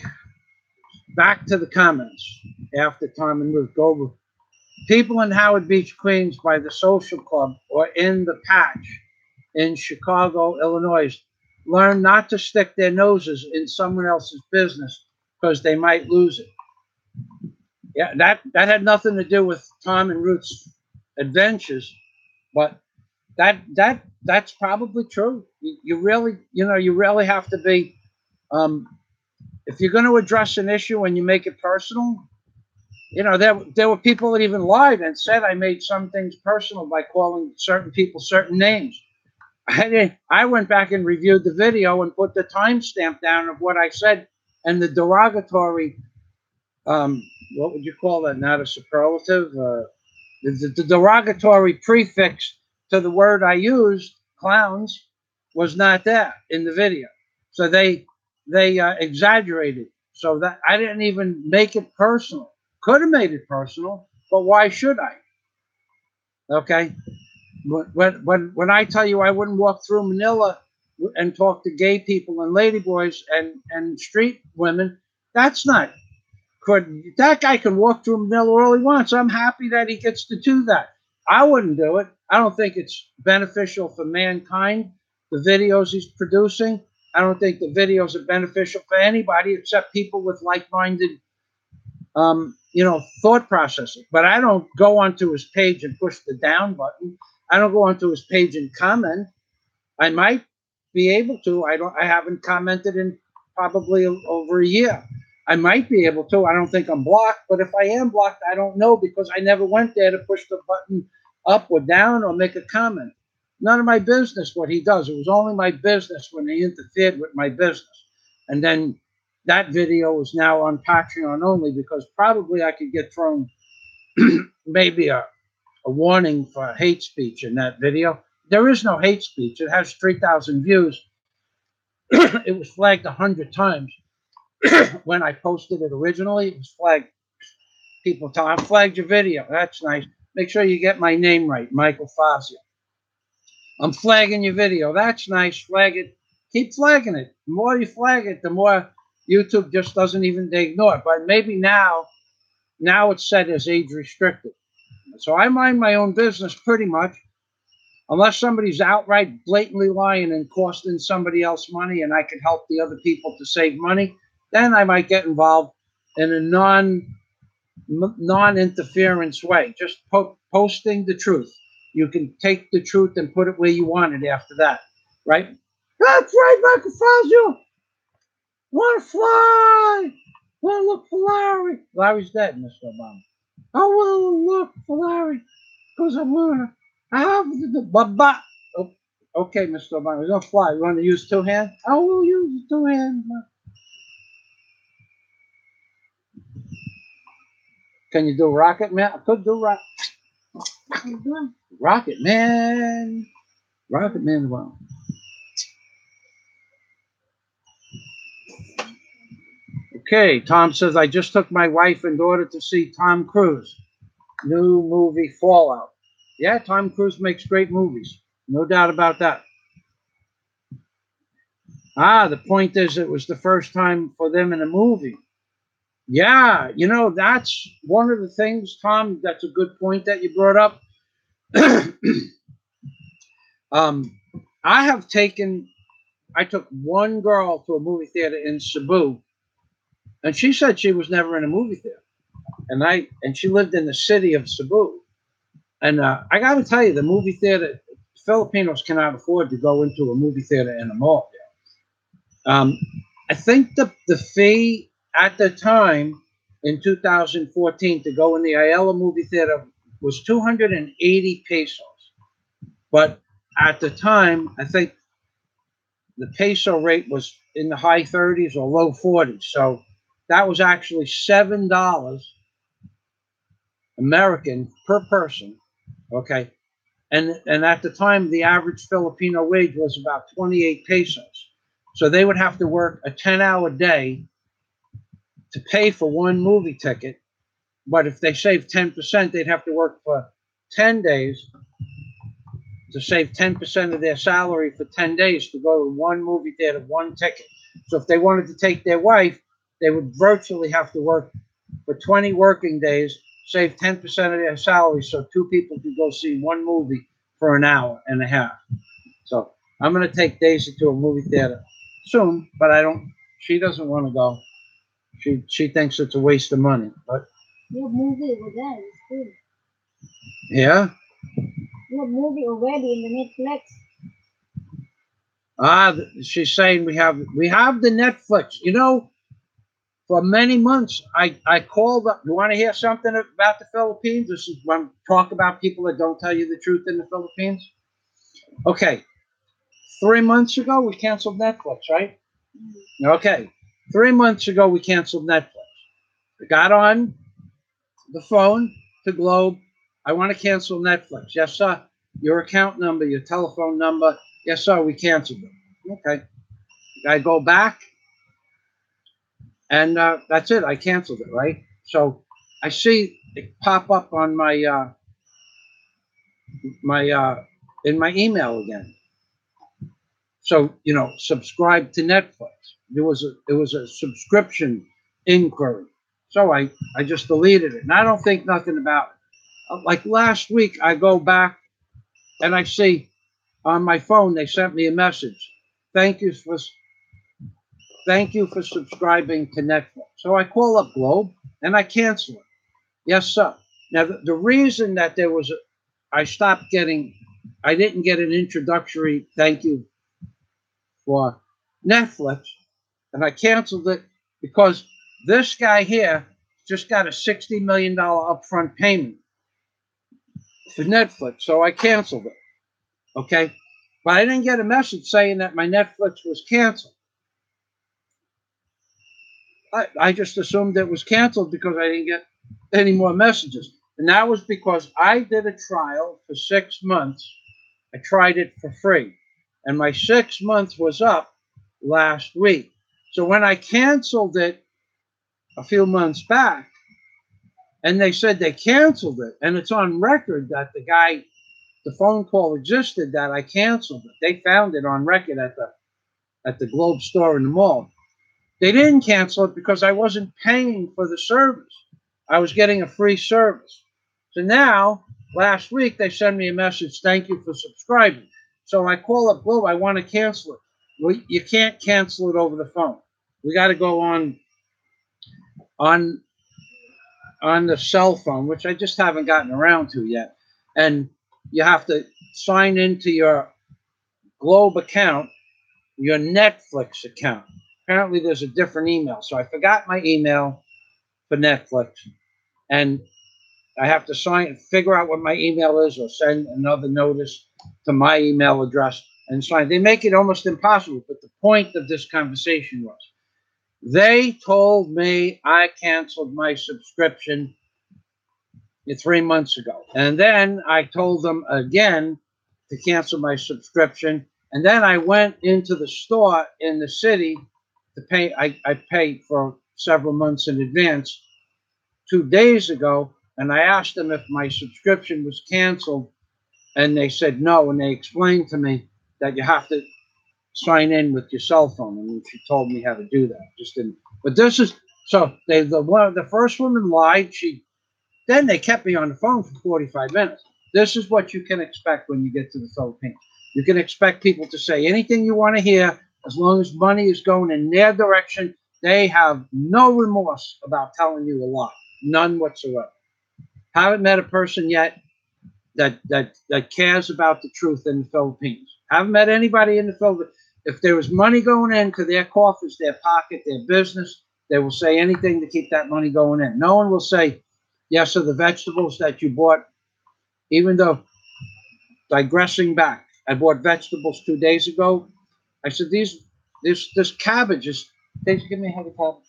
back to the comments after Tom and Ruth go over. People in Howard Beach, Queens by the Social Club or in the Patch in Chicago, Illinois, learn not to stick their noses in someone else's business because they might lose it. Yeah, that had nothing to do with Tom and Ruth's adventures, but that's probably true. You really have to be, if you're going to address an issue and you make it personal. There were people that even lied and said I made some things personal by calling certain people certain names. I went back and reviewed the video and put the timestamp down of what I said and the derogatory, what would you call that? Not a superlative. The derogatory prefix to the word I used, clowns, was not there in the video. So they exaggerated. So that I didn't even make it personal. Could have made it personal, but why should I? Okay. When I tell you I wouldn't walk through Manila and talk to gay people and ladyboys and street women, that's not. That guy can walk through Manila all he wants. I'm happy that he gets to do that. I wouldn't do it. I don't think it's beneficial for mankind, the videos he's producing. I don't think the videos are beneficial for anybody except people with like-minded thought processing. But I don't go onto his page and push the down button. I don't go onto his page and comment. I might be able to. I haven't commented in probably over a year. I might be able to. I don't think I'm blocked, but if I am blocked, I don't know because I never went there to push the button up or down or make a comment. None of my business what he does. It was only my business when he interfered with my business. And then that video is now on Patreon only because probably I could get thrown maybe a warning for hate speech in that video. There is no hate speech. It has 3,000 views. It was flagged 100 times. When I posted it originally, it was flagged. People tell I flagged your video. That's nice. Make sure you get my name right, Michael Fazio. I'm flagging your video. That's nice. Flag it. Keep flagging it. The more you flag it, the more YouTube just doesn't even, they ignore it. But maybe now it's set as age restricted. So I mind my own business pretty much, unless somebody's outright blatantly lying and costing somebody else money and I can help the other people to save money, then I might get involved in a non-interference way, just posting the truth. You can take the truth and put it where you want it after that, right? That's right, Michael Fazio. Want to fly? Want to look for Larry? Larry's dead, Mr. Obama. I want to look for Larry because I want to have the oh, okay, Mr. Obama, we're going to fly. You want to use two hands? I will use two hands. Can you do Rocket Man? I could do Rocket Man. Rocket Man. Well. Okay, Tom says, I just took my wife and daughter to see Tom Cruise. New movie, Fallout. Yeah, Tom Cruise makes great movies. No doubt about that. The point is it was the first time for them in a movie. Yeah, you know, that's one of the things, Tom, that's a good point that you brought up. I took one girl to a movie theater in Cebu, and she said she was never in a movie theater. And she lived in the city of Cebu. And I got to tell you, the movie theater, Filipinos cannot afford to go into a movie theater in a mall. I think the fee at the time in 2014 to go in the Ayala movie theater was 280 pesos. But at the time, I think the peso rate was in the high 30s or low 40s. So that was actually $7 American per person. Okay. And at the time, the average Filipino wage was about 28 pesos. So they would have to work a 10-hour day to pay for one movie ticket. But if they saved 10%, they'd have to work for 10 days to save 10% of their salary for 10 days to go to one movie theater, one ticket. So if they wanted to take their wife, they would virtually have to work for 20 working days, save 10% of their salary so two people could go see one movie for an hour and a half. So I'm going to take Daisy to a movie theater soon, but she doesn't want to go. She thinks it's a waste of money. But
Your movie over there is good.
yeah.
Your movie already in the Netflix.
She's saying we have the Netflix. You know, for many months I called up. You want to hear something about the Philippines? This is when talk about people that don't tell you the truth in the Philippines. Okay, 3 months ago we canceled Netflix, right? Okay, 3 months ago we canceled Netflix. I got on the phone to Globe. I want to cancel Netflix. Yes, sir. Your account number, your telephone number. Yes, sir. We canceled it. Okay. I go back, and that's it. I canceled it. Right. So I see it pop up on my in my email again. So subscribe to Netflix. It was a subscription inquiry. So I just deleted it, and I don't think nothing about it. Like last week, I go back and I see on my phone they sent me a message. Thank you for subscribing to Netflix. So I call up Globe and I cancel it. Yes, sir. Now the reason that I didn't get an introductory thank you for Netflix, and I canceled it because this guy here just got a $60 million upfront payment for Netflix. So I canceled it. Okay. But I didn't get a message saying that my Netflix was canceled. I just assumed it was canceled because I didn't get any more messages. And that was because I did a trial for 6 months. I tried it for free. And my 6 months was up last week. So when I canceled it a few months back, and they said they canceled it, and it's on record that the phone call existed that I canceled it. They found it on record at the Globe store in the mall. They didn't cancel it because I wasn't paying for the service. I was getting a free service. So now, last week, they send me a message, thank you for subscribing. So I call up Globe, I want to cancel it. Well, you can't cancel it over the phone. We got to go on the cell phone, which I just haven't gotten around to yet. And you have to sign into your Globe account, your Netflix account. Apparently, there's a different email. So I forgot my email for Netflix, and I have to figure out what my email is, or send another notice to my email address and sign. They make it almost impossible. But the point of this conversation was they told me I canceled my subscription 3 months ago. And then I told them again to cancel my subscription. And then I went into the store in the city to pay. I paid for several months in advance 2 days ago. And I asked them if my subscription was canceled. And they said no. And they explained to me that you have to sign in with your cell phone. And she told me how to do that. Just didn't. But this is So the first woman lied. Then they kept me on the phone for 45 minutes. This is what you can expect when you get to the Philippines. You can expect people to say anything you want to hear as long as money is going in their direction. They have no remorse about telling you a lie, none whatsoever. Haven't met a person yet that cares about the truth in the Philippines. Haven't met anybody in the Philippines. If there was money going into their coffers, their pocket, their business, they will say anything to keep that money going in. No one will say, yes, so the vegetables that you bought, even though, digressing back, I bought vegetables 2 days ago. I said, this cabbage is, please give me a head of cabbage.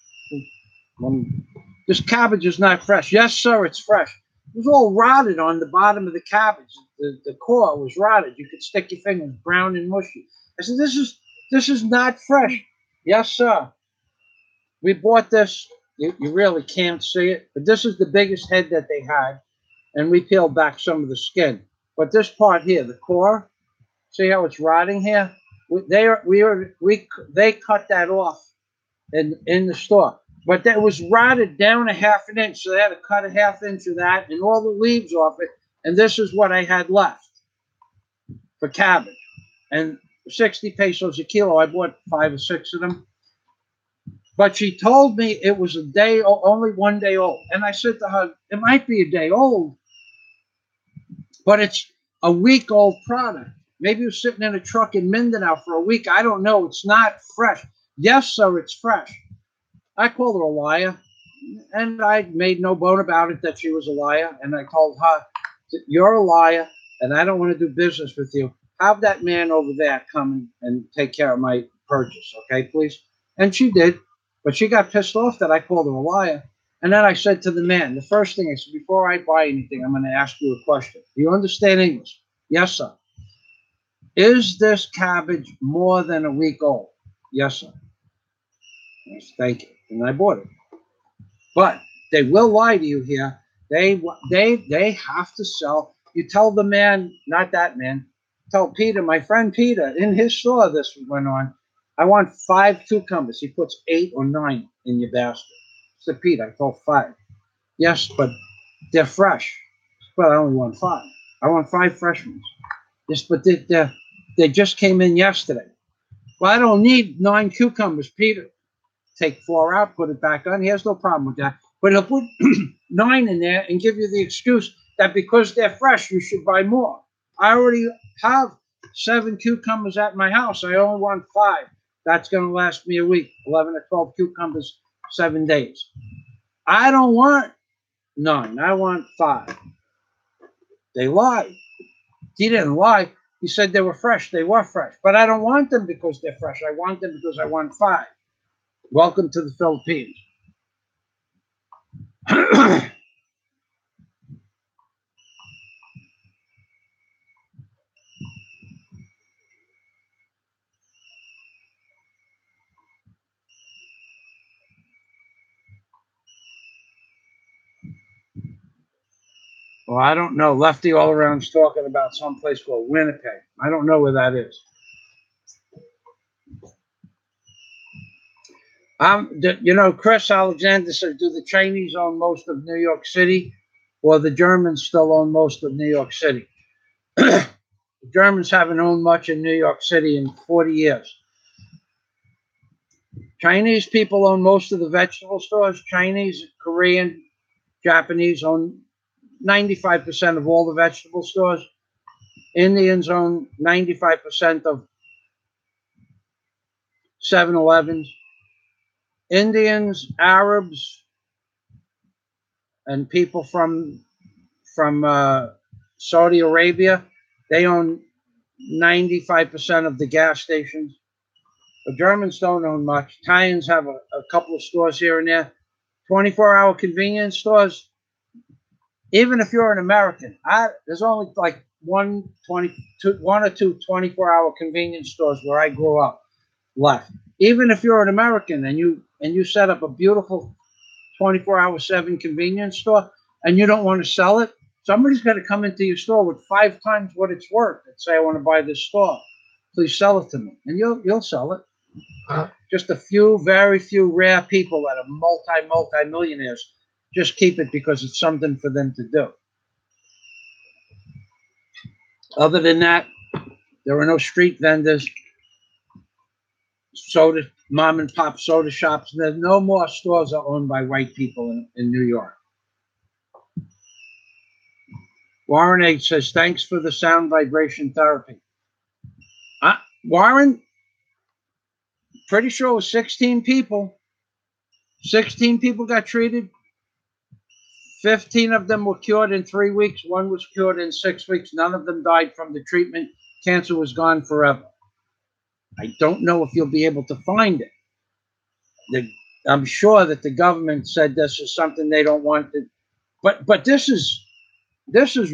This cabbage is not fresh. Yes, sir, it's fresh. It was all rotted on the bottom of the cabbage. The core was rotted. You could stick your fingers, brown and mushy. I said, this is not fresh. Yes, sir. We bought this. You really can't see it, but this is the biggest head that they had, and we peeled back some of the skin. But this part here, the core, see how it's rotting here? They cut that off in the store, but that was rotted down a ½ an inch, so they had to cut a ½ inch of that and all the leaves off it. And this is what I had left for cabbage, and 60 pesos a kilo. I bought 5 or 6 of them. But she told me it was only 1 day old. And I said to her, it might be a day old, but it's a week-old product. Maybe it was sitting in a truck in Mindanao for a week. I don't know. It's not fresh. Yes, sir, it's fresh. I called her a liar, and I made no bone about it that she was a liar. And I told her, you're a liar, and I don't want to do business with you. Have that man over there come and take care of my purchase, okay, please? And she did. But she got pissed off that I called her a liar. And then I said to the man, the first thing I said, before I buy anything, I'm going to ask you a question. Do you understand English? Yes, sir. Is this cabbage more than a week old? Yes, sir. Yes, thank you. And I bought it. But they will lie to you here. They have to sell. You tell the man, not that man, tell Peter, my friend Peter, in his store this went on, I want 5 cucumbers. He puts 8 or 9 in your basket. So Peter, I told 5. Yes, but they're fresh. Well, I only want 5. I want 5 fresh ones. Yes, but they just came in yesterday. Well, I don't need 9 cucumbers, Peter. Take 4 out, put it back on. He has no problem with that. But he'll put 9 in there and give you the excuse that because they're fresh, you should buy more. I already have 7 cucumbers at my house. I only want 5. That's going to last me a week. 11 or 12 cucumbers, 7 days. I don't want 9. I want 5. They lied. He didn't lie. He said they were fresh. They were fresh. But I don't want them because they're fresh. I want them because I want 5. Welcome to the Philippines. Well, I don't know. Lefty all around's talking about some place called Winnipeg. I don't know where that is. Chris Alexander said, do the Chinese own most of New York City, or the Germans still own most of New York City? The Germans haven't owned much in New York City in 40 years. Chinese people own most of the vegetable stores. Chinese, Korean, Japanese own 95% of all the vegetable stores. Indians own 95% of 7-Elevens. Indians, Arabs, and people from Saudi Arabia, they own 95% of the gas stations. The Germans don't own much. Italians have a couple of stores here and there. 24-hour convenience stores. Even if you're an American, there's only like one or two 24-hour convenience stores where I grew up left. Even if you're an American and you set up a beautiful 24-hour/7 convenience store and you don't want to sell it, somebody's going to come into your store with 5 times what it's worth and say, I want to buy this store. Please sell it to me. And you'll sell it. Just a few, very few rare people that are multi-millionaires just keep it because it's something for them to do. Other than that, there are no street vendors, soda, mom and pop soda shops. There's no more stores are owned by white people in New York. Warren H says, thanks for the sound vibration therapy. Warren, pretty sure it was 16 people. 16 people got treated. 15 of them were cured in 3 weeks. 1 was cured in 6 weeks. None of them died from the treatment. Cancer was gone forever. I don't know if you'll be able to find it. I'm sure that the government said this is something they don't want to, but this is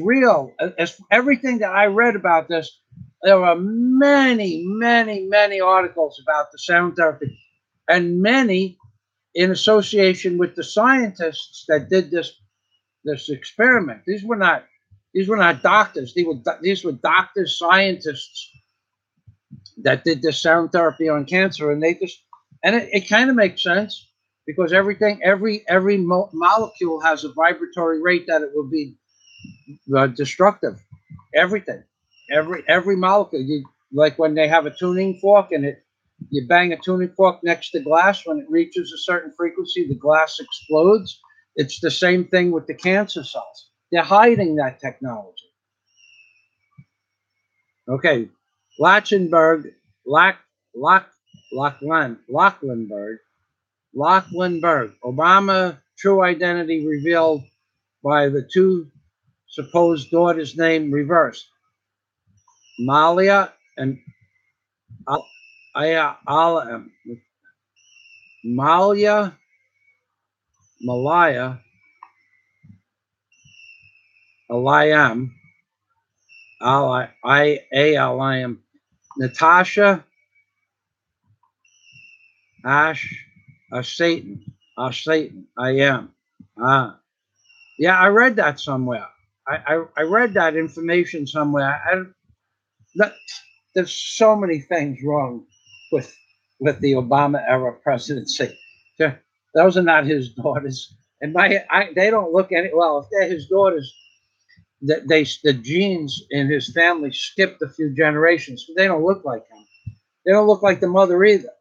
real. As everything that I read about this, there are many, many, many articles about the sound therapy, and many in association with the scientists that did this experiment. These were not doctors. These were doctors, scientists that did this sound therapy on cancer, and it kind of makes sense because every molecule has a vibratory rate that it will be destructive. Everything, every molecule. Like when they have a tuning fork and you bang a tuning fork next to glass, when it reaches a certain frequency, the glass explodes. It's the same thing with the cancer cells. They're hiding that technology. Okay, Lachlanberg, Obama true identity revealed by the two supposed daughters' name reversed. Malia and Malaya, Alayam, Alayam, Natasha, Satan, I am. Yeah, I read that somewhere. I read that information somewhere. There's so many things wrong with the Obama era presidency. Those are not his daughters, and they don't look any well. If they're his daughters, the genes in his family skipped a few generations. They don't look like him. They don't look like the mother either.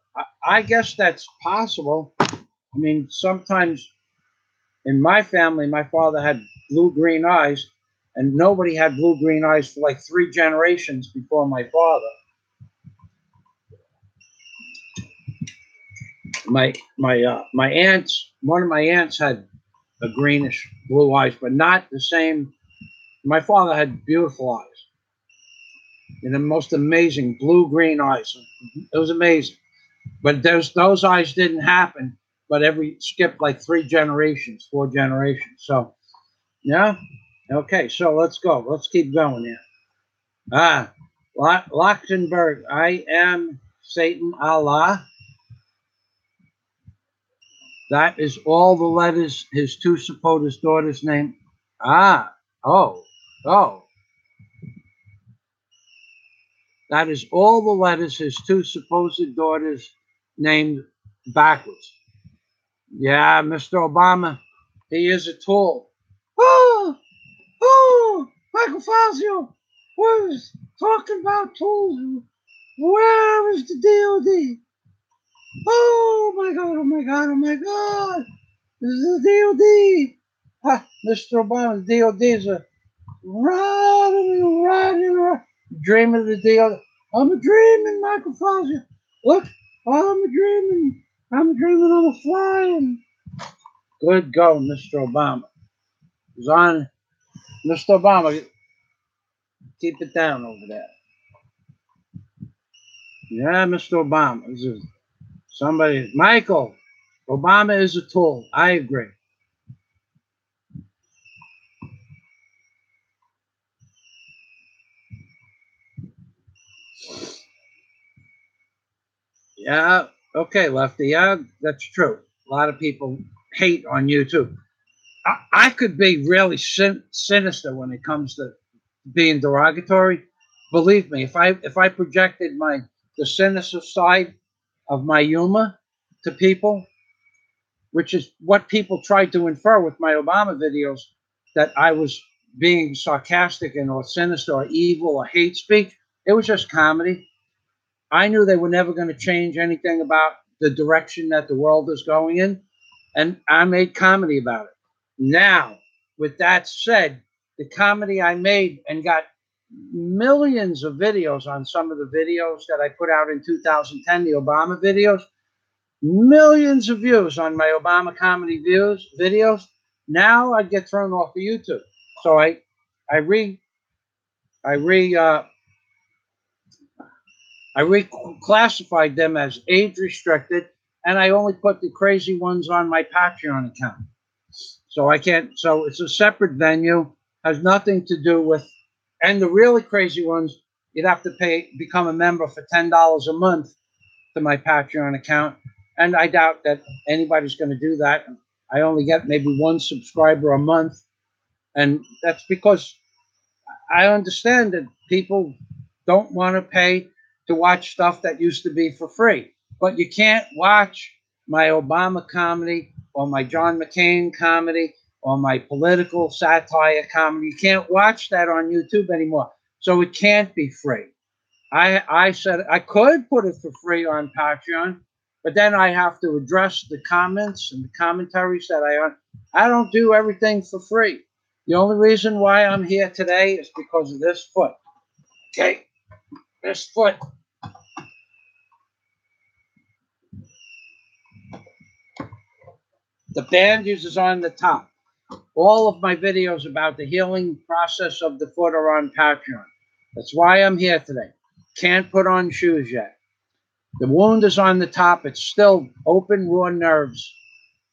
I guess that's possible. I mean, sometimes in my family, my father had blue-green eyes, and nobody had blue-green eyes for like 3 generations before my father. My aunts, one of my aunts had a greenish blue eyes, but not the same. My father had beautiful eyes, and the most amazing blue-green eyes. It was amazing. But those eyes didn't happen, but skipped like 3 generations, 4 generations. So, yeah. Okay, so let's go. Let's keep going here. Luxembourg, I am Satan Allah. That is all the letters his 2 supposed daughters' name. Oh. That is all the letters his 2 supposed daughters named backwards. Yeah, Mr. Obama, he is a tool. Oh, Michael Fazio was talking about tools. Where is the DOD? Oh my God. This is the DOD. Mr. Obama, the DOD is a riding. Dream of the DOD. I'm a dreaming, Michael Fazio. Look, I'm a dreaming. I'm a flying. Good go, Mr. Obama. It's on. Mr. Obama, keep it down over there. Yeah, Mr. Obama. This is somebody. Michael, Obama is a tool. I agree. Yeah, okay, Lefty. Yeah, that's true. A lot of people hate on YouTube. I could be really sinister when it comes to being derogatory. Believe me, if I projected the sinister side, of my humor to people, which is what people tried to infer with my Obama videos, that I was being sarcastic and or sinister or evil or hate speech. It was just comedy. I knew they were never going to change anything about the direction that the world is going in, and I made comedy about it. Now, with that said, the comedy I made and got millions of videos on some of the videos that I put out in 2010, the Obama videos, millions of views on my Obama comedy videos. Now I get thrown off of YouTube. So I reclassified them as age restricted, and I only put the crazy ones on my Patreon account. So I can't. So it's a separate venue, has nothing to do with. And the really crazy ones, you'd have to become a member for $10 a month to my Patreon account, and I doubt that anybody's going to do that. I only get maybe one subscriber a month, and that's because I understand that people don't want to pay to watch stuff that used to be for free. But you can't watch my Obama comedy or my John McCain comedy or my political satire comedy. You can't watch that on YouTube anymore. So it can't be free. I said I could put it for free on Patreon, but then I have to address the comments and the commentaries that I don't do everything for free. The only reason why I'm here today is because of this foot. Okay, this foot. The bandage is on the top. All of my videos about the healing process of the foot are on Patreon. That's why I'm here today. Can't put on shoes yet. The wound is on the top. It's still open, raw nerves.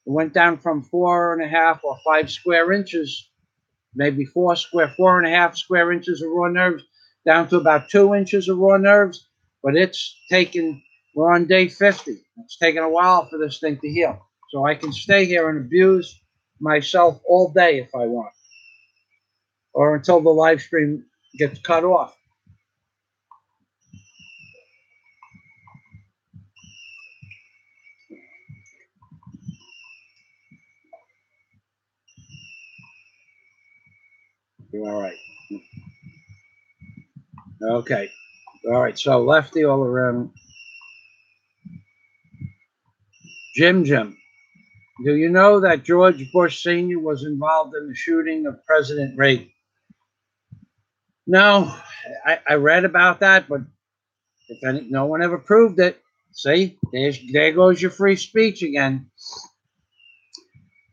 It went down from 4.5 or 5 square inches, maybe 4.5 square inches of raw nerves, down to about 2 inches of raw nerves. But we're on day 50. It's taken a while for this thing to heal. So I can stay here and abuse myself all day if I want, or until the live stream gets cut off. All right. Okay. All right. So lefty all around. Jim. Do you know that George Bush Sr. was involved in the shooting of President Reagan? No, I read about that, but no one ever proved it. See, there goes your free speech again.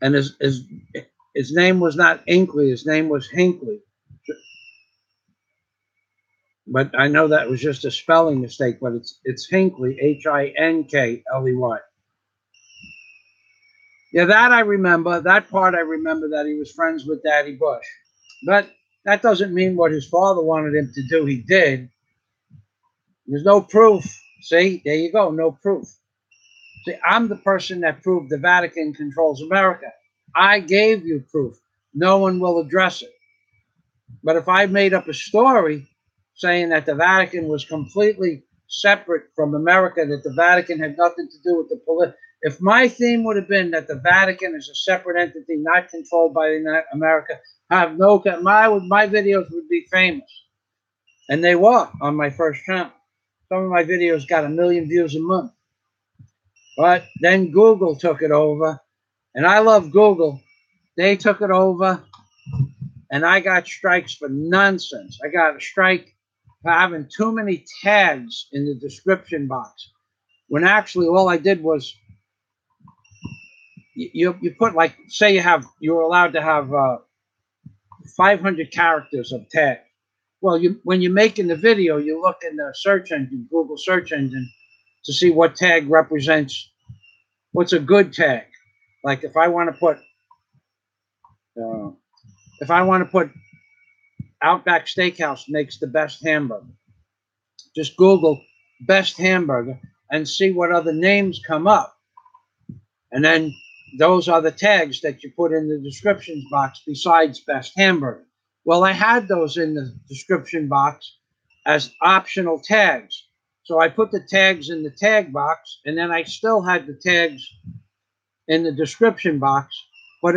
And his name was not Inkley, his name was Hinckley. But I know that was just a spelling mistake, but it's Hinckley, Hinkley. Yeah, that I remember. That part I remember, that he was friends with Daddy Bush. But that doesn't mean what his father wanted him to do, he did. There's no proof. See, there you go, no proof. See, I'm the person that proved the Vatican controls America. I gave you proof. No one will address it. But if I made up a story saying that the Vatican was completely separate from America, that the Vatican had nothing to do with the if my theme would have been that the Vatican is a separate entity, not controlled by America, I have my videos would be famous. And they were on my first channel. Some of my videos got 1 million views a month. But then Google took it over. And I love Google. They took it over. And I got strikes for nonsense. I got a strike for having too many tags in the description box. When actually all I did was, you put, like, say you were allowed to have 500 characters of tag. Well, when you're making the video, you look in the search engine, Google search engine, to see what tag represents, what's a good tag. Like if I want to put Outback Steakhouse makes the best hamburger, just Google best hamburger and see what other names come up. And then those are the tags that you put in the descriptions box besides best hamburger. Well, I had those in the description box as optional tags. So I put the tags in the tag box, and then I still had the tags in the description box, but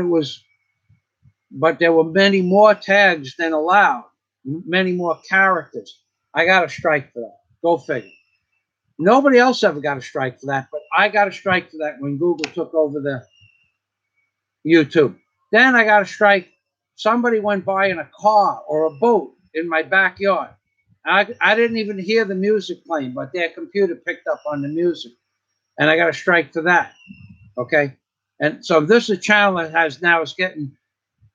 there were many more tags than allowed, many more characters. I got a strike for that. Go figure. Nobody else ever got a strike for that, but I got a strike for that when Google took over the YouTube. Then I got a strike. Somebody went by in a car or a boat in my backyard. I didn't even hear the music playing, but their computer picked up on the music, and I got a strike for that. Okay, and so this is a channel that is getting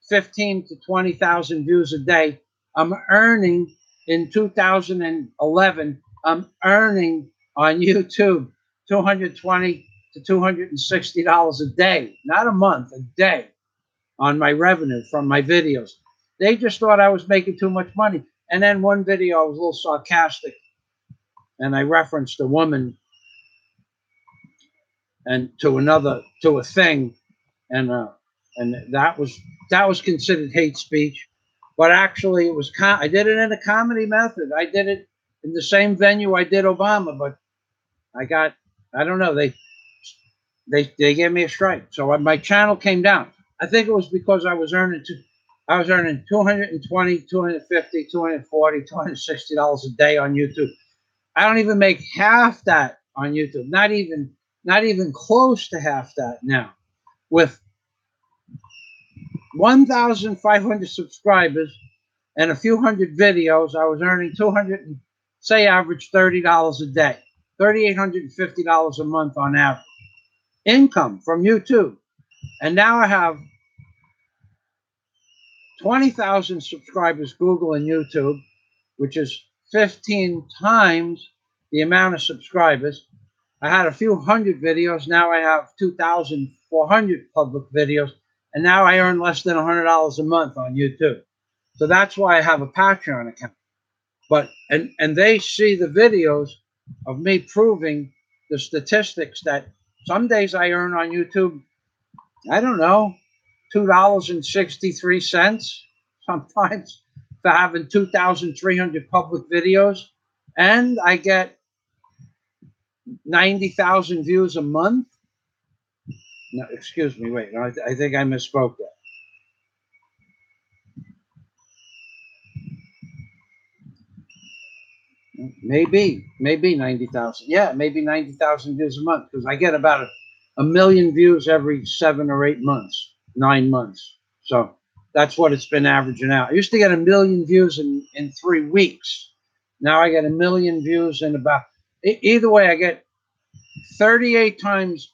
15 to 20,000 views a day. I'm earning in 2011. I'm earning on YouTube $220 to $260 a day, not a month, a day, on my revenue from my videos. They just thought I was making too much money. And then one video I was a little sarcastic, and I referenced a woman and to a thing, and that was considered hate speech. But actually, it was I did it in a comedy method. I did it in the same venue I did Obama, but I don't know, they gave me a strike, so my channel came down. I think it was because I was earning $220, $250, $240, $260 a day on YouTube. I don't even make half that on YouTube. Not even close to half that now. With 1,500 subscribers and a few hundred videos, I was earning average $30 a day, $3,850 a month on average income from YouTube. And now I have 20,000 subscribers, Google and YouTube, which is 15 times the amount of subscribers. I had a few hundred videos. Now I have 2,400 public videos. And now I earn less than $100 a month on YouTube. So that's why I have a Patreon account. But and they see the videos of me proving the statistics that some days I earn on YouTube, I don't know, $2.63 sometimes for having 2,300 public videos. And I get 90,000 views a month. No, excuse me, wait, I think I misspoke there. Maybe 90,000. Yeah, maybe 90,000 views a month, because I get about a million views every 7 or 8 months, 9 months. So that's what it's been averaging out. I used to get a million views in 3 weeks. Now I get a million views in about, either way, I get 38 times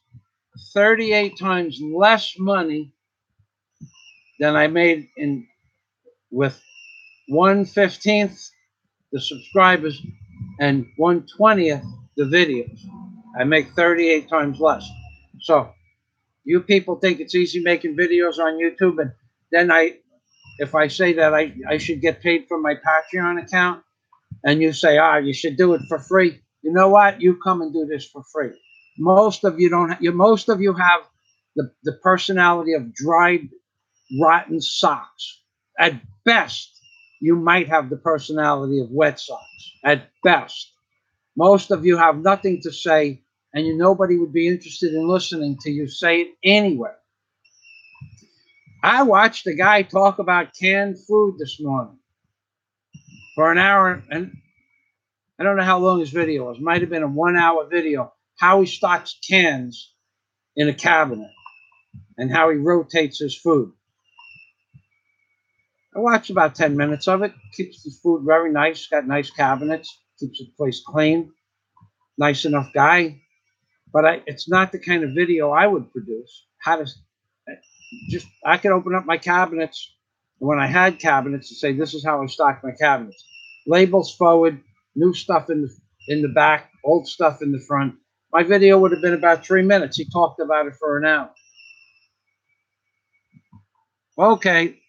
less money than I made with 1/15 the subscribers and 1/20 the videos. I make 38 times less. So you people think it's easy making videos on YouTube, and then if I say that I should get paid for my Patreon account, and you say, you should do it for free. You know what? You come and do this for free. Most of you don't. Most of you have the personality of dried, rotten socks. At best, you might have the personality of wet socks. At best, most of you have nothing to say, and nobody would be interested in listening to you say it anyway. I watched a guy talk about canned food this morning for an hour, and I don't know how long his video was. It might have been a 1-hour video. How he stocks cans in a cabinet and how he rotates his food. I watched about 10 minutes of it. Keeps the food very nice. Got nice cabinets. Keeps the place clean. Nice enough guy. But it's not the kind of video I would produce. I could open up my cabinets when I had cabinets and say, this is how I stock my cabinets. Labels forward, new stuff in the back, old stuff in the front. My video would have been about 3 minutes. He talked about it for an hour. Okay,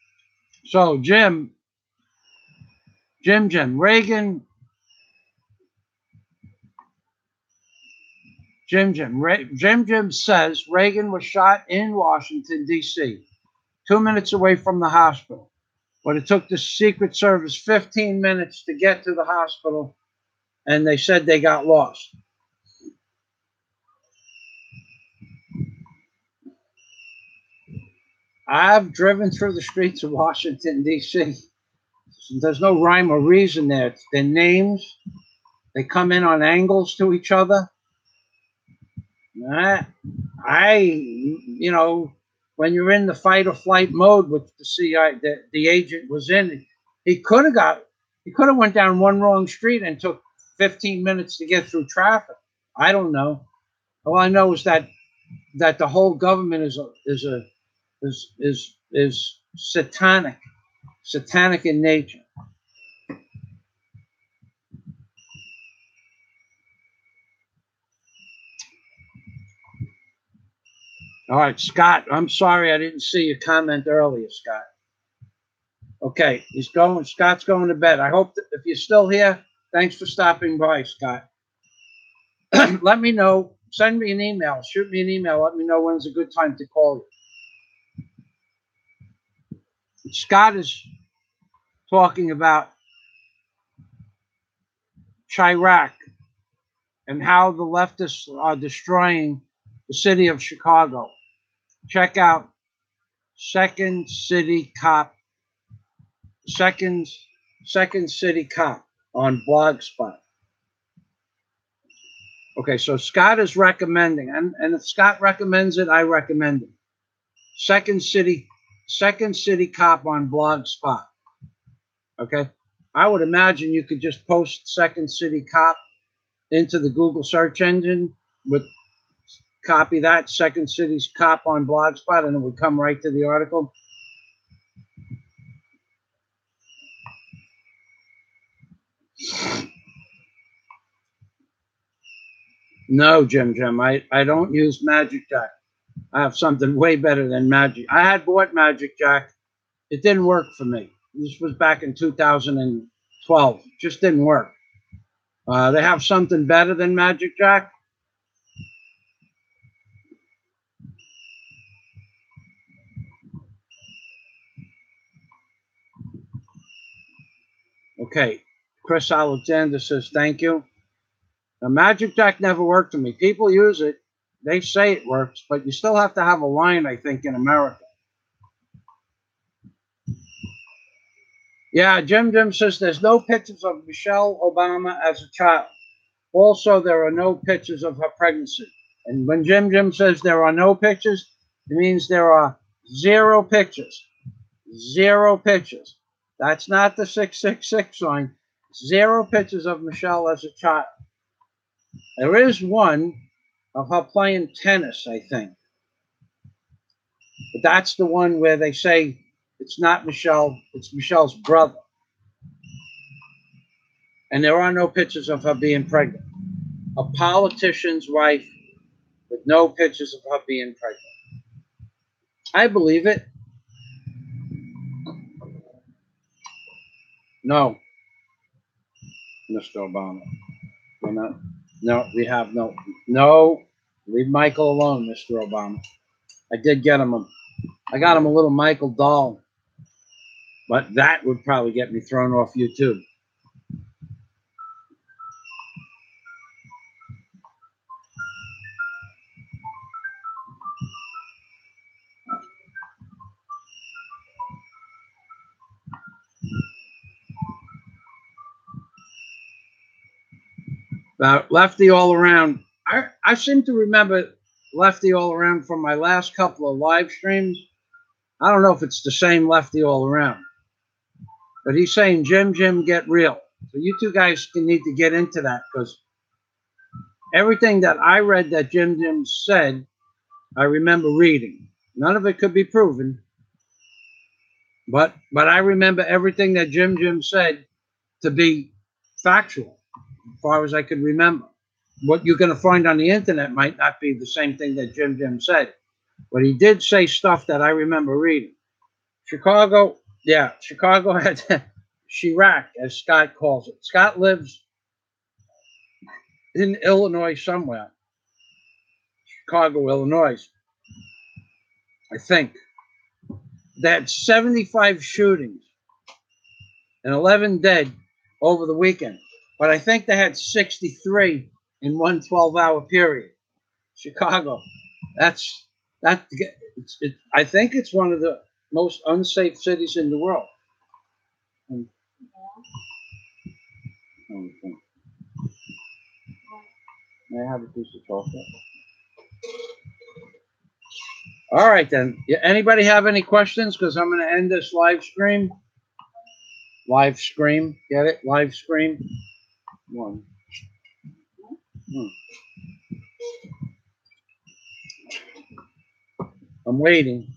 so Jim, Reagan, Jim says Reagan was shot in Washington, D.C., 2 minutes away from the hospital. But it took the Secret Service 15 minutes to get to the hospital and they said they got lost. I've driven through the streets of Washington, D.C. There's no rhyme or reason there. It's their names. They come in on angles to each other. You know, when you're in the fight or flight mode, which the agent was in, he could have went down one wrong street and took 15 minutes to get through traffic. I don't know. All I know is that the whole government is satanic in nature. All right, Scott, I'm sorry I didn't see your comment earlier, Scott. Okay, Scott's going to bed. I hope that if you're still here, thanks for stopping by, Scott. Let me know, send me an email, shoot me an email, let me know when's a good time to call you. Scott is talking about CHRUCH and how the leftists are destroying the city of Chicago. Check out Second City Cop on Blogspot. Okay, so Scott is recommending, and if Scott recommends it, I recommend it. Second City Cop on Blogspot. Okay, I would imagine you could just post Second City Cop into the Google search engine with copy that Second City's Cop on Blogspot, and it would come right to the article. No, Jim, I don't use Magic Jack. I have something way better than Magic. I had bought Magic Jack. It didn't work for me. This was back in 2012. It just didn't work. They have something better than Magic Jack. Okay, Chris Alexander says thank you. Now, Magic Jack never worked for me. People use it. They say it works, but you still have to have a line, I think, in America. Yeah, Jim says there's no pictures of Michelle Obama as a child. Also, there are no pictures of her pregnancy. And when Jim says there are no pictures, it means there are 0 pictures. 0 pictures. That's not the 666 sign. 0 pictures of Michelle as a child. There is one of her playing tennis, I think. But that's the one where they say it's not Michelle, it's Michelle's brother. And there are no pictures of her being pregnant. A politician's wife with no pictures of her being pregnant. I believe it. No, Mr. Obama. We're not. No, we have no. No, leave Michael alone, Mr. Obama. I did get him I got him a little Michael doll, but that would probably get me thrown off YouTube. Lefty all around. I seem to remember Lefty all around from my last couple of live streams. I don't know if it's the same Lefty all around, but he's saying Jim, get real. So you two guys need to get into that, because everything that I read that Jim said, I remember reading. None of it could be proven, but I remember everything that Jim said to be factual, as far as I could remember. What you're going to find on the internet might not be the same thing that Jim said, but he did say stuff that I remember reading. Chicago had CHRUCH, as Scott calls it. Scott lives in Illinois somewhere. Chicago, Illinois, I think. They had 75 shootings and 11 dead over the weekend. but I think they had 63 in one 12-hour period. Chicago. That's that. I think it's one of the most unsafe cities in the world. And, may I have a piece of chocolate? All right, then. Anybody have any questions? Because I'm going to end this live stream. Live stream. Get it? Live stream. One. I'm waiting.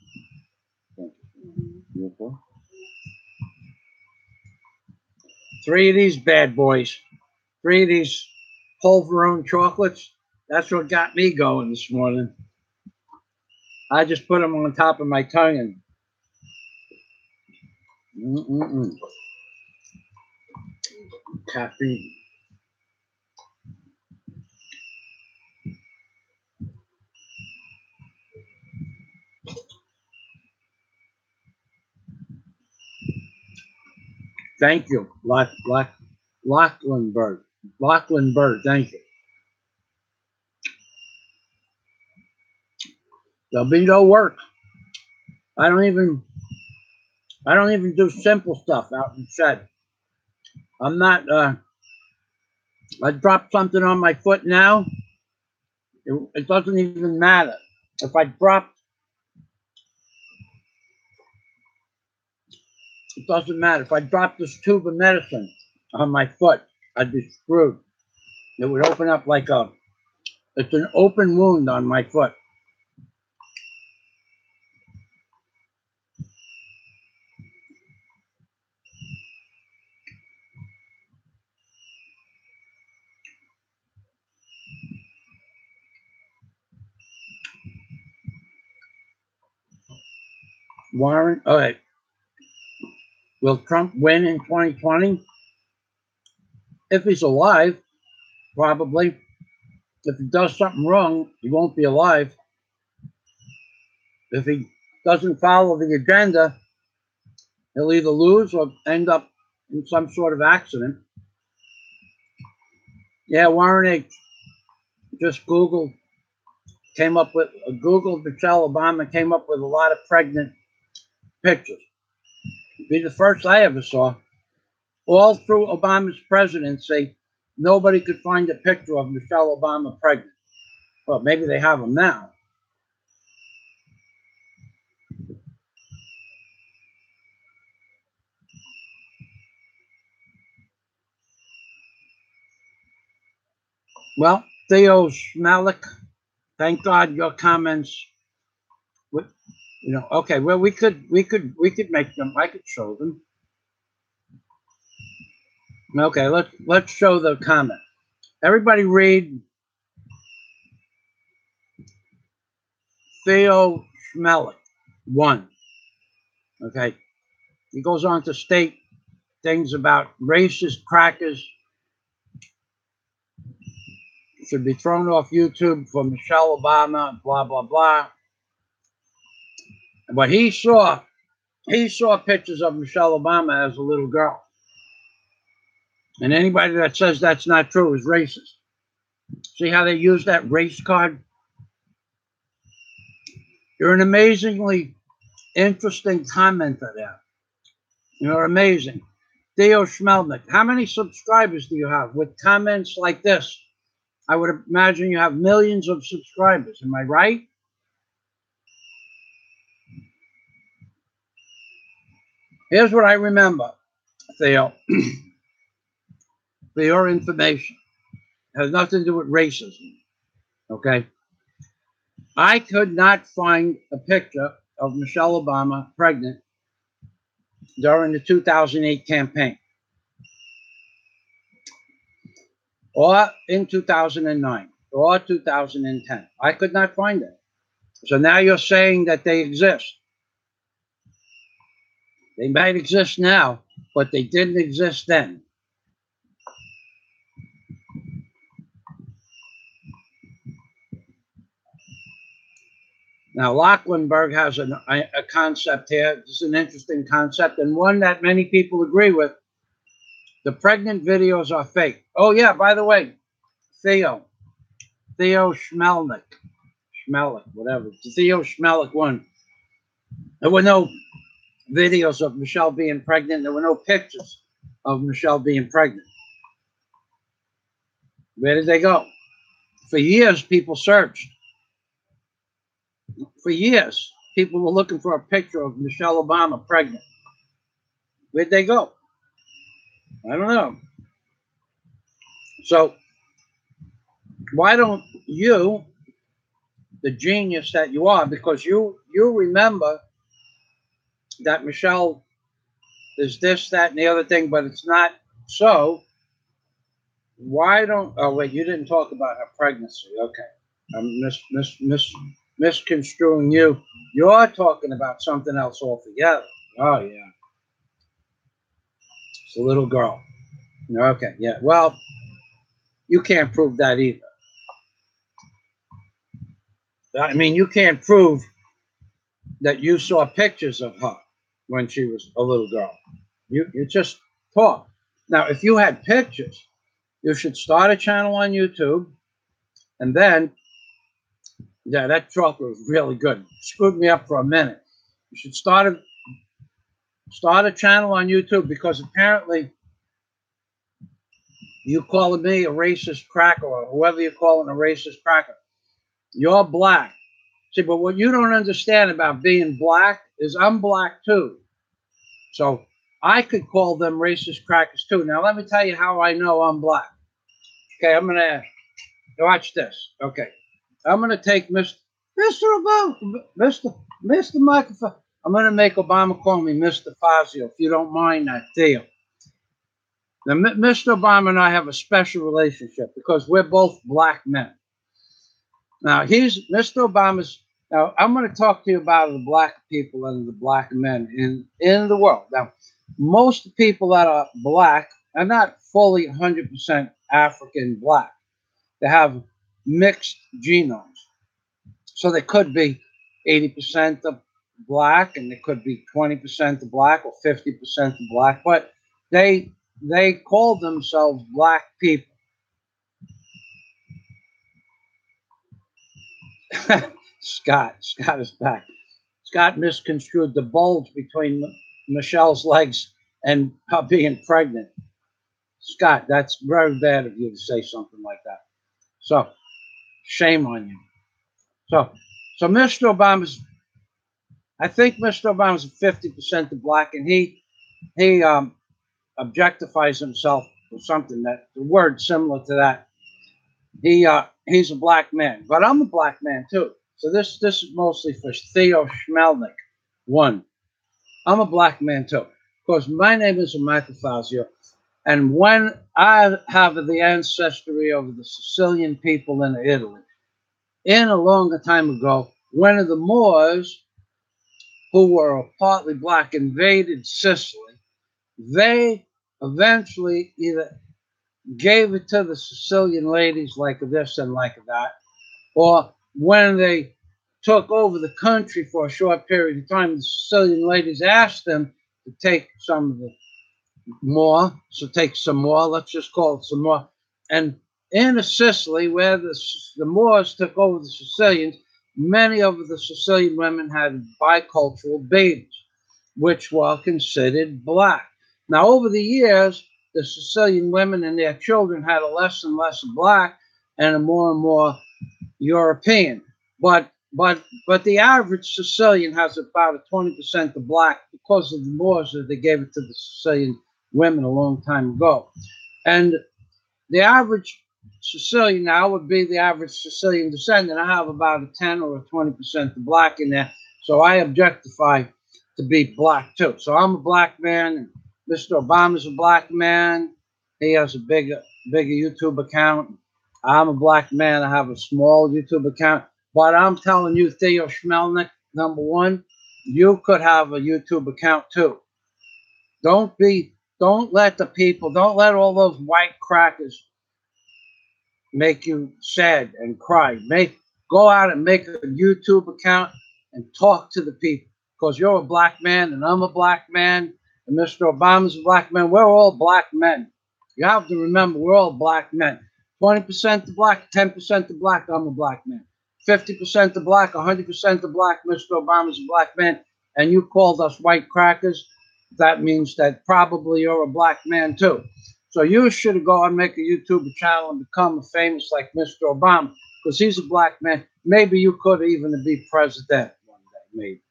Beautiful. 3 of these bad boys. 3 of these Pulverone chocolates. That's what got me going this morning. I just put them on top of my tongue and caffeine. Thank you, Lachlan Bird. Lachlan Bird, thank you. There'll be no work. I don't even do simple stuff out in the shed. I'm not. I dropped something on my foot now. It doesn't even matter if I drop. It doesn't matter if I drop this tube of medicine on my foot. I'd be screwed. It would open up like a. It's an open wound on my foot. Warren, all right. Will Trump win in 2020? If he's alive, probably. If he does something wrong, he won't be alive. If he doesn't follow the agenda, he'll either lose or end up in some sort of accident. Yeah, Warren H. Just Googled Michelle Obama, came up with a lot of pregnant pictures. It'd be the first I ever saw. All through Obama's presidency, nobody could find a picture of Michelle Obama pregnant. Well, maybe they have them now. Well, Theo Malik, thank God your comments. Okay. Well, we could make them. I could show them. Okay, let's show the comment. Everybody read Theo Schmelik 1. Okay, he goes on to state things about racist crackers should be thrown off YouTube for Michelle Obama, blah blah blah. But he saw pictures of Michelle Obama as a little girl, and anybody that says that's not true is racist. See how they use that race card? You're an amazingly interesting commenter there. You're amazing. Theo Schmelnick, how many subscribers do you have? With comments like this, I would imagine you have millions of subscribers. Am I right? Here's what I remember, Theo, for your information. It has nothing to do with racism, okay? I could not find a picture of Michelle Obama pregnant during the 2008 campaign or in 2009 or 2010. I could not find it. So now you're saying that they exist. They might exist now, but they didn't exist then. Now, Lachlanberg has a concept here. This is an interesting concept and one that many people agree with. The pregnant videos are fake. Oh, yeah, by the way, Theo Schmelnick, whatever. Theo Schmelnick won. There were no videos of Michelle being pregnant. There were no pictures of Michelle being pregnant. Where did they go? For years, people searched. For years, people were looking for a picture of Michelle Obama pregnant. Where'd they go? I don't know. So why don't you, the genius that you are, because you remember that Michelle is this, that, and the other thing, but it's not so. Why don't, oh wait, you didn't talk about her pregnancy. Okay. I'm misconstruing you. You're talking about something else altogether. Oh yeah. It's a little girl. Okay, yeah. Well, you can't prove that either. I mean, you can't prove that you saw pictures of her when she was a little girl. You just talk. Now, if you had pictures, you should start a channel on YouTube, and then, yeah, that chocolate was really good. Screwed me up for a minute. You should start a channel on YouTube, because apparently you calling me a racist cracker, or whoever you're calling a racist cracker. You're black. See, but what you don't understand about being black is I'm black too. So I could call them racist crackers too. Now, let me tell you how I know I'm black. Okay, I'm going to watch this. Okay, I'm going to take Mr. Obama, Mr. Michael Fazio. I'm going to make Obama call me Mr. Fazio, if you don't mind that deal. Now, Mr. Obama and I have a special relationship because we're both black men. Now, he's Mr. Obama's. Now, I'm going to talk to you about the black people and the black men in the world. Now, most people that are black are not fully 100% African black. They have mixed genomes. So they could be 80% of black, and they could be 20% of black or 50% of black, but they call themselves black people. Scott is back. Scott misconstrued the bulge between Michelle's legs and her being pregnant. Scott, that's very bad of you to say something like that. So, shame on you. So Mr. Obama's, I think Mr. Obama's 50% of black, and he objectifies himself or something, that the word similar to that. He's a black man, but I'm a black man too. So this is mostly for Theo Schmelnick. One, I'm a black man too. Of course, my name is Michael Fazio, and when I have the ancestry of the Sicilian people in Italy, in a longer time ago, one of the Moors, who were partly black, invaded Sicily. They eventually either gave it to the Sicilian ladies like this and like that, or when they took over the country for a short period of time, the Sicilian ladies asked them to take some of the more, so take some more, let's just call it some more. And in Sicily, where the Moors took over the Sicilians, many of the Sicilian women had bicultural babies, which were considered black. Now, over the years, the Sicilian women and their children had a less and less black and a more and more European. But the average Sicilian has about a 20% of black because of the Moors that they gave it to the Sicilian women a long time ago. And the average Sicilian now would be the average Sicilian descendant. I have about a 10 or a 20% of black in there. So I objectify to be black too. So I'm a black man, and Mr. Obama's a black man. He has a bigger YouTube account. I'm a black man. I have a small YouTube account. But I'm telling you, Theo Schmelnick, number one, you could have a YouTube account too. Don't let all those white crackers make you sad and cry. Go out and make a YouTube account and talk to the people, because you're a black man and I'm a black man and Mr. Obama's a black man. We're all black men. You have to remember, we're all black men. 20% the black, 10% the black, I'm a black man. 50% the black, 100% the black, Mr. Obama's a black man, and you called us white crackers, that means that probably you're a black man too. So you should go and make a YouTube channel and become famous like Mr. Obama, because he's a black man. Maybe you could even be president one day, maybe.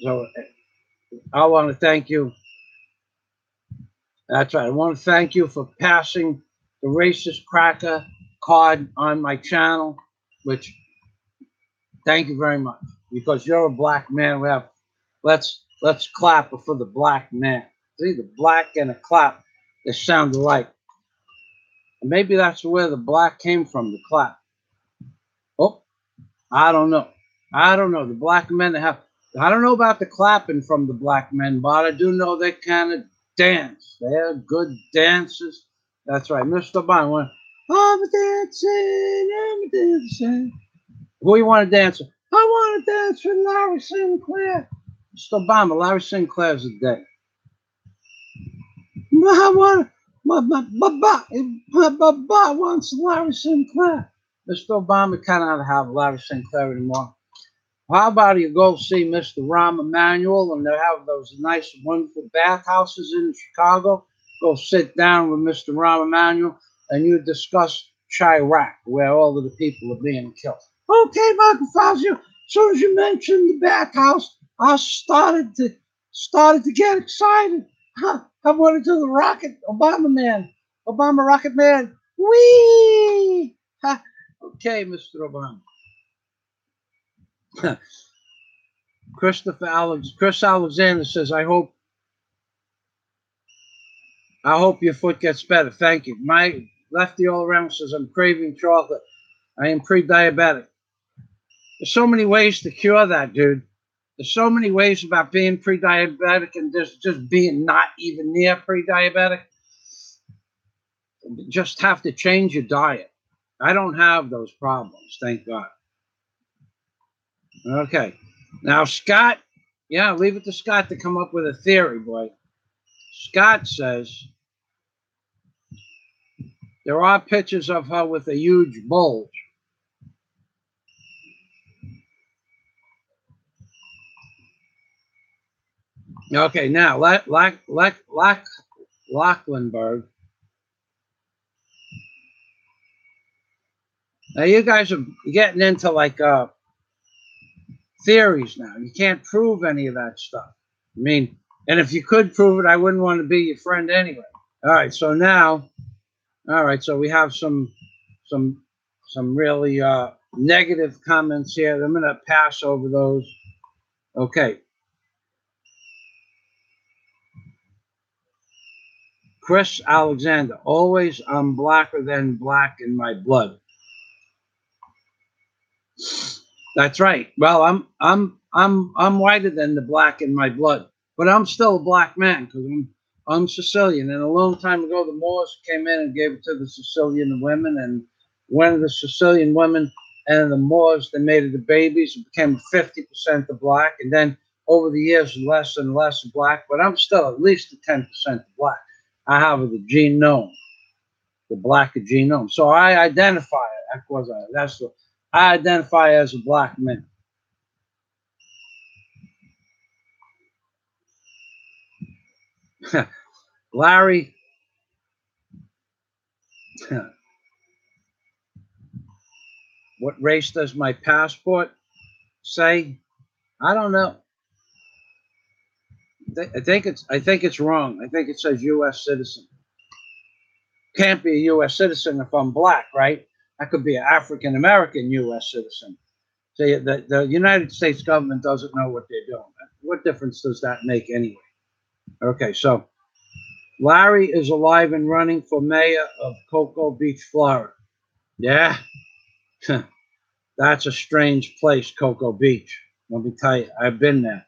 So I want to thank you. That's right. I want to thank you for passing the racist cracker card on my channel, which thank you very much, because you're a black man. We have let's clap for the black man. See, the black and a clap, they sound alike. And maybe that's where the black came from, the clap. Oh, I don't know. I don't know. The black men have, I don't know about the clapping from the black men, but I do know they kind of dance. They're good dancers. That's right. Mr. Obama, I'm dancing. Who you want to dance with? I want to dance with Larry Sinclair. Mr. Obama, Larry Sinclair's a day. I want, my wants Larry Sinclair. Mr. Obama cannot have Larry Sinclair anymore. How about you go see Mr. Rahm Emanuel, and they have those nice, wonderful bathhouses in Chicago. Go sit down with Mr. Rahm Emanuel, and you discuss CHRUCH, where all of the people are being killed. Okay, Michael Fazio. As soon as you mentioned the bathhouse, I started to get excited. I wanted to the rocket, Obama Rocket Man. Whee! Okay, Mr. Obama. Chris Alexander says, I hope your foot gets better. Thank you. My lefty all around says, I'm craving chocolate. I am pre-diabetic. There's so many ways to cure that, dude. There's so many ways about being pre-diabetic and just being not even near pre-diabetic. You just have to change your diet. I don't have those problems, thank God. Okay. Now, Scott, yeah, leave it to Scott to come up with a theory, boy. Scott says there are pictures of her with a huge bulge. Okay, now, Lachlanberg. Now, you guys are getting into like theories now. You can't prove any of that stuff. I mean, and if you could prove it, I wouldn't want to be your friend anyway. All right, so now, all right, so we have some really negative comments here. I'm going to pass over those. Okay. Chris Alexander, always I'm blacker than black in my blood. That's right. Well, I'm whiter than the black in my blood, but I'm still a black man because I'm Sicilian. And a long time ago, the Moors came in and gave it to the Sicilian women, and one of the Sicilian women and the Moors, they made it the babies. It became 50% the black, and then over the years, less and less black. But I'm still at least 10% black. I have the genome, the black genome. So I identify it. Of course, that's what I identify as a black man. Larry, what race does my passport say? I don't know. I think it's wrong. I think it says U.S. citizen. Can't be a U.S. citizen if I'm black, right? I could be an African American U.S. citizen. So the United States government doesn't know what they're doing. What difference does that make anyway? Okay, so Larry is alive and running for mayor of Cocoa Beach, Florida. Yeah, that's a strange place, Cocoa Beach. Let me tell you, I've been there.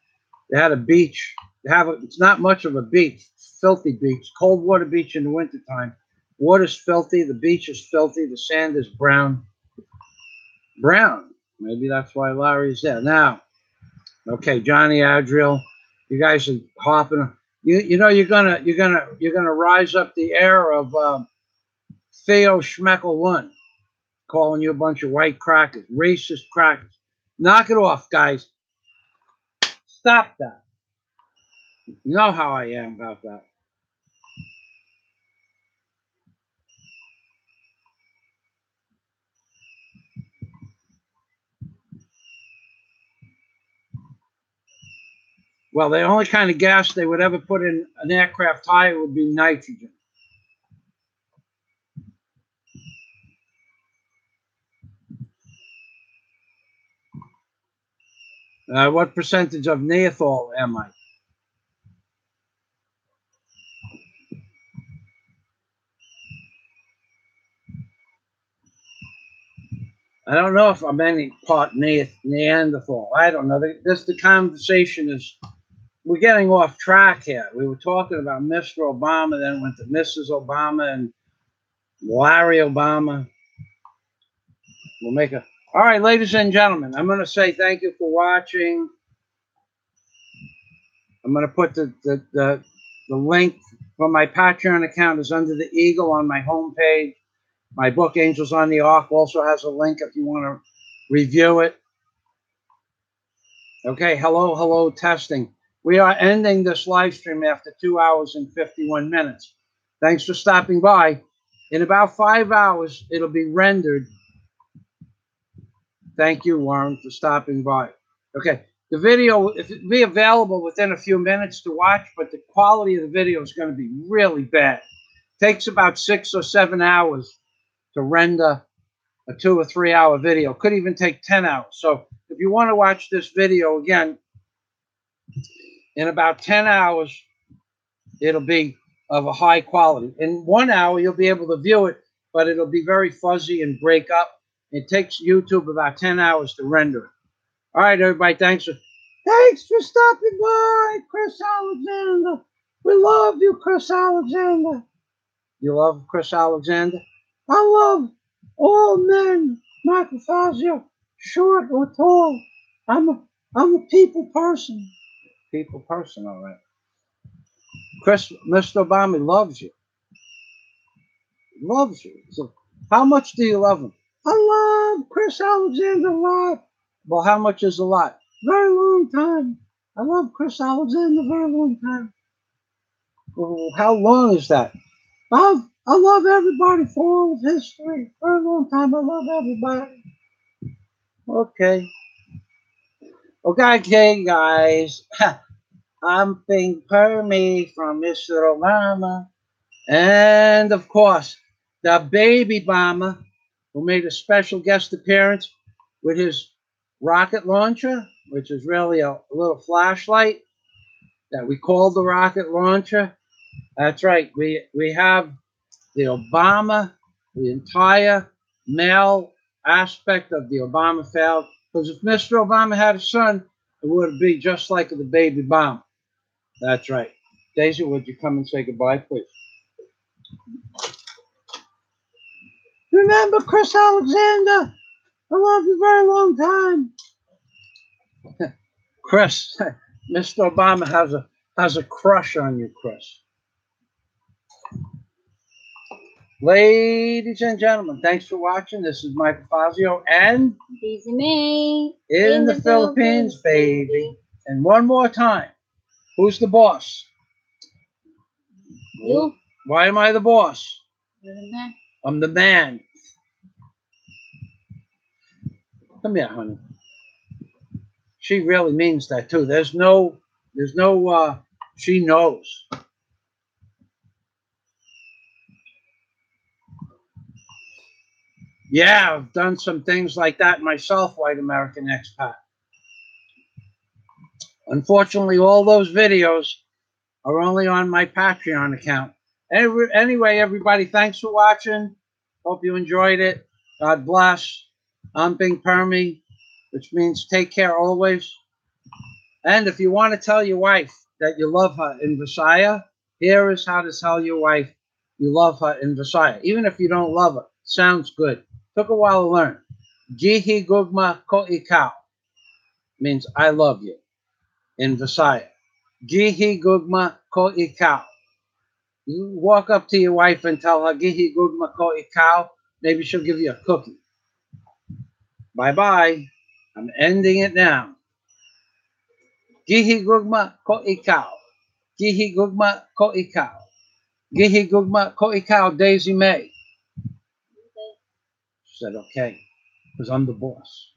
They had a beach. It's not much of a beach, filthy beach, cold water beach in the wintertime. Water's filthy. The beach is filthy. The sand is brown. Brown. Maybe that's why Larry's there. Now, okay, Johnny Adriel, you guys are hopping. You know you're gonna rise up the air of Theo Schmeckel 1, calling you a bunch of white crackers, racist crackers. Knock it off, guys. Stop that. You know how I am about that. Well, the only kind of gas they would ever put in an aircraft tire would be nitrogen. What percentage of Neanderthal am I? I don't know if I'm any part Neanderthal. I don't know. The conversation is, we're getting off track here. We were talking about Mr. Obama, then went to Mrs. Obama and Larry Obama. We'll make a. All right, ladies and gentlemen, I'm going to say thank you for watching. I'm going to put the link for my Patreon account is under the eagle on my homepage. My book, Angels on the Ark, also has a link if you want to review it. Okay, hello, testing. We are ending this live stream after 2 hours and 51 minutes. Thanks for stopping by. In about 5 hours, it'll be rendered. Thank you, Warren, for stopping by. Okay, the video will be available within a few minutes to watch, but the quality of the video is going to be really bad. It takes about 6 or 7 hours to render a 2 or 3 hour video. Could even take 10 hours. So if you want to watch this video again, in about 10 hours, it'll be of a high quality. In 1 hour, you'll be able to view it, but it'll be very fuzzy and break up. It takes YouTube about 10 hours to render it. All right, everybody, thanks for stopping by, Chris Alexander. We love you, Chris Alexander. You love Chris Alexander? I love all men, Michael Fazio, short or tall. I'm a people person. People person, all right. Mr. Obama loves you. Loves you. So how much do you love him? I love Chris Alexander a lot. Well, how much is a lot? Very long time. I love Chris Alexander a very long time. Well, how long is that? I love everybody for all of history. For a long time, I love everybody. Okay. Okay, guys. I'm being Permy from Mr. Obama. And, of course, the baby bomber who made a special guest appearance with his rocket launcher, which is really a little flashlight that we call the rocket launcher. That's right. We have the Obama, the entire male aspect of the Obama family. Because if Mr. Obama had a son, it would be just like the baby bomb. That's right. Daisy, would you come and say goodbye, please? Remember Chris Alexander? I love you very long time. Chris, Mr. Obama has a crush on you, Chris. Ladies and gentlemen, thanks for watching. This is Michael Fazio and
Busy me
in the Philippines, baby. And one more time, who's the boss?
You.
Why am I the boss?
You're the man.
I'm the man. Come here, honey. She really means that too. There's no, she knows. Yeah, I've done some things like that myself, white American expat. Unfortunately, all those videos are only on my Patreon account. Anyway, everybody, thanks for watching. Hope you enjoyed it. God bless. I'm Bing Permy, which means take care always. And if you want to tell your wife that you love her in Visaya, here is how to tell your wife you love her in Visaya. Even if you don't love her, sounds good. Took a while to learn. Gihi Gugma Ko Ikaw means I love you in Visaya. Gihi Gugma ko'i cow. You walk up to your wife and tell her, Gihi gugma ko'i cow. Maybe she'll give you a cookie. Bye-bye. I'm ending it now. Gihi gugma ko'i cow. Gihi gugma ko'i cow. Gihi gugma ko'i cow, Daisy May.
Okay.
She said, okay, because I'm the boss.